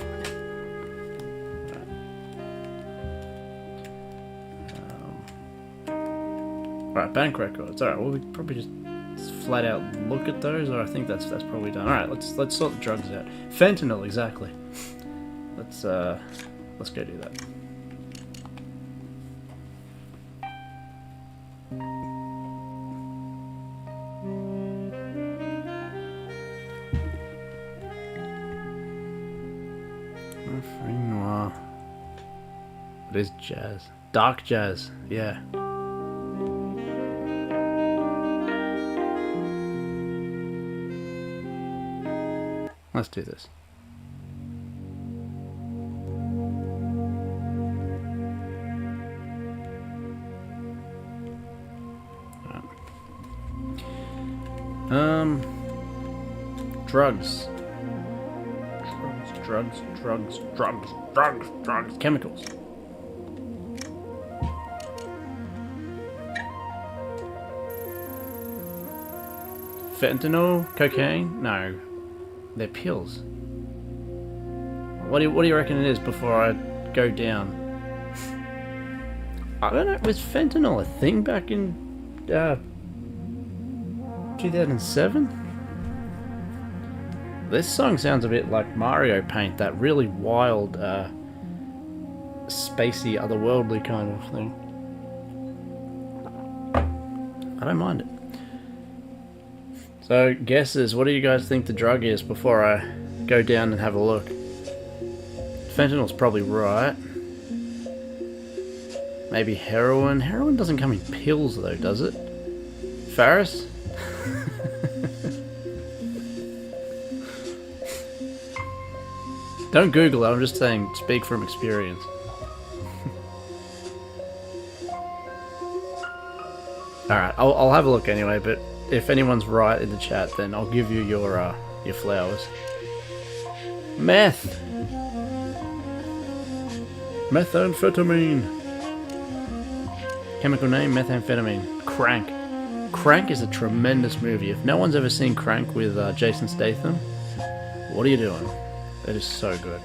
Alright, bank records. Alright, well, we probably just flat out look at those, or I think that's probably done. Alright, let's sort the drugs out. Fentanyl, exactly. Let's go do that. Noir. It is jazz. Dark jazz, yeah. Let's do this. Drugs. Drugs. Chemicals. Fentanyl? Cocaine? No. They're pills. What do you reckon it is before I go down? I don't know. Was fentanyl a thing back in 2007? This song sounds a bit like Mario Paint, that really wild, spacey, otherworldly kind of thing. I don't mind it. So, guesses, what do you guys think the drug is before I go down and have a look? Fentanyl's probably right. Maybe heroin. Heroin doesn't come in pills though, does it? Faris? Don't Google it, I'm just saying, speak from experience. Alright, I'll have a look anyway, but if anyone's right in the chat, then I'll give you your flowers. Meth! Methamphetamine! Chemical name, methamphetamine. Crank. Crank is a tremendous movie. If no one's ever seen Crank with Jason Statham, what are you doing? It is so good.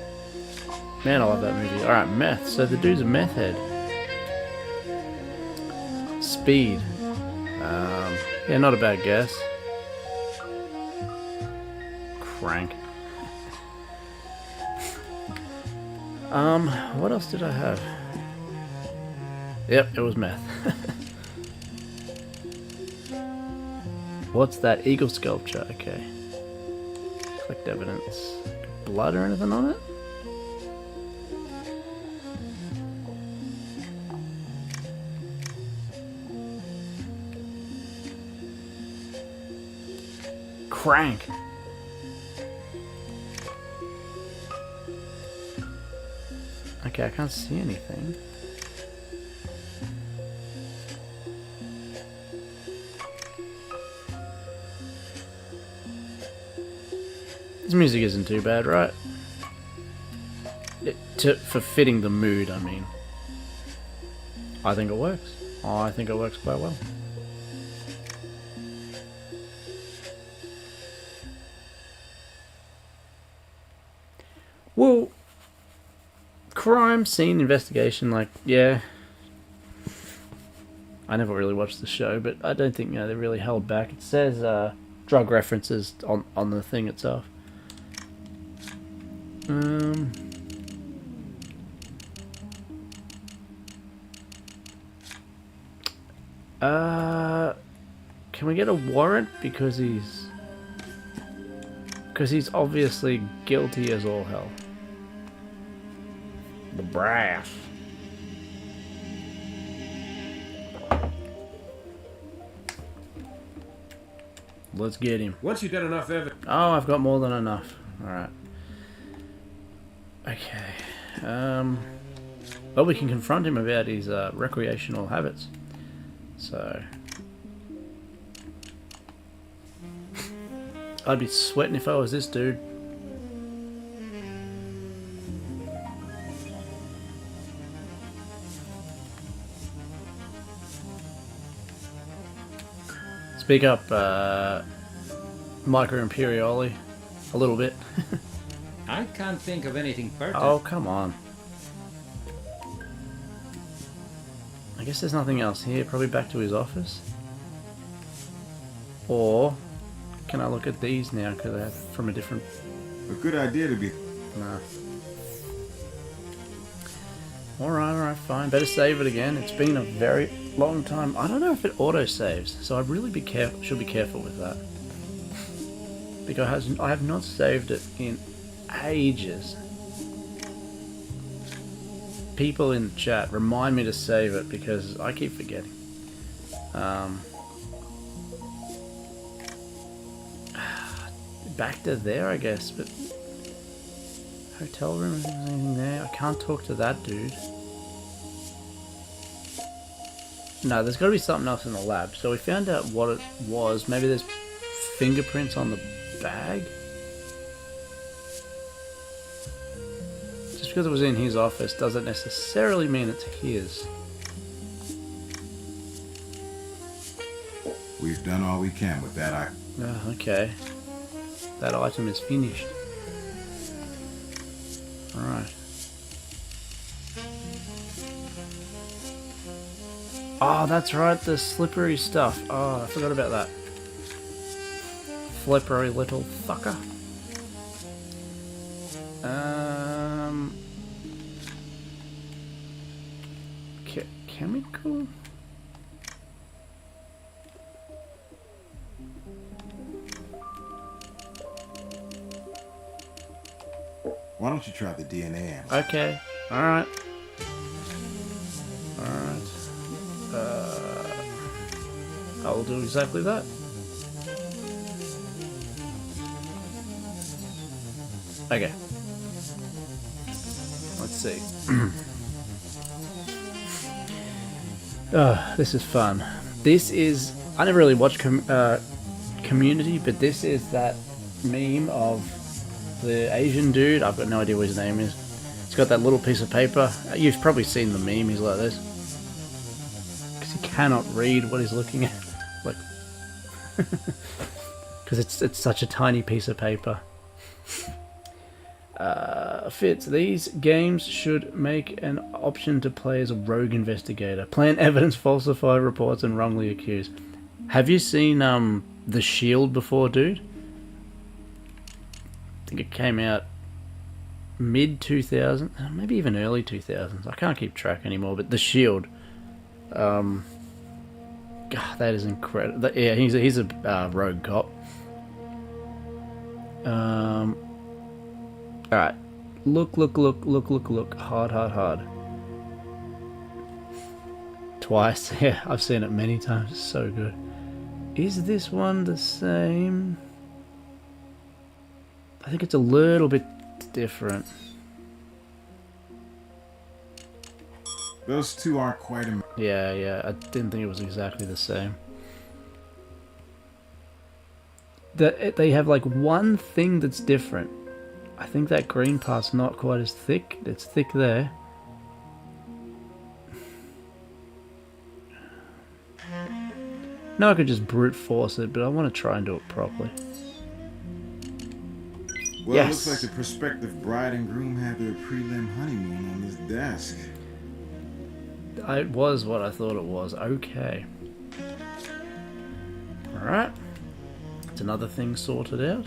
Man, I love that movie. Alright, meth. So the dude's a meth head. Speed. Yeah, not a bad guess. Crank. What else did I have? Yep, it was meth. What's that? Eagle sculpture. Okay. Collect evidence. Blood or anything on it? Crank. Okay, I can't see anything. This music isn't too bad, right? For fitting the mood, I mean. I think it works. I think it works quite well. Well, crime scene investigation, like, yeah. I never really watched the show, but I don't think they really held back. It says drug references on the thing itself. Can we get a warrant because he's obviously guilty as all hell. The brass. Let's get him. Once you've got enough evidence. Oh, I've got more than enough. Alright. Okay. Well, we can confront him about his recreational habits. So... I'd be sweating if I was this dude. Speak up, Micro Imperioli. A little bit. I can't think of anything pertinent. Oh, come on. I guess there's nothing else here. Probably back to his office. Or can I look at these now because they're from a different... A good idea to be... Nah. Alright, fine. Better save it again. It's been a very long time. I don't know if it auto-saves, so I really should be careful with that. Because I have not saved it in ages. People in the chat remind me to save it because I keep forgetting. Back to there, I guess, but hotel room, is there anything there? I can't talk to that dude. No, there's got to be something else in the lab. So we found out what it was. Maybe there's fingerprints on the bag. Just because it was in his office doesn't necessarily mean it's his. We've done all we can with that. Oh, okay. That item is finished. Alright. Oh, that's right, the slippery stuff. Oh, I forgot about that. Flippery little fucker. Chemical? Why don't you try the DNA analysis? Okay, alright. I'll do exactly that. Okay. Let's see. Oh, this is fun. This is... I never really watched Community, but this is that meme of the Asian dude. I've got no idea what his name is. He's got that little piece of paper. You've probably seen the meme. He's like this. Because he cannot read what he's looking at. Like... Because it's such a tiny piece of paper. Fitz, these games should make an option to play as a rogue investigator. Plant evidence, falsify reports, and wrongly accuse. Have you seen The Shield before, dude? I think it came out mid 2000s, maybe even early 2000s. I can't keep track anymore, but The Shield. God, that is incredible. Yeah, he's a rogue cop. All right, look. Hard. Twice. Yeah, I've seen it many times. It's so good. Is this one the same? I think it's a little bit different. Those two aren't quite a... Yeah, I didn't think it was exactly the same. They have like one thing that's different. I think that green part's not quite as thick. It's thick there. No, I could just brute force it, but I want to try and do it properly. Well, Yes. It looks like the prospective bride and groom had their prelim honeymoon on this desk. It was what I thought it was. Okay. Alright. That's another thing sorted out.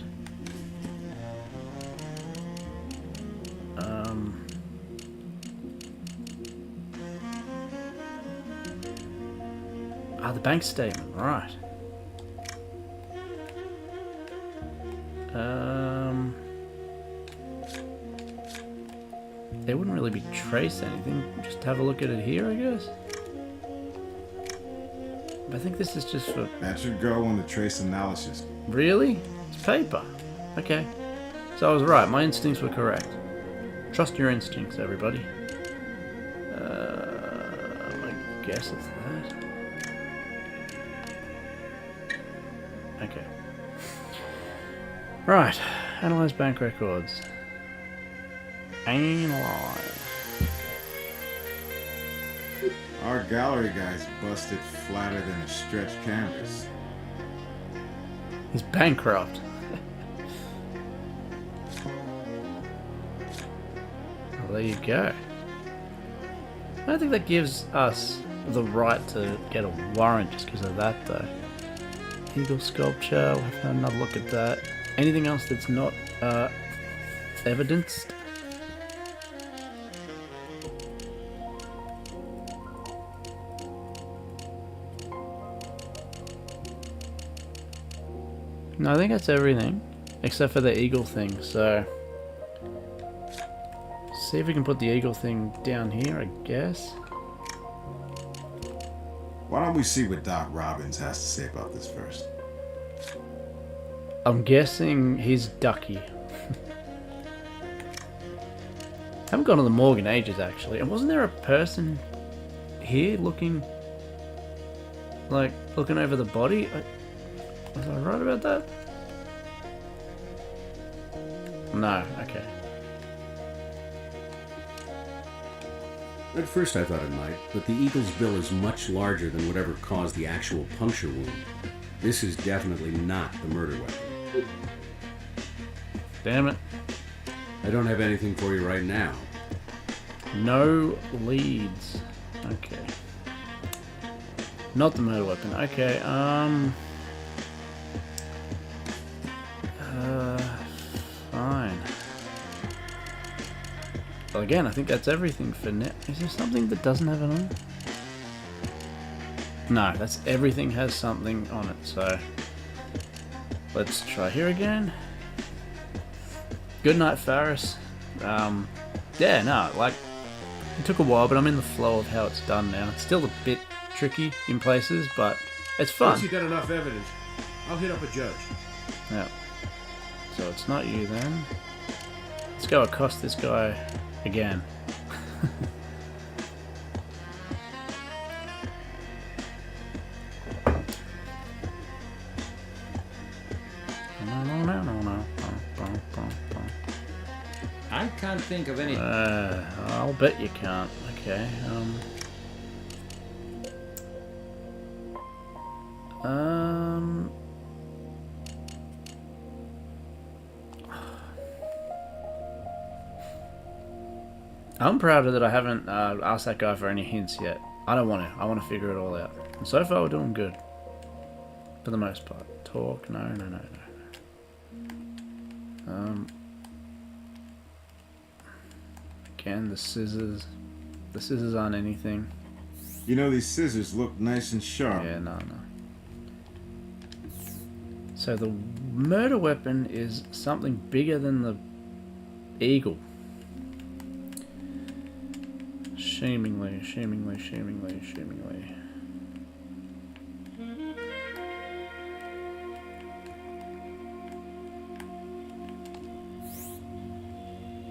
The bank statement, right. They wouldn't really be traced anything. Just have a look at it here, I guess. I think this is just for... That should go on the trace analysis. Really? It's paper. Okay. So I was right. My instincts were correct. Trust your instincts, everybody. I guess it's that. Okay. Right. Analyze bank records. Analyze. Our gallery guy's busted flatter than a stretched canvas. He's bankrupt. Well, there you go. I don't think that gives us the right to get a warrant just because of that, though. Eagle sculpture, we'll have another look at that. Anything else that's not evidenced? No, I think that's everything, except for the eagle thing, so... See if we can put the eagle thing down here, I guess. Why don't we see what Doc Robbins has to say about this first? I'm guessing he's ducky. Haven't gone to the morgue in ages, actually. And wasn't there a person here looking over the body? Was I right about that? No, okay. At first I thought it might, but the eagle's bill is much larger than whatever caused the actual puncture wound. This is definitely not the murder weapon. Damn it. I don't have anything for you right now. No leads. Okay. Not the murder weapon. Okay, fine. Well, again, I think that's everything for now. Is there something that doesn't have it on? No, that's everything has something on it, so... Let's try here again. Good night, Faris. Yeah, no, like... It took a while, but I'm in the flow of how it's done now. It's still a bit tricky in places, but it's fun. Once you got enough evidence, I'll hit up a judge. Yeah. So it's not you then. Let's go accost this guy again. I can't think of any. I'll bet you can't. Okay. I'm proud that I haven't asked that guy for any hints yet. I don't want to. I want to figure it all out. And so far, we're doing good. For the most part. Talk. No. Again, the scissors. The scissors aren't anything. You know, these scissors look nice and sharp. Yeah, no. So the murder weapon is something bigger than the eagle. Seemingly.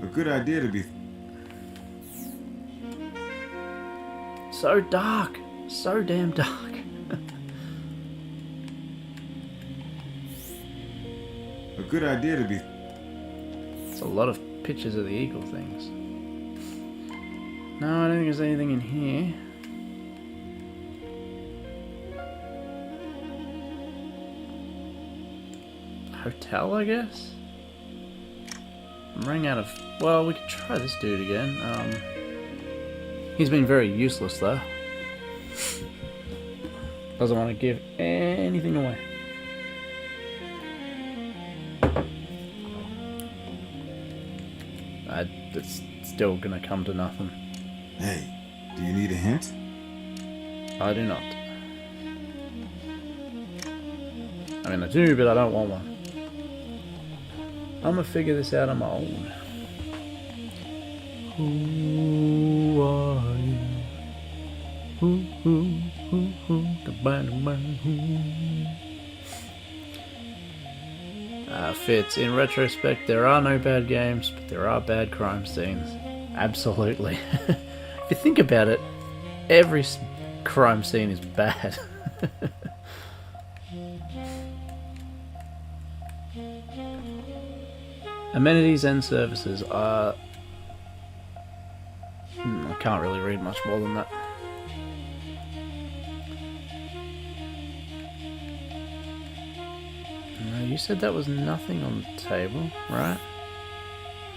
A good idea to be... So dark. So damn dark. A good idea to be... It's a lot of pictures of the eagle things. No, I don't think there's anything in here. Hotel, I guess? I'm running out of... Well, we could try this dude again. He's been very useless, though. Doesn't want to give anything away. It's still gonna come to nothing. Hey, do you need a hint? I do not. I mean, I do, but I don't want one. I'm gonna figure this out on my own. Who are you? Fitz, in retrospect, there are no bad games, but there are bad crime scenes. Absolutely. If you think about it, every crime scene is bad. Amenities and services are... I can't really read much more than that. No, you said that was nothing on the table, right?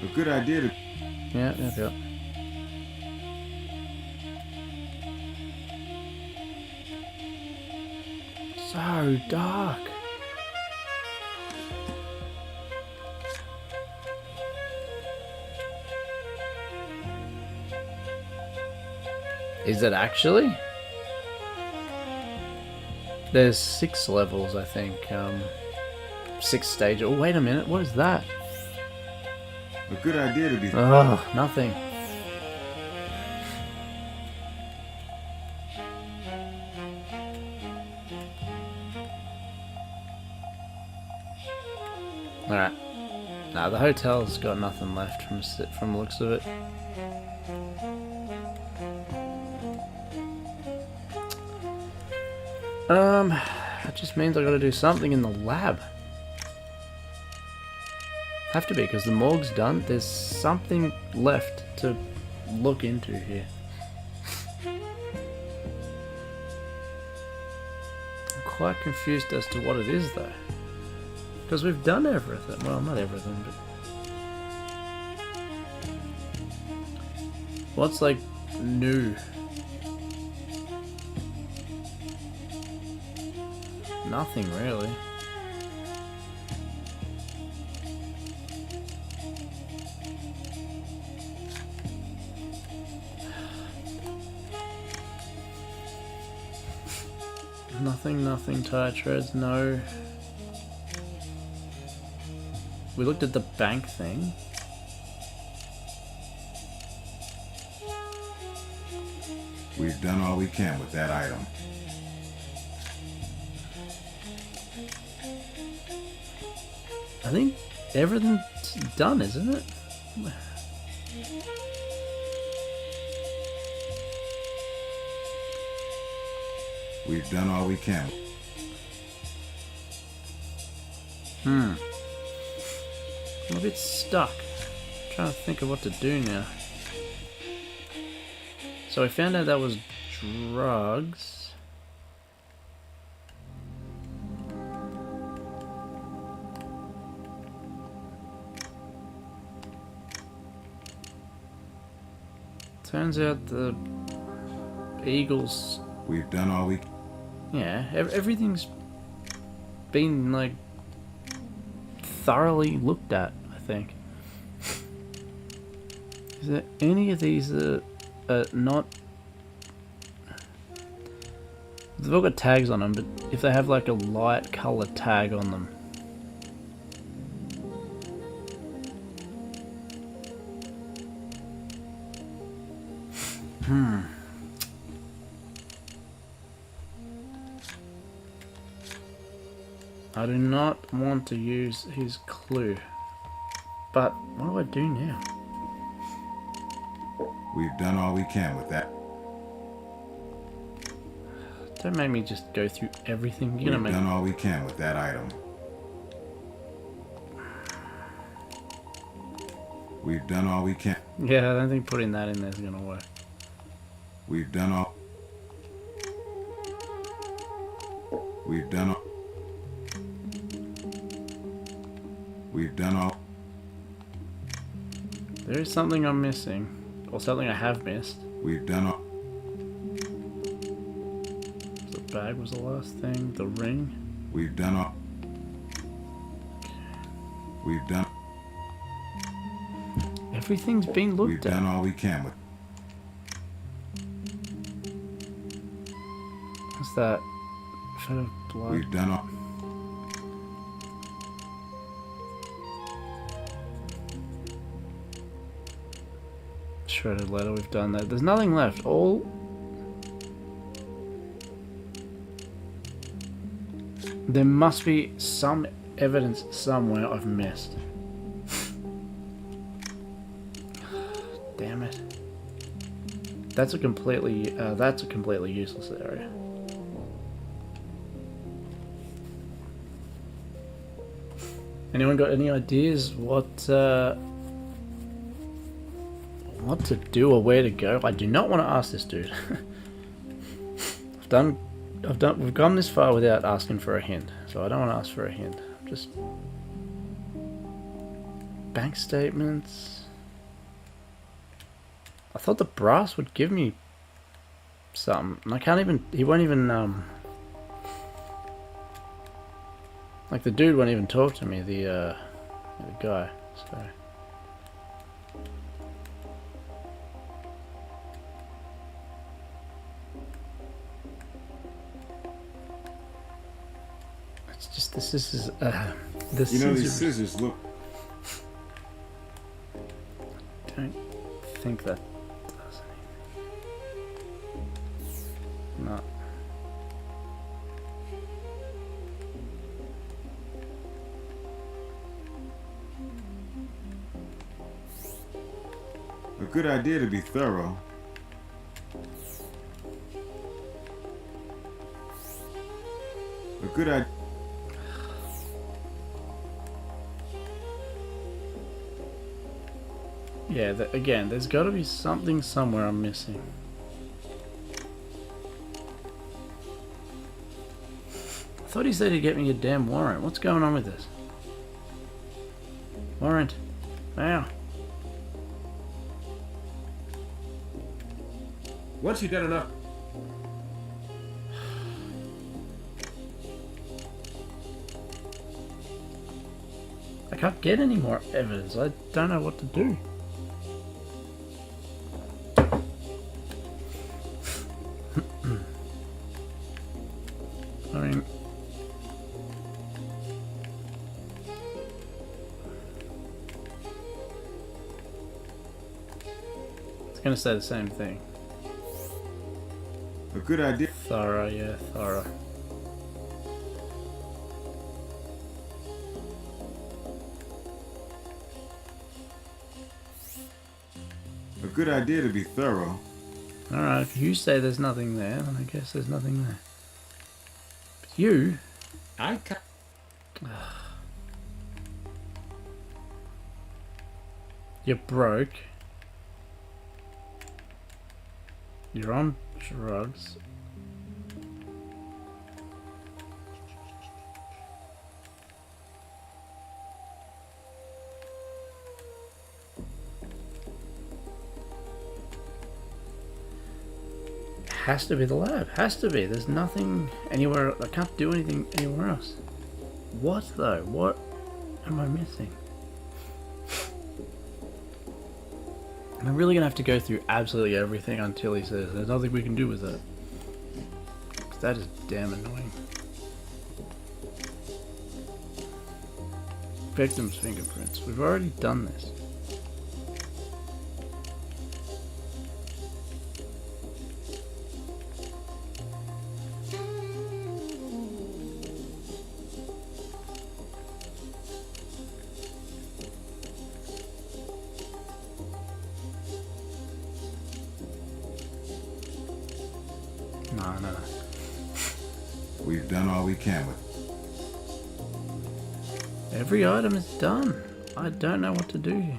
A good idea to... Yeah. So dark. Is it actually? There's 6 levels, I think. 6 stages. Oh, wait a minute. What is that? A good idea to be... Oh, nothing. Alright. Nah, the hotel's got nothing left from the looks of it. That just means I gotta do something in the lab. Have to be, because the morgue's done. There's something left to look into here. I'm quite confused as to what it is, though. Because we've done everything. Well, not everything, but... What's, like, new? Nothing, really. Nothing, tire treads, no. We looked at the bank thing. We've done all we can with that item. I think everything's done, isn't it? We've done all we can. I'm a bit stuck. I'm trying to think of what to do now. So I found out that was drugs. Turns out the Eagles... We've done all we... Yeah, everything's been, like, thoroughly looked at, I think. Is there any of these that are not... They've all got tags on them, but if they have like a light color tag on them. I do not want to use his clue. But what do I do now? We've done all we can with that. Don't make me just go through everything. You're We've gonna make done all we can with that item. We've done all we can. Yeah, I don't think putting that in there is gonna work. We've done all. We've done all. We've done all. There is something I'm missing, or something I have missed. We've done all. The bag was the last thing. The ring. We've done all. We've done. Everything's been looked We've at. done all we can with. What's that? Shred of blood. We've done all. Shredded letter. We've done that. There's nothing left. All. There must be some evidence somewhere I've missed. Damn it. That's a completely useless area. Anyone got any ideas what to do or where to go? I do not want to ask this dude. We've gone this far without asking for a hint, so I don't want to ask for a hint. Just bank statements. I thought the brass would give me something, and I can't even. He won't even. Like the dude won't even talk to me. The guy. So. It's just this is this. You know, these scissors look. Don't think that does anything. No. A good idea to be thorough. A good idea. Yeah, again, there's got to be something somewhere I'm missing. I thought he said he'd get me a damn warrant. What's going on with this? Warrant. Wow. Once you've done enough. I can't get any more evidence. I don't know what to do. I mean, it's gonna say the same thing. A good idea. Thorough, yeah, thorough. A good idea to be thorough. Alright, if you say there's nothing there, then I guess there's nothing there. But you... I can't. You're broke. You're on drugs. Has to be the lab. Has to be. There's nothing anywhere. I can't do anything anywhere else. What though? What am I missing? I'm really gonna have to go through absolutely everything until he says there's nothing we can do with it. That is damn annoying. Victim's fingerprints. We've already done this. No. We've done all we can with. Every item is done. I don't know what to do here.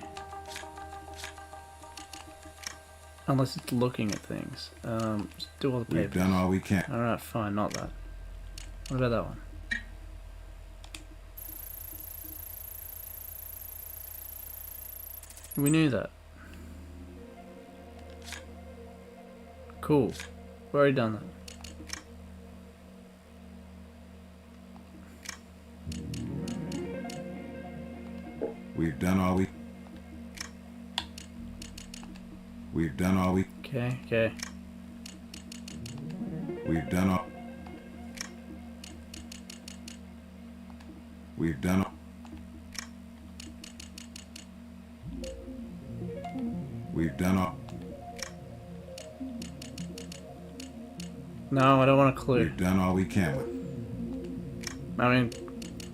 Unless it's looking at things. Just do all the papers. We've done all we can. Alright, fine, not that. What about that one? We knew that. Cool. We've already done that. We've done all we. We've done all we. Okay. We've done all. We've done all. We've done all. No, I don't want a clue. We've done all we can with. I mean,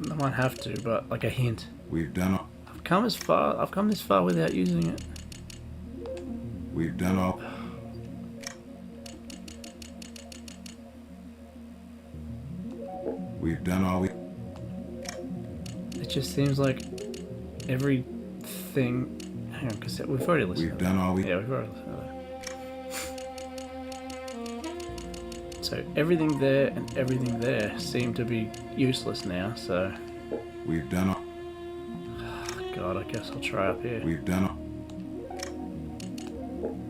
I might have to, but like a hint. We've done all. I've come this far without using it. We've done all. We've done all we. It just seems like everything. Hang on, cassette. We've already listened. We've done all we. Yeah, we've already listened to that. So everything there and everything there seem to be useless now. So we've done all. God, I guess I'll try up here. We've done all.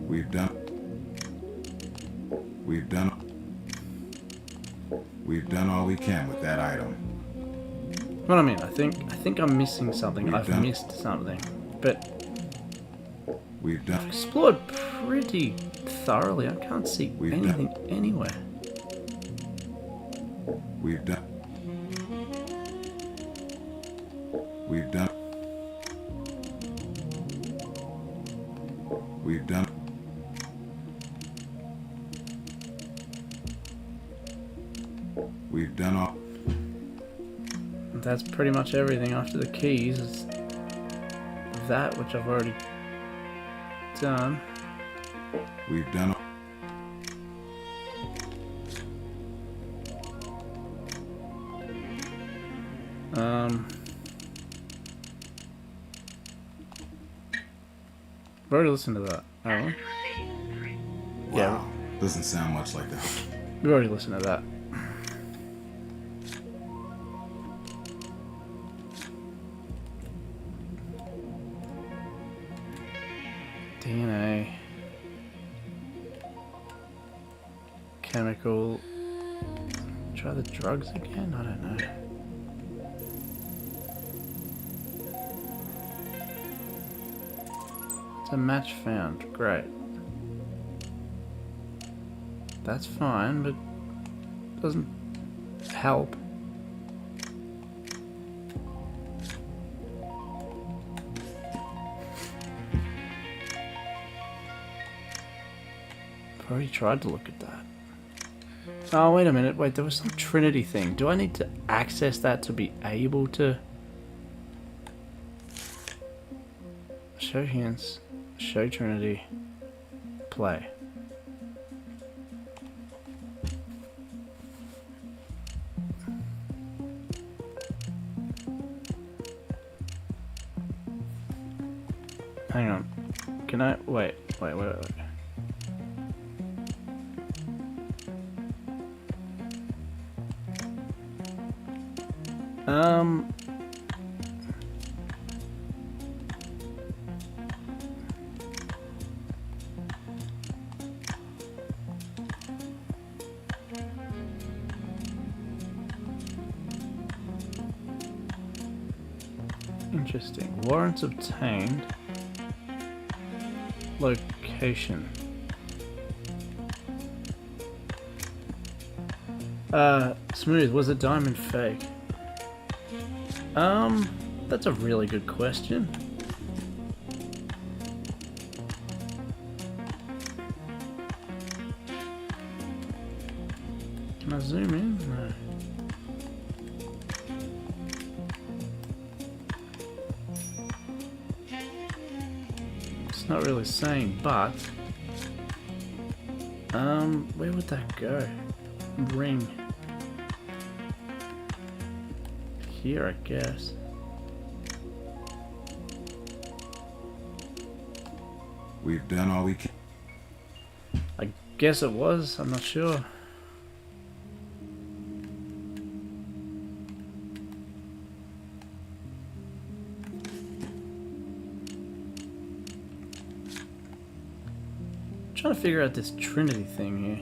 We've done. We've done. We've done all we can with that item. What I mean, I think I'm missing something. I've missed something, but we've done. I've explored pretty thoroughly. I can't see anything anywhere. We've done. We've done. We've done. We've done all. That's pretty much everything after the keys. Is that which I've already done. We've done all. I've already listened to that. Message received. 3. Wow. Doesn't sound much like that. We've already listened to that. DNA. Chemical. Try the drugs again? I don't know. It's a match found. Great. That's fine, but doesn't help. I've already tried to look at that. Oh, wait a minute. Wait, there was some Trinity thing. Do I need to access that to be able to... Show hints. Show Trinity. Play. Hang on. Can I... Wait. Interesting. Warrants obtained. Location. Smooth, was a diamond fake? That's a really good question. Can I zoom in? No. It's not really saying, but where would that go? Ring. Here, I guess. We've done all we can. I guess it was, I'm not sure. Trying to figure out this Trinity thing here.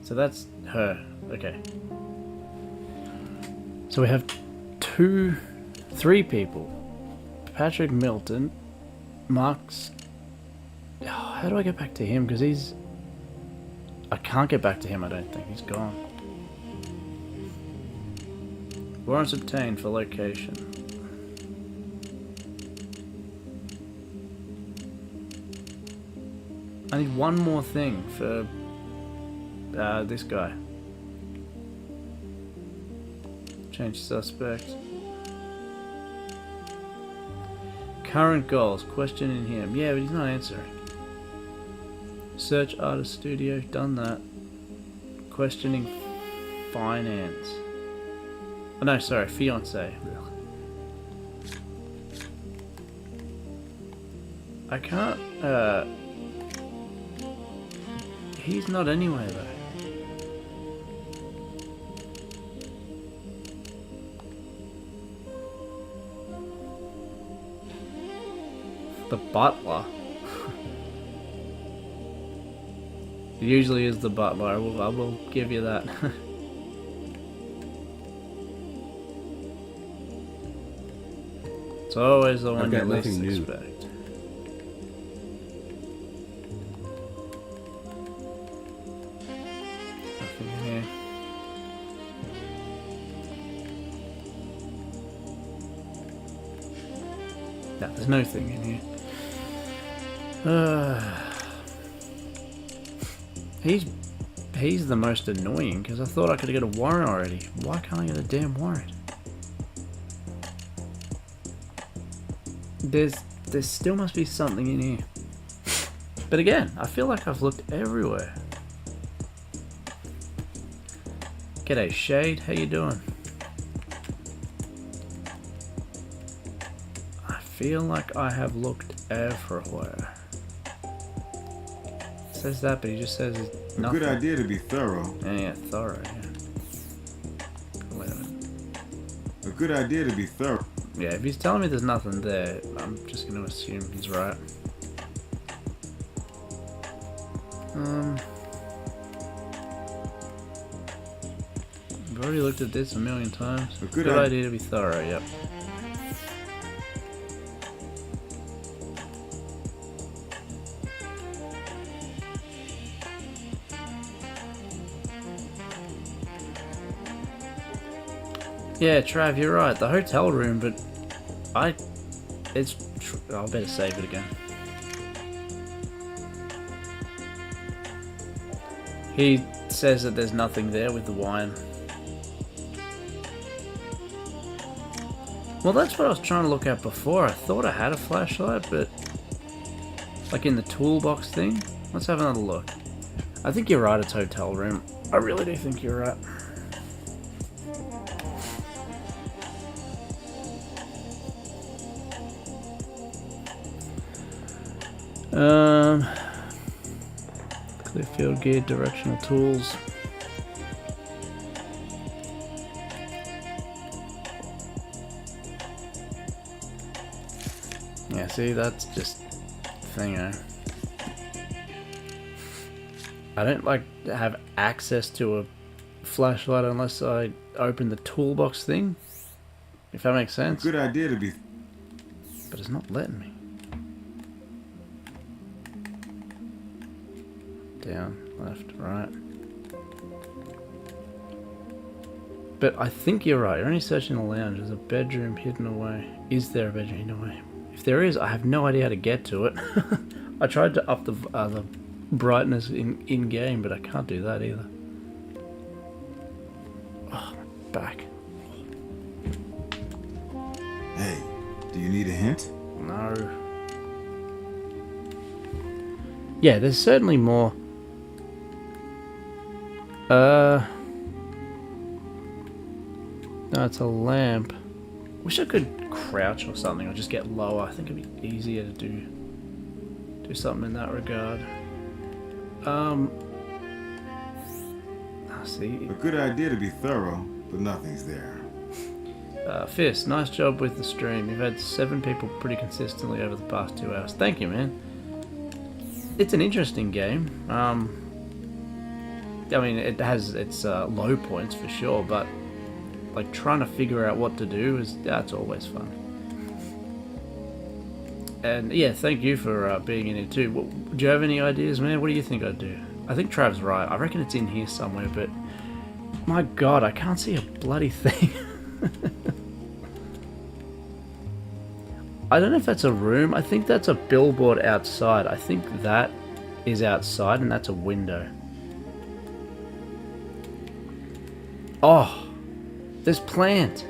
So that's her. Okay. So we have three people. Patrick Milton, Mark's. Oh, how do I get back to him? Because he's. I can't get back to him, I don't think. He's gone. Warrants obtained for location. I need one more thing for this guy. Change suspect. Current goals. Questioning him. Yeah, but he's not answering. Search artist studio. Done that. Questioning finance. Oh no, sorry. Fiance. I can't. He's not anywhere though. The butler. It usually is the butler. I will give you that. It's always the one you least expect. Nothing in here. No, there's no thing in here. He's the most annoying because I thought I could get a warrant already. Why can't I get a damn warrant? There still must be something in here. But again, I feel like I've looked everywhere. G'day Shade, how you doing? I feel like I have looked everywhere. Says that, but he just says it's nothing. A good idea to be thorough. Yeah, thorough, yeah. Wait a minute. A good idea to be thorough. Yeah, if he's telling me there's nothing there, I'm just going to assume he's right. I've already looked at this a million times. A good idea to be thorough, yep. Yeah, Trav, you're right. The hotel room, but I'll better save it again. He says that there's nothing there with the wine. Well, that's what I was trying to look at before. I thought I had a flashlight, but like in the toolbox thing. Let's have another look. I think you're right, it's hotel room. I really do think you're right. Clear field gear, directional tools. Yeah, see, that's just thingo. I don't like to have access to a flashlight unless I open the toolbox thing, If that makes sense. Good idea to be... But it's not letting me. Down, left, right. But I think you're right. You're only searching the lounge. There's a bedroom hidden away. Is there a bedroom hidden away? If there is, I have no idea how to get to it. I tried to up the brightness in game, but I can't do that either. Oh, my back. Hey, do you need a hint? No. Yeah, there's certainly more. No, it's a lamp. Wish I could crouch or something, or just get lower. I think it'd be easier to do something in that regard. See. A good idea to be thorough, but nothing's there. Fist, nice job with the stream. You've had 7 people pretty consistently over the past 2 hours. Thank you, man. It's an interesting game. I mean, it has its low points for sure, but like trying to figure out what to do that's always fun. And yeah, thank you for being in it too. Do you have any ideas, man? What do you think I'd do? I think Trav's right. I reckon it's in here somewhere, but my God, I can't see a bloody thing. I don't know if that's a room. I think that's a billboard outside. I think that is outside, and that's a window. Oh, there's plant.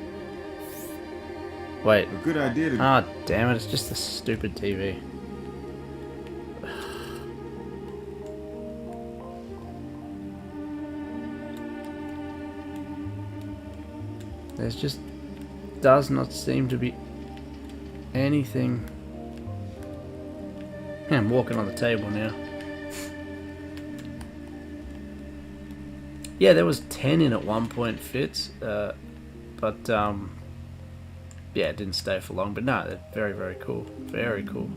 Wait. A good idea to... Ah, damn it! It's just the stupid TV. There's just does not seem to be anything. Yeah, I'm walking on the table now. Yeah, there was 10 in at one point, Fitz, but yeah, it didn't stay for long. But no, they're very, very cool. Very cool.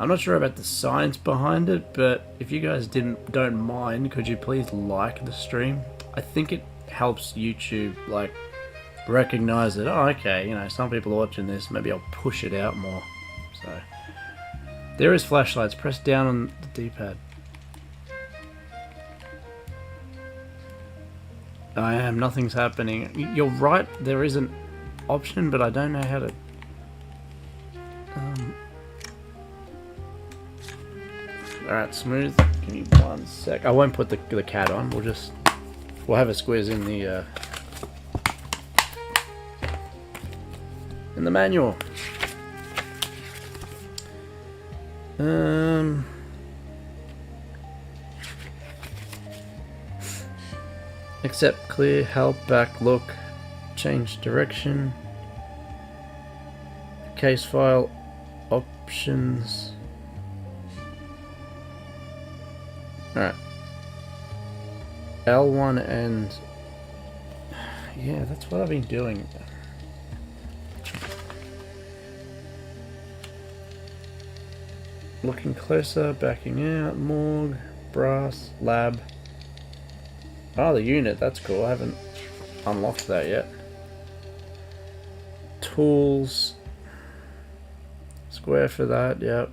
I'm not sure about the science behind it, but if you guys don't mind, could you please like the stream? I think it helps YouTube like recognize that. Oh, okay, you know, some people are watching this. Maybe I'll push it out more. So there is flashlights. Press down on the D-pad. I am. Nothing's happening. You're right. There is an option, but I don't know how to. Alright, Smooth. Give me 1 sec. I won't put the cat on. We'll have a squiz in the manual. Accept, clear, help, back, look, change direction, case file, options. Alright. L1 and... yeah, that's what I've been doing. Looking closer, backing out, morgue, brass, lab. Oh, the unit, that's cool. I haven't unlocked that yet. Tools. Square for that, yep.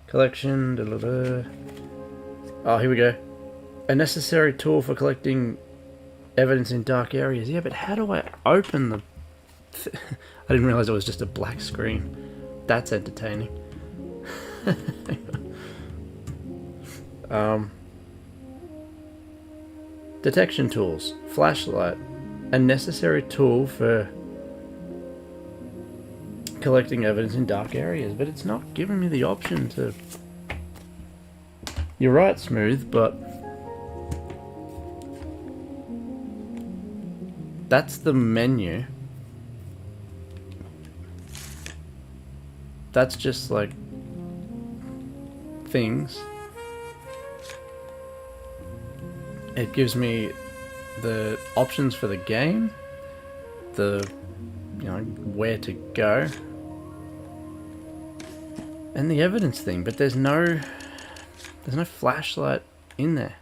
Collection, oh, here we go. A necessary tool for collecting evidence in dark areas. Yeah, but how do I open the... I didn't realize it was just a black screen. That's entertaining. Detection tools. Flashlight. A necessary tool for collecting evidence in dark areas, but it's not giving me the option to... You're right, Smooth, but that's the menu. That's just like things. It gives me the options for the game, the, you know, where to go, and the evidence thing, but there's no There's no flashlight in there.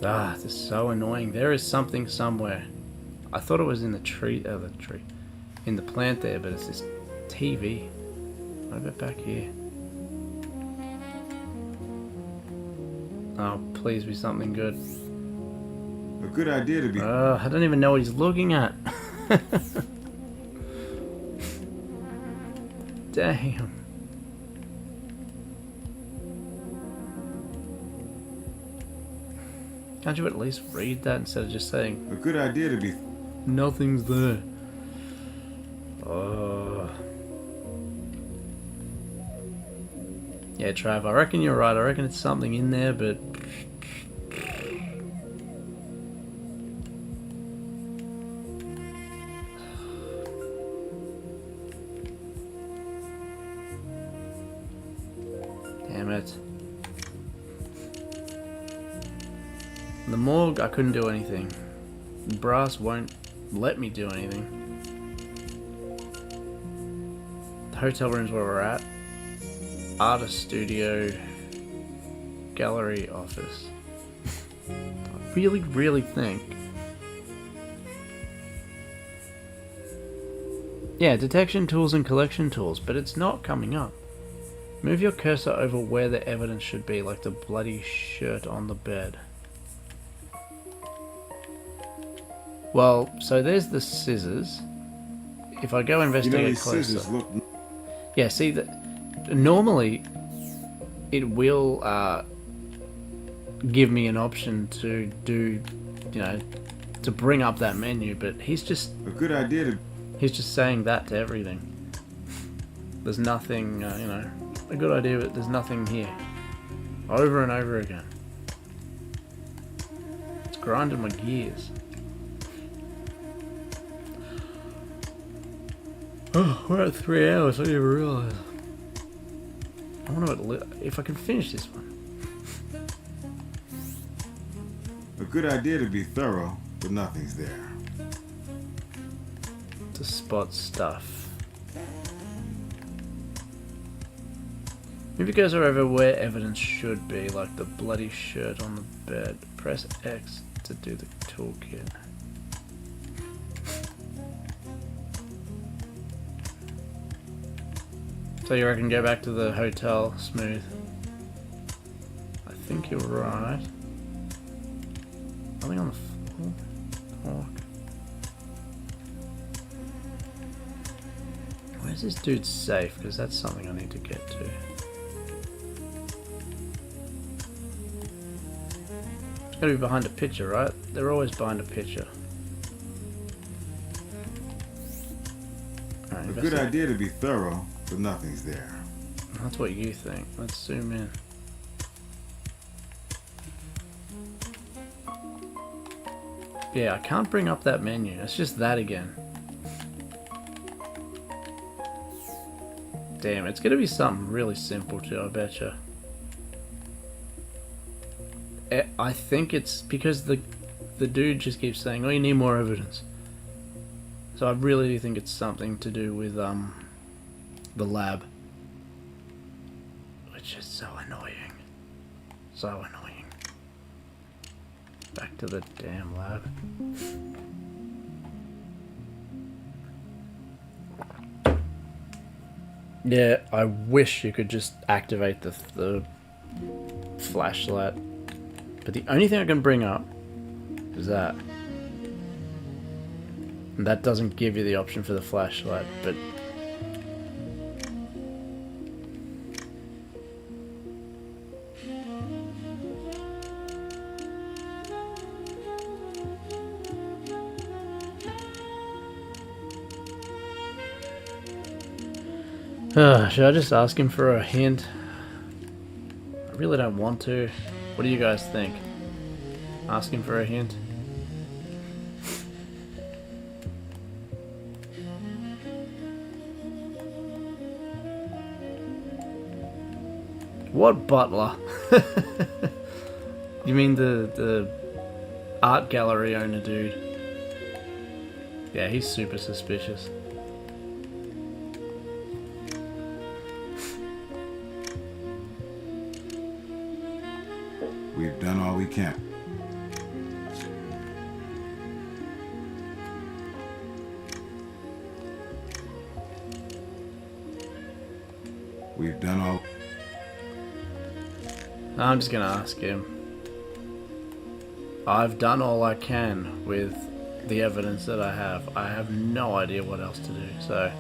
Ah, this is so annoying. There is something somewhere. I thought it was in the tree, in the plant there, but it's this TV. What about back here? Oh, please be something good. A good idea to be. I don't even know what he's looking at. Damn. Can't you at least read that instead of just saying A good idea to be. nothing's there? Oh. Yeah, Trav, I reckon you're right. I reckon it's something in there, but damn it. The morgue, I couldn't do anything. Brass won't let me do anything. The hotel room's where we're at. Artist studio. Gallery office. I really think. Yeah, detection tools and collection tools, but it's not coming up. Move your cursor over where the evidence should be, like the bloody shirt on the bed. Well, so there's the scissors. If I go investigate closer, scissors look. yeah. See that normally it will give me an option to do, to bring up that menu, but he's just A good idea to. he's just saying that to everything. There's nothing, a good idea, but there's nothing here. Over and over again. It's grinding my gears. Oh, we're at 3 hours. I didn't even realize. I wonder if I can finish this one. A good idea to be thorough, but nothing's there. To spot stuff. Maybe goes over where evidence should be, like the bloody shirt on the bed. Press X to do the toolkit. So you reckon go back to the hotel, smooth? I think you're right. Nothing on the floor. Talk. Where's this dude's safe? Because that's something I need to get to. It's gotta be behind a picture, right? They're always behind a picture. Right, A good idea to be thorough, but nothing's there. That's what you think. Let's zoom in. Yeah, I can't bring up that menu. It's just that again. Damn, it's gonna be something really simple too, I betcha. I think it's because the dude just keeps saying, oh, you need more evidence. So I really do think it's something to do with the lab. Which is so annoying. So annoying. Back to the damn lab. Yeah, I wish you could just activate the flashlight. But the only thing I can bring up is that. And that doesn't give you the option for the flashlight, but should I just ask him for a hint? I really don't want to. What do you guys think? Ask him for a hint? What butler? You mean the art gallery owner dude? Yeah, he's super suspicious. We've done all we can. We've done all... I'm just gonna ask him. I've done all I can with the evidence that I have. I have no idea what else to do, so...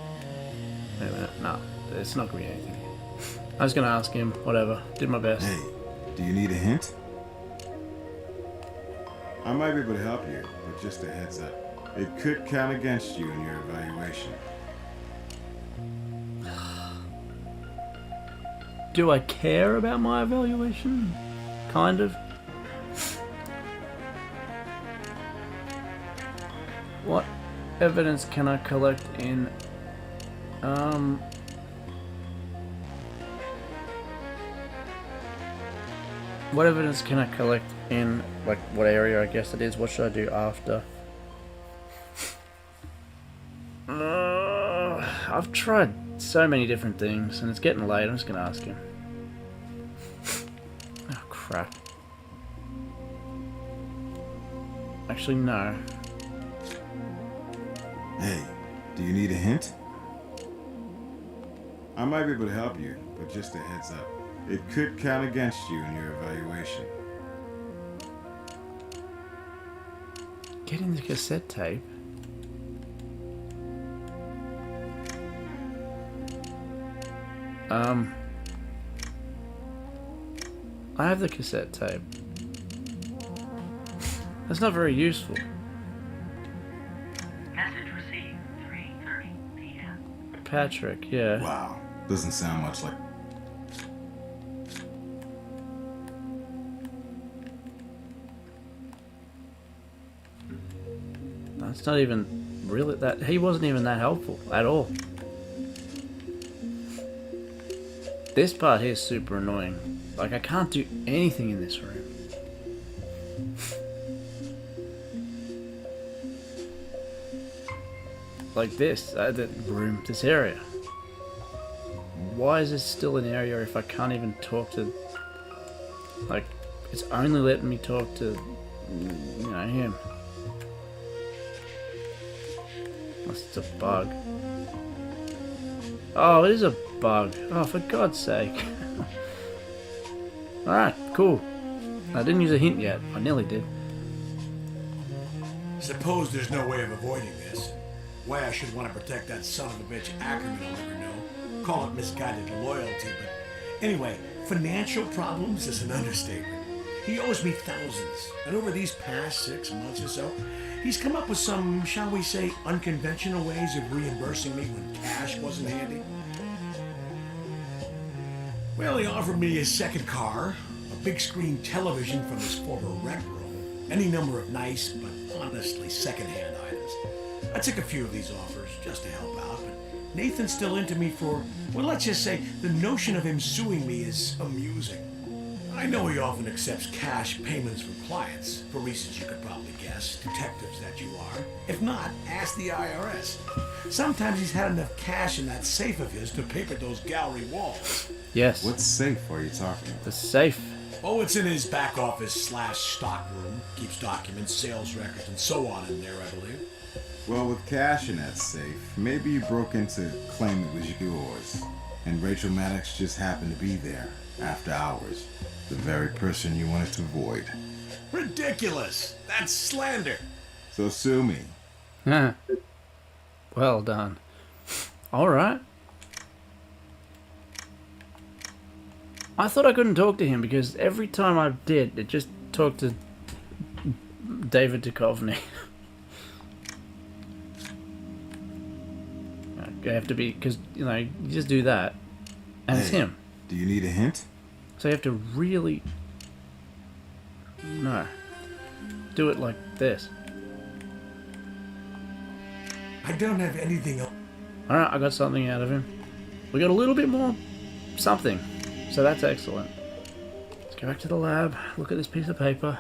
Wait a minute, no, it's not gonna be anything. I was gonna ask him, whatever, did my best. Hey, do you need a hint? I might be able to help you, but just a heads up. It could count against you in your evaluation. Do I care about my evaluation? Kind of. What evidence can I collect in... What evidence can I collect in, like, what area I guess it is? What should I do after? I've tried so many different things, and it's getting late. I'm just gonna ask him. Oh, crap. Actually, no. Hey, do you need a hint? I might be able to help you, but just a heads up. It could count against you in your evaluation. Getting the cassette tape? I have the cassette tape. That's not very useful. Message received 3:30 p.m. Patrick, yeah. Wow, doesn't sound much like... That's not even really that... He wasn't even that helpful at all. This part here is super annoying. Like, I can't do anything in this room. Like this, this area. Why is this still an area if I can't even talk to... Like, it's only letting me talk to, you know, him. Unless it's a bug. Oh, it is a bug. Oh, for God's sake. Alright, cool. I didn't use a hint yet. I nearly did. Suppose there's no way of avoiding this. Why I should want to protect that son of a bitch Ackerman, I'll never know. Call it misguided loyalty, but anyway, financial problems is an understatement. He owes me thousands, and over these past 6 months or so, he's come up with some, shall we say, unconventional ways of reimbursing me when cash wasn't handy. Well, he offered me his second car, a big screen television from his former rec room, any number of nice but honestly secondhand items. I took a few of these offers just to help out, but Nathan's still into me for, well, let's just say the notion of him suing me is amusing. I know he often accepts cash payments from clients, for reasons you could probably guess, detectives that you are. If not, ask the IRS. Sometimes he's had enough cash in that safe of his to paper those gallery walls. Yes. What safe are you talking about? The safe. Oh, it's in his back office / stock room. Keeps documents, sales records, and so on in there, I believe. Well, with cash in that safe, maybe you broke in to claim it was yours, and Rachel Maddox just happened to be there after hours. The very person you wanted to avoid. Ridiculous! That's slander! So sue me. Well done. Alright. I thought I couldn't talk to him because every time I did, it just talked to David Duchovny. I have to be, because, you know, you just do that, and it's him. Do you need a hint? So you have to really... No. Do it like this. I don't have anything else. Alright, I got something out of him. We got a little bit more something. So that's excellent. Let's go back to the lab, look at this piece of paper.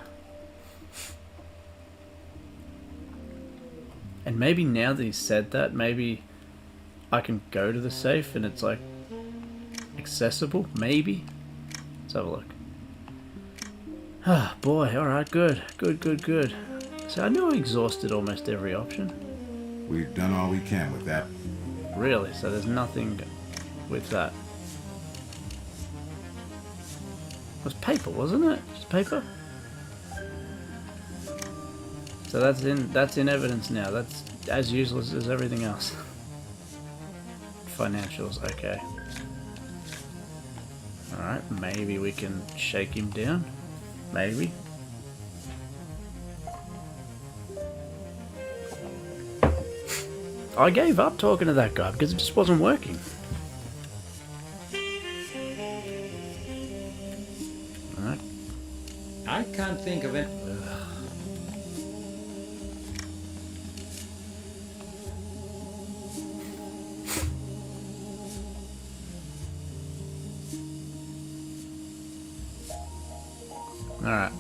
And maybe now that he's said that, maybe I can go to the safe and it's like accessible, maybe. Let's have a look. Ah, boy, alright, good. So I know I exhausted almost every option. We've done all we can with that. Really? So there's nothing with that. It was paper, wasn't it? Just paper? So that's in evidence now. That's as useless as everything else. Financials, okay. Alright, maybe we can shake him down. Maybe. I gave up talking to that guy because it just wasn't working. Alright. I can't think of it. Alright.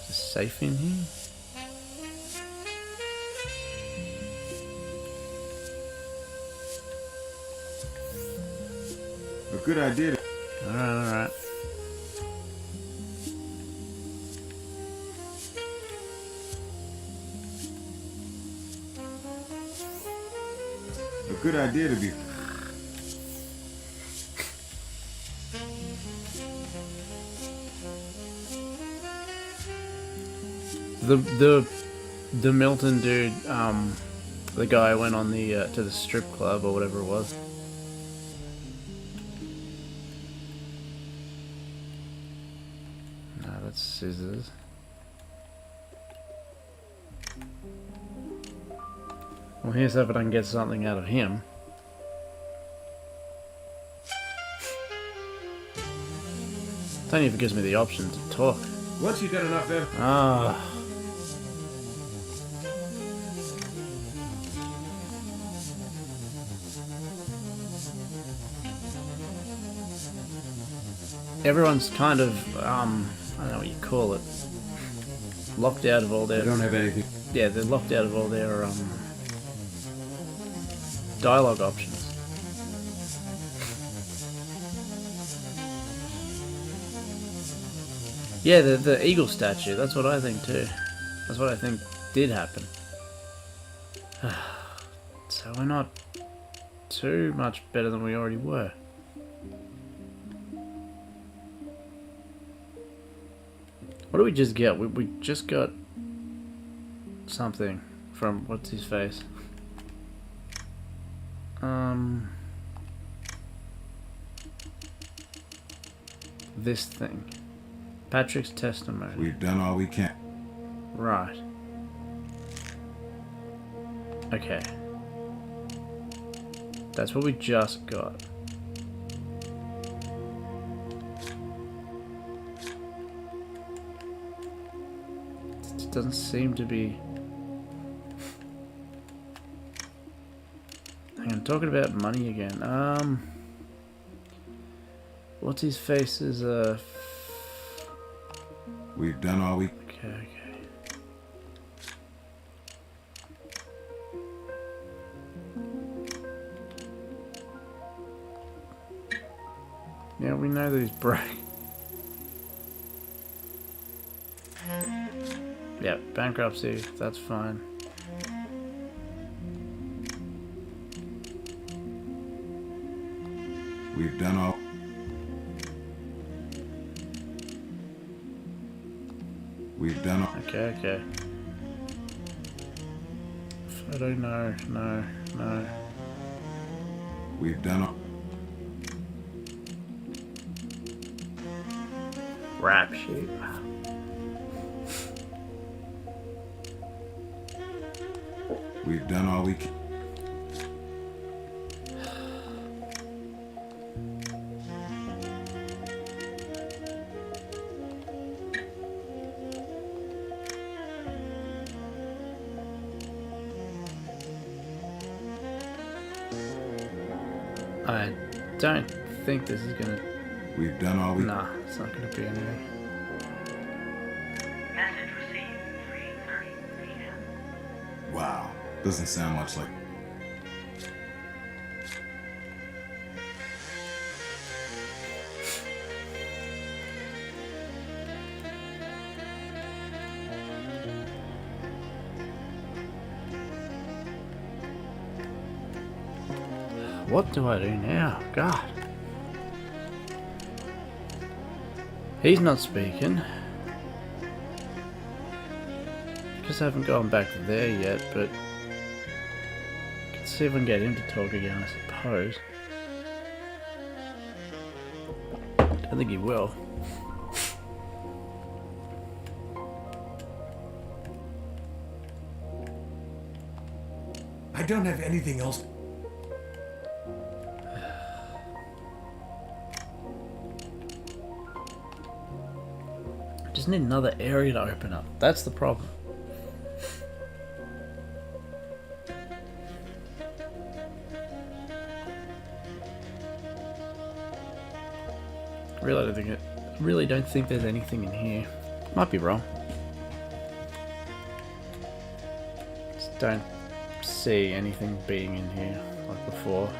Is a safe in here? A good idea. Alright. A good idea to be. The Milton dude, the guy went on the to the strip club or whatever it was. No, that's scissors. Well, here's hoping I can get something out of him. It only if it gives me the option to talk. Once you've got enough there. Ah. Everyone's kind of, I don't know what you call it, locked out of all their... They don't have anything. Yeah, they're locked out of all their, dialogue options. Yeah, the eagle statue, that's what I think too. That's what I think did happen. So we're not too much better than we already were. What do we just get? We just got something from what's his face? This thing. Patrick's testimony. We've done all we can. Right. Okay. That's what we just got. It doesn't seem to be... Hang on, talking about money again. What's his face is We've done all we... Okay. Yeah, we know that he's broke. Yeah, bankruptcy, that's fine. We've done all... We've done all... Okay. Photo, no. We've done all... Rap sheet. We've done all we can. don't think this is gonna... We've done all we... Nah, it's not gonna be anything. Message received 3:30 p.m. Wow. Doesn't sound much like... What do I do now? God. He's not speaking. Guess I haven't gone back there yet, but I can see if I can get him to talk again, I suppose. I think he will. I don't have anything else. I just need another area to open up. That's the problem. Really don't think there's anything in here. Might be wrong. Just don't see anything being in here like before.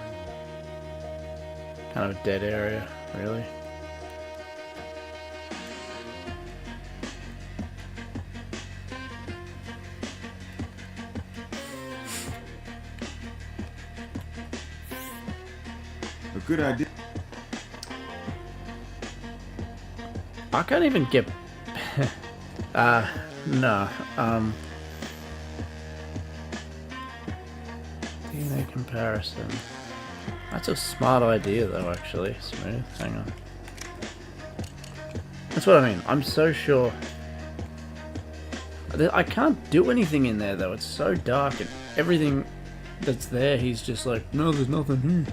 Kind of a dead area, really. A good idea. I can't even get... no. DNA comparison. That's a smart idea though, actually. Smooth. Hang on. That's what I mean. I'm so sure. I can't do anything in there though. It's so dark and everything that's there, he's just like, no, there's nothing here.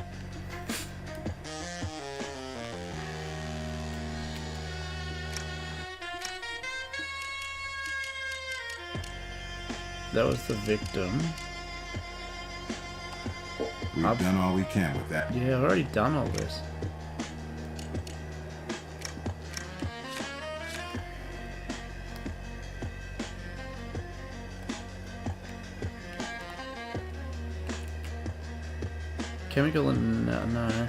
That was the victim. We've done all we can with that. Yeah, I've already done all this. Chemical and no.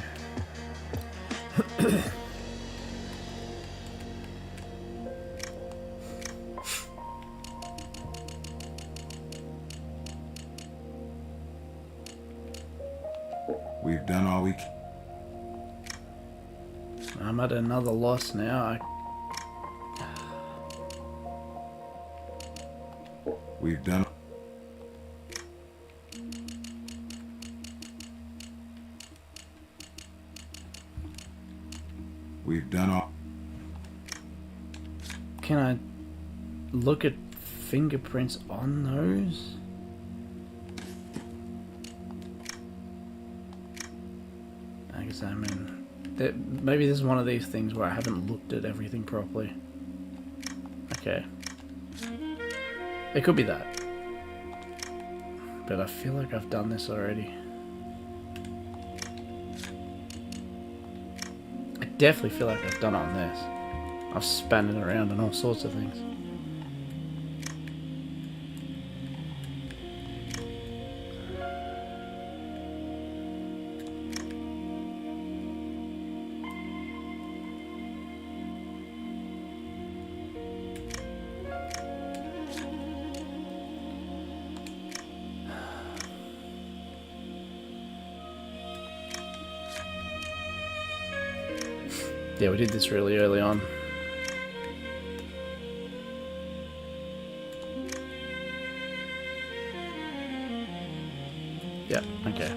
We've done all we can. I'm at another loss now. We've done. We've done all. Can I look at fingerprints on those? I guess I mean, maybe this is one of these things where I haven't looked at everything properly. Okay. It could be that. But I feel like I've done this already. I definitely feel like I've done it on this. I've spanned it around and all sorts of things. Yeah, we did this really early on. Yeah, okay.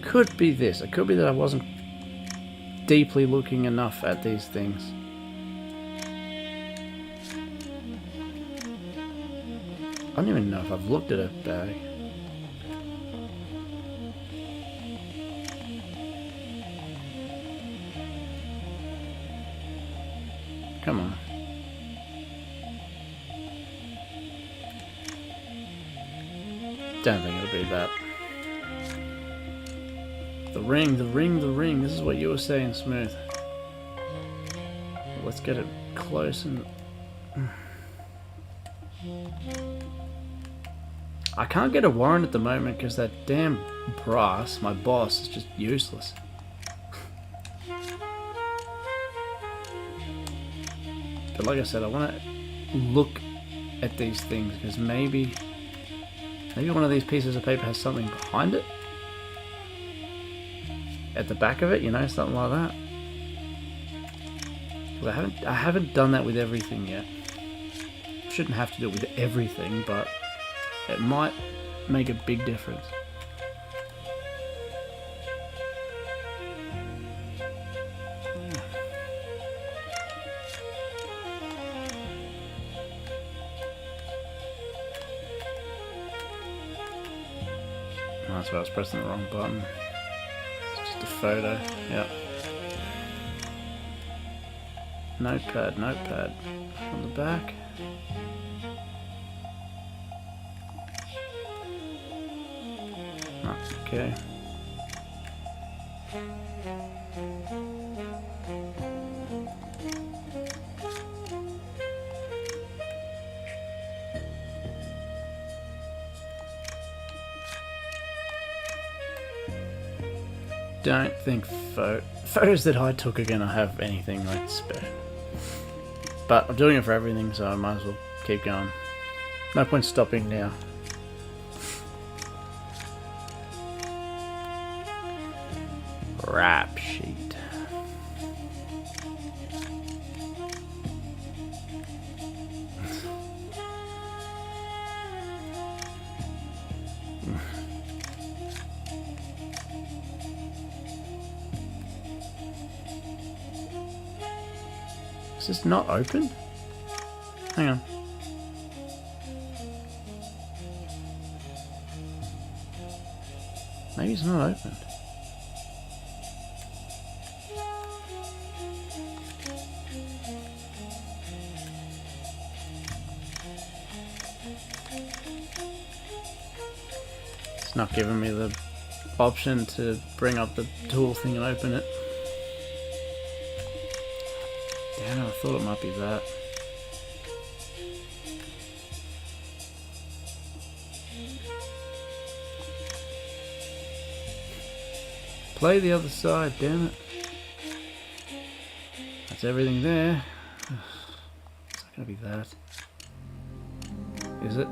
Could be this. It could be that I wasn't deeply looking enough at these things. I don't even know if I've looked at a bag. Come on. Don't think it'll be that. The ring, the ring, the ring. This is what you were saying, Smooth. Let's get it close and... I can't get a warrant at the moment because that damn brass, my boss, is just useless. But like I said, I want to look at these things because maybe one of these pieces of paper has something behind it. At the back of it, you know, something like that. But I haven't done that with everything yet. Shouldn't have to do it with everything, but it might make a big difference. That's why I was pressing the wrong button. It's just a photo, yeah. Notepad, notepad. On the back. Oh, okay. Don't think photos that I took are gonna have anything like spare. But I'm doing it for everything, so I might as well keep going. No point stopping now. Rap sheet. Is this not open? Hang on. Maybe it's not open. It's not giving me the option to bring up the tool thing and open it. Damn, I thought it might be that. Play the other side, damn it. That's everything there. It's not gonna be that. Is it?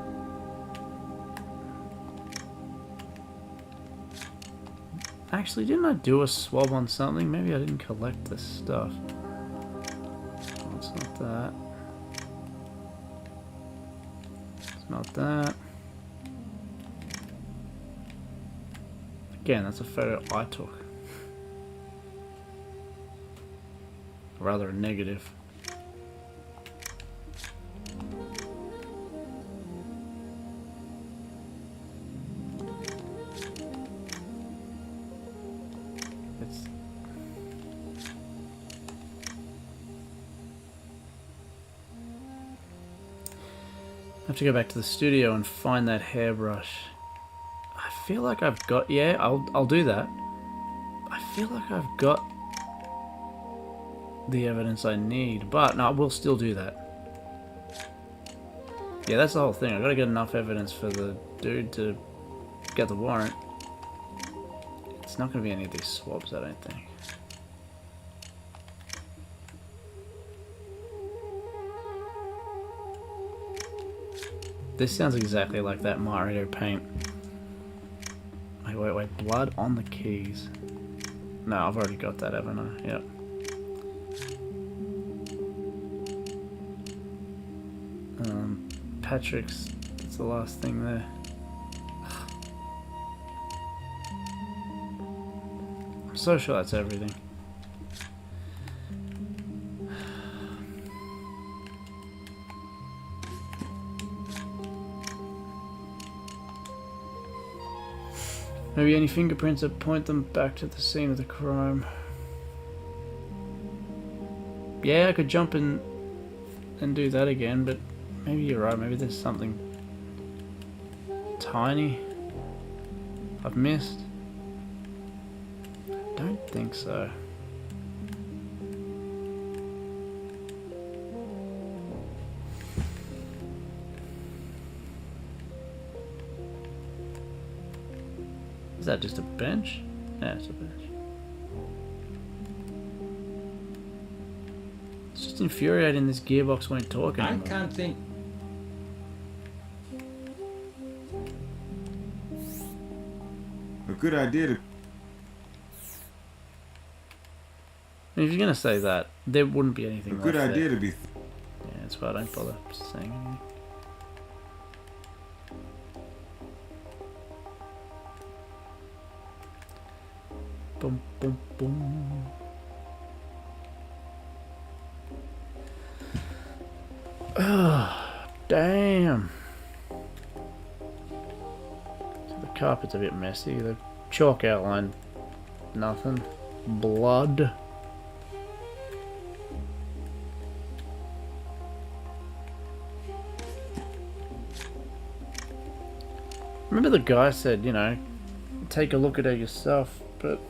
Actually, didn't I do a swab on something? Maybe I didn't collect this stuff. Oh, it's not that. It's not that. Again, that's a photo I took. Rather a negative. It's... I have to go back to the studio and find that hairbrush. I feel like I've got... Yeah, I'll do that. I feel like I've got the evidence I need, but no, I will still do that. Yeah, that's the whole thing. I've got to get enough evidence for the dude to get the warrant. It's not going to be any of these swabs, I don't think. This sounds exactly like that Mario paint. Wait, blood on the keys. No, I've already got that, haven't I? Yep. Patrick's, that's the last thing there. I'm so sure that's everything. Maybe any fingerprints that point them back to the scene of the crime. Yeah, I could jump in and do that again, but maybe you're right. Maybe there's something tiny I've missed. Don't think so. Is that just a bench? Yeah, it's a bench. It's just infuriating this gearbox won't talk I anymore. can't think. A good idea to. If you're gonna say that, there wouldn't be anything A good left idea there. to be. Yeah, that's why I don't bother saying anything. Boom, boom, boom. Oh, damn. So the carpet's a bit messy. The chalk outline, nothing. Blood. Remember the guy said, you know, take a look at her yourself, but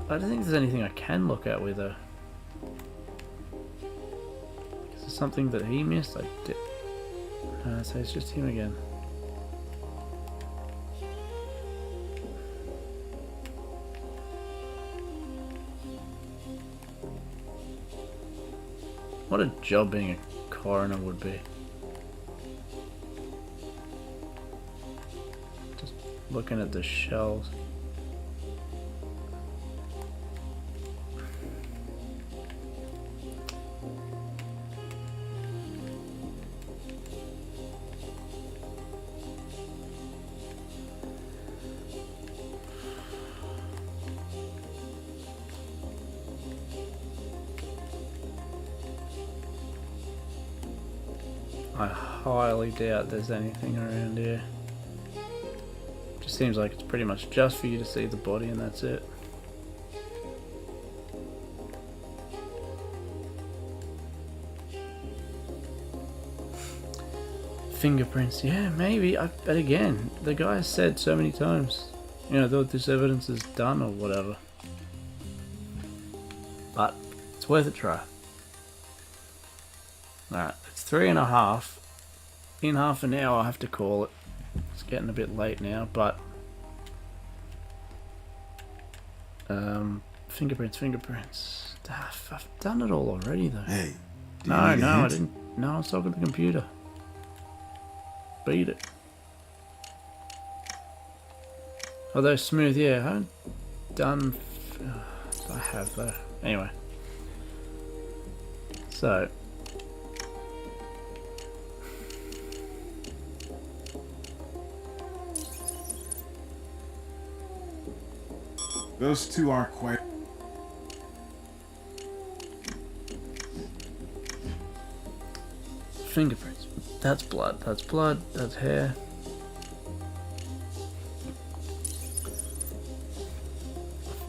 I don't think there's anything I can look at with her. Is there something that he missed? I did. So it's just him again. What a job being a coroner would be. Just looking at the shells. I highly doubt there's anything around here. Just seems like it's pretty much just for you to see the body and that's it. Fingerprints, yeah, maybe. But again, the guy said so many times, you know, that this evidence is done or whatever. But it's worth a try. Alright, it's 3.5. In half an hour I have to call it. It's getting a bit late now, but fingerprints. I've done it all already though. Hey. No, I didn't. No, I was talking to the computer. Beat it. Although smooth, yeah, I haven't done. I have though. Anyway, so. Those two aren't quite. Fingerprints. That's blood. That's blood. That's hair.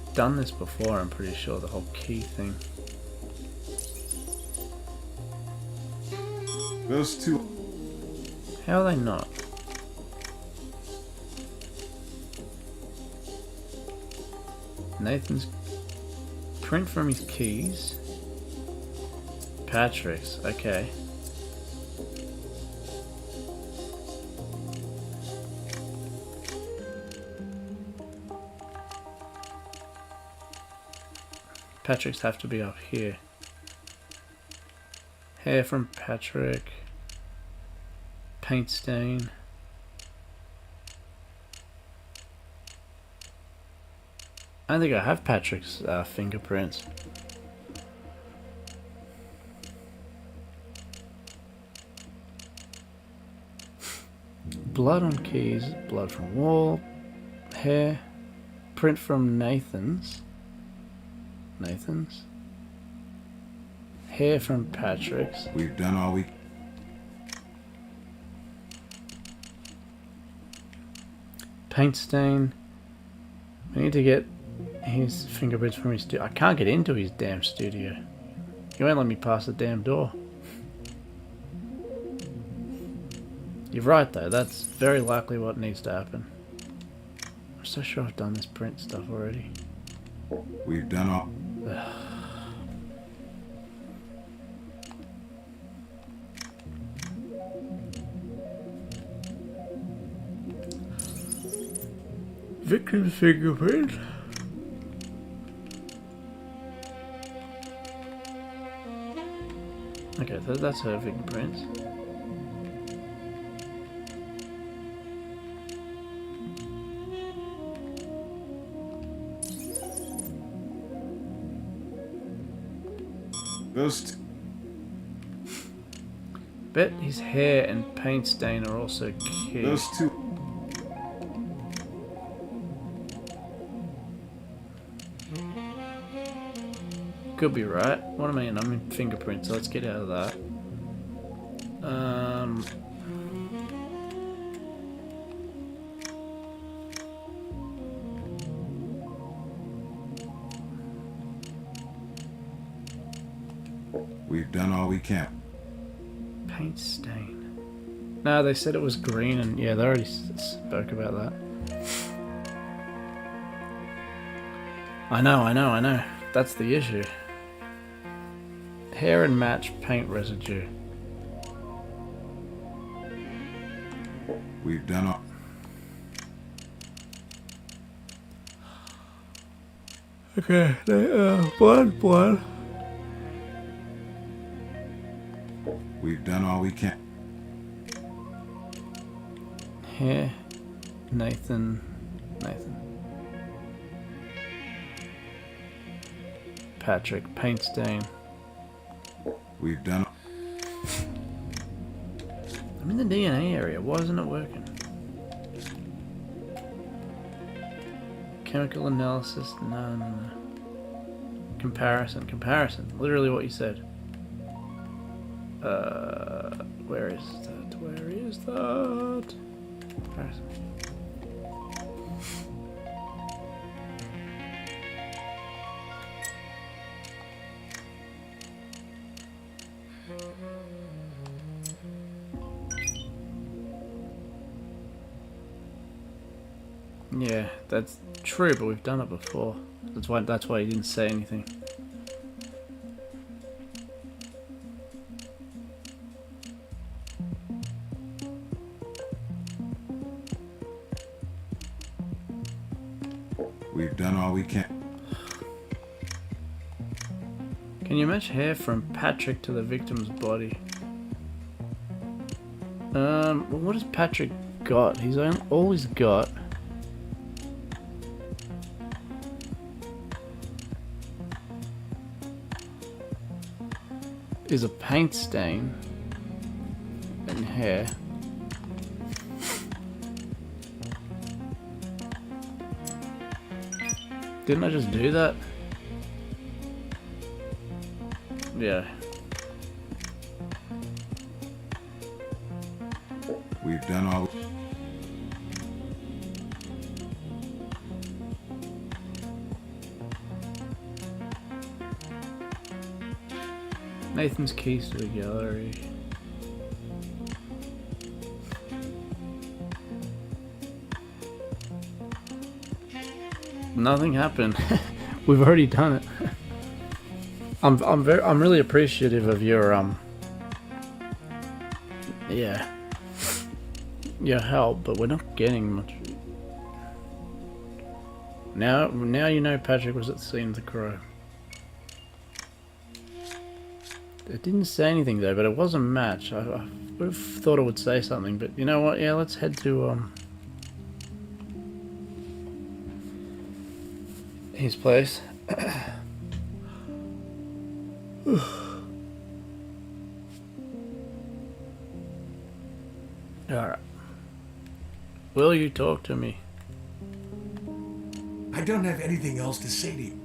I've done this before, I'm pretty sure, the whole key thing. Those two. How are they not? Nathan's print from his keys. Patrick's, okay. Patrick's have to be up here. Hair from Patrick. Paint stain. I don't think I have Patrick's fingerprints. Blood on keys, blood from wall, hair, print from Nathan's. Hair from Patrick's. We've done all we. Paint stain. We need to get his fingerprints from his studio. I can't get into his damn studio. You won't let me pass the damn door. You're right though, that's very likely what needs to happen. I'm so sure I've done this print stuff already. We've done all. Victim's fingerprint. Okay, so that's her fingerprints. Those two. Bet his hair and paint stain are also key. Those two. Could be right. What am I in? I'm in fingerprints, so let's get out of that. We've done all we can. Paint stain. No, they said it was green, and yeah, they already spoke about that. I know. That's the issue. Hair and match paint residue. We've done all. Okay, blood. We've done all we can. Hair, Nathan. Patrick, paint stain. We've done. I'm in the DNA area. Why isn't it working? Chemical analysis. No. Comparison. Literally what you said. Where is that? Comparison. Yeah, that's true, but we've done it before. That's why he didn't say anything. We've done all we can. Can you match hair from Patrick to the victim's body? Well, what has Patrick got? He's all he's got is a paint stain and hair. Didn't I just do that? Yeah. We've done all. Nathan's keys to the gallery. Nothing happened. We've already done it. I'm really appreciative of your your help, but we're not getting much. Now you know Patrick was at the scene of the crime. It didn't say anything though, but it was a match. I would have thought it would say something, but you know what? Yeah, let's head to his place. Alright. Will you talk to me? I don't have anything else to say to you.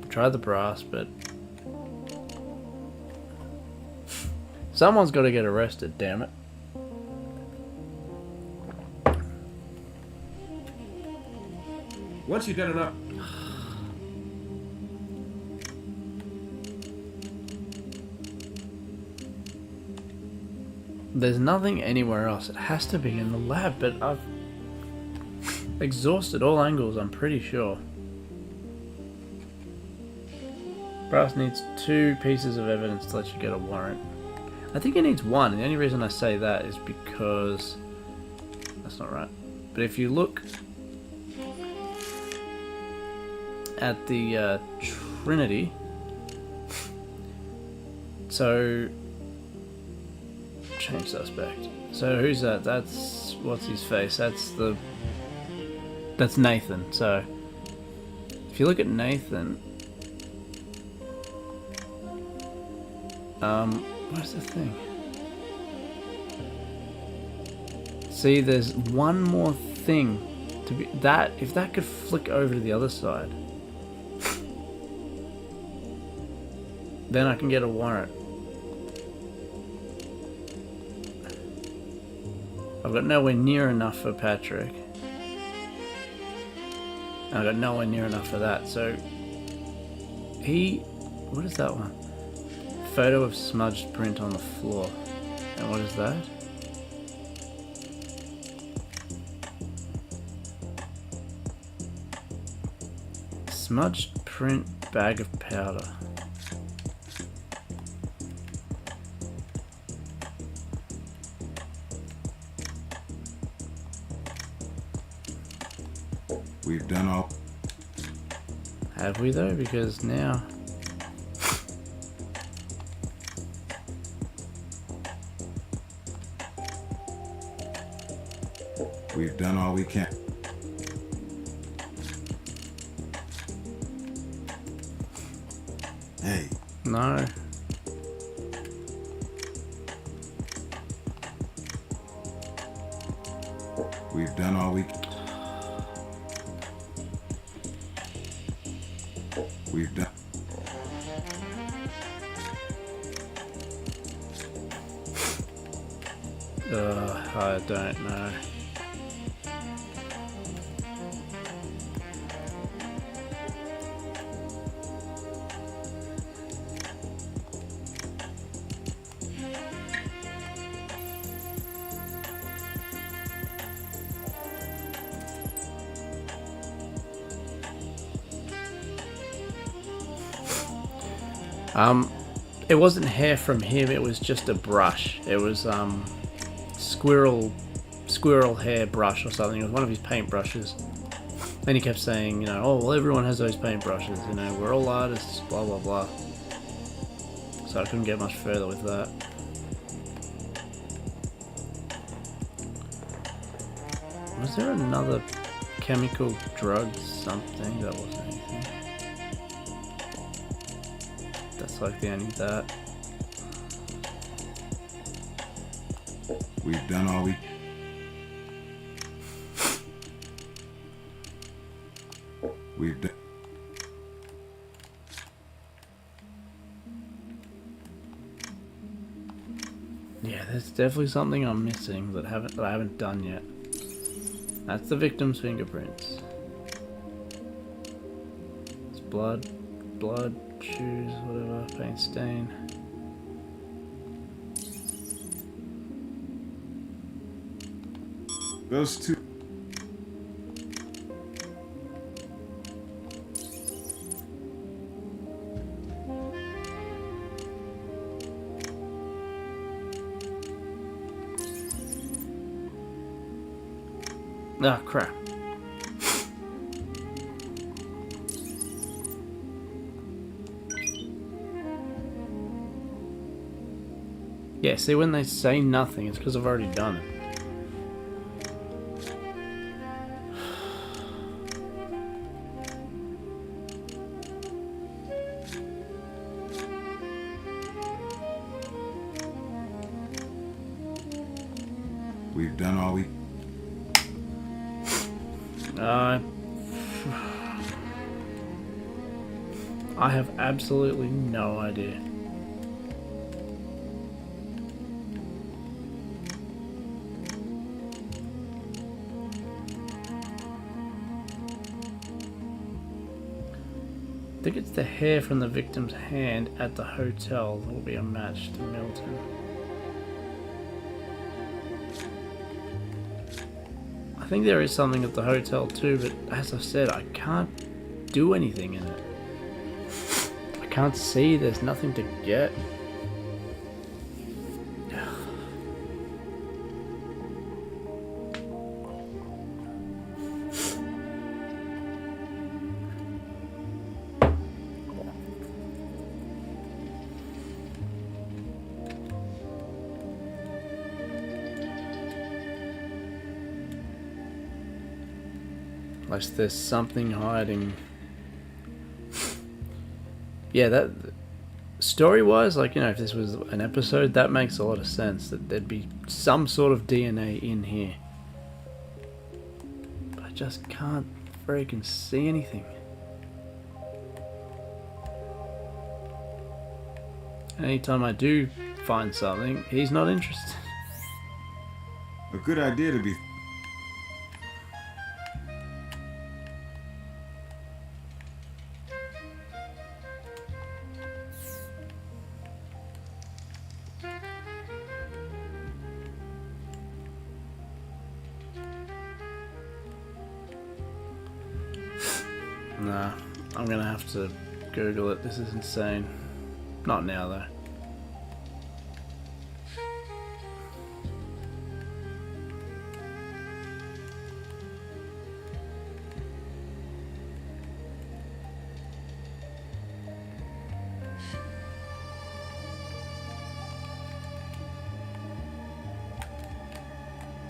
Try the brass, but someone's got to get arrested, damn it. Once you've done enough. There's nothing anywhere else. It has to be in the lab, but exhausted all angles, I'm pretty sure. Brass needs 2 pieces of evidence to let you get a warrant. I think he needs 1, and the only reason I say that is because... That's not right. But if you look at the Trinity... So... Change suspect. So who's that? That's... What's his face? That's the... That's Nathan. So... If you look at Nathan... Where's the thing? See, there's one more thing to be that if that could flick over to the other side, then I can get a warrant. I've got nowhere near enough for Patrick. And I've got nowhere near enough for that. So what is that one? Photo of smudged print on the floor. And what is that? Smudged print bag of powder. We've done all. Have we though? Because now... We've done all we can. Hey. No. We've done all we can. We've done. I don't know. It wasn't hair from him, it was just a brush. It was squirrel hair brush or something. It was one of his paintbrushes. And he kept saying, you know, oh well, everyone has those paintbrushes, you know, we're all artists, blah blah blah. So I couldn't get much further with that. Was there another chemical drug something? That wasn't anything. That's like the only that. We've done all we. We've done. Yeah, there's definitely something I'm missing that I haven't done yet. That's the victim's fingerprints. It's blood, shoes, whatever, paint stain. Those two. Ah, crap. Yeah, see, when they say nothing, it's because I've already done it. We've done all we. I have absolutely no idea. I think it's the hair from the victim's hand at the hotel that will be a match to Milton. I think there is something at the hotel too, but as I said, I can't do anything in it. I can't see, there's nothing to get. Unless there's something hiding. Yeah, that story-wise, like, you know, if this was an episode, that makes a lot of sense, that there'd be some sort of DNA in here. But I just can't freaking see anything. Anytime I do find something, he's not interested. A good idea to be... Nah, I'm gonna have to Google it. This is insane. Not now, though.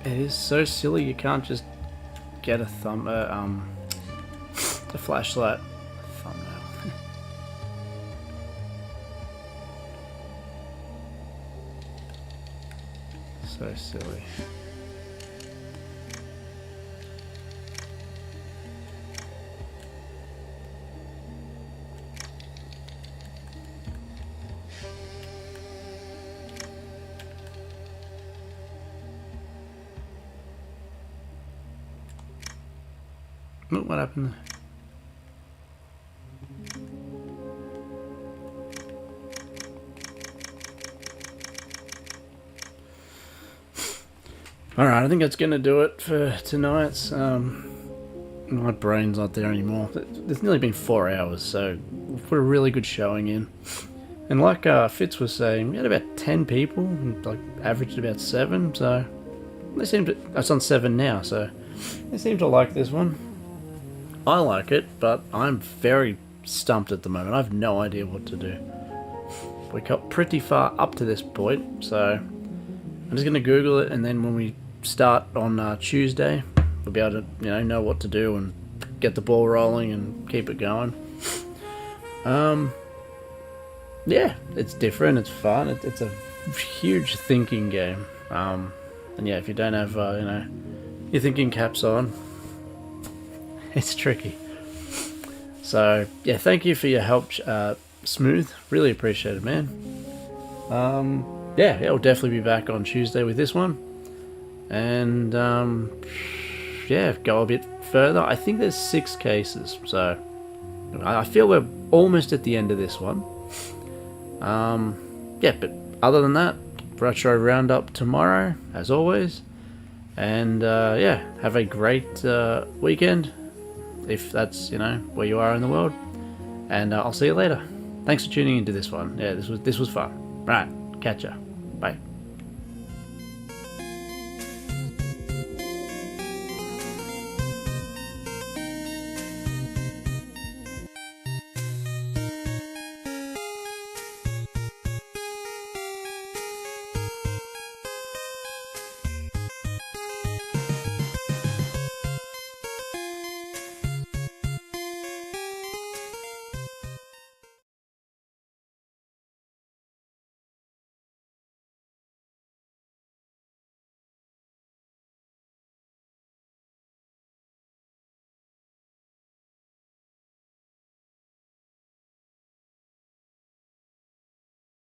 It is so silly. You can't just get a flashlight thumbnail. So silly. Look what happened there. Alright, I think that's gonna do it for tonight's. My brain's not there anymore. It's nearly been 4 hours, so we've put a really good showing in. And like Fitz was saying, we had about 10 people, and like averaged about 7, so they seem to. It's on 7 now, so they seem to like this one. I like it, but I'm very stumped at the moment. I have no idea what to do. We got pretty far up to this point, so I'm just going to Google it, and then when we start on Tuesday, we'll be able to, know what to do and get the ball rolling and keep it going. Yeah, it's different, it's fun, it's a huge thinking game. And yeah, if you don't have, your thinking caps on, it's tricky. So yeah, thank you for your help, Smooth. Really appreciate it, man. Yeah, we'll definitely be back on Tuesday with this one, and yeah, go a bit further. I think there's 6 cases, so I feel we're almost at the end of this one. Yeah, but other than that, retro roundup tomorrow as always, and yeah, have a great weekend if that's where you are in the world, and I'll see you later. Thanks for tuning into this one. Yeah, this was fun. Right, catch ya. Bye.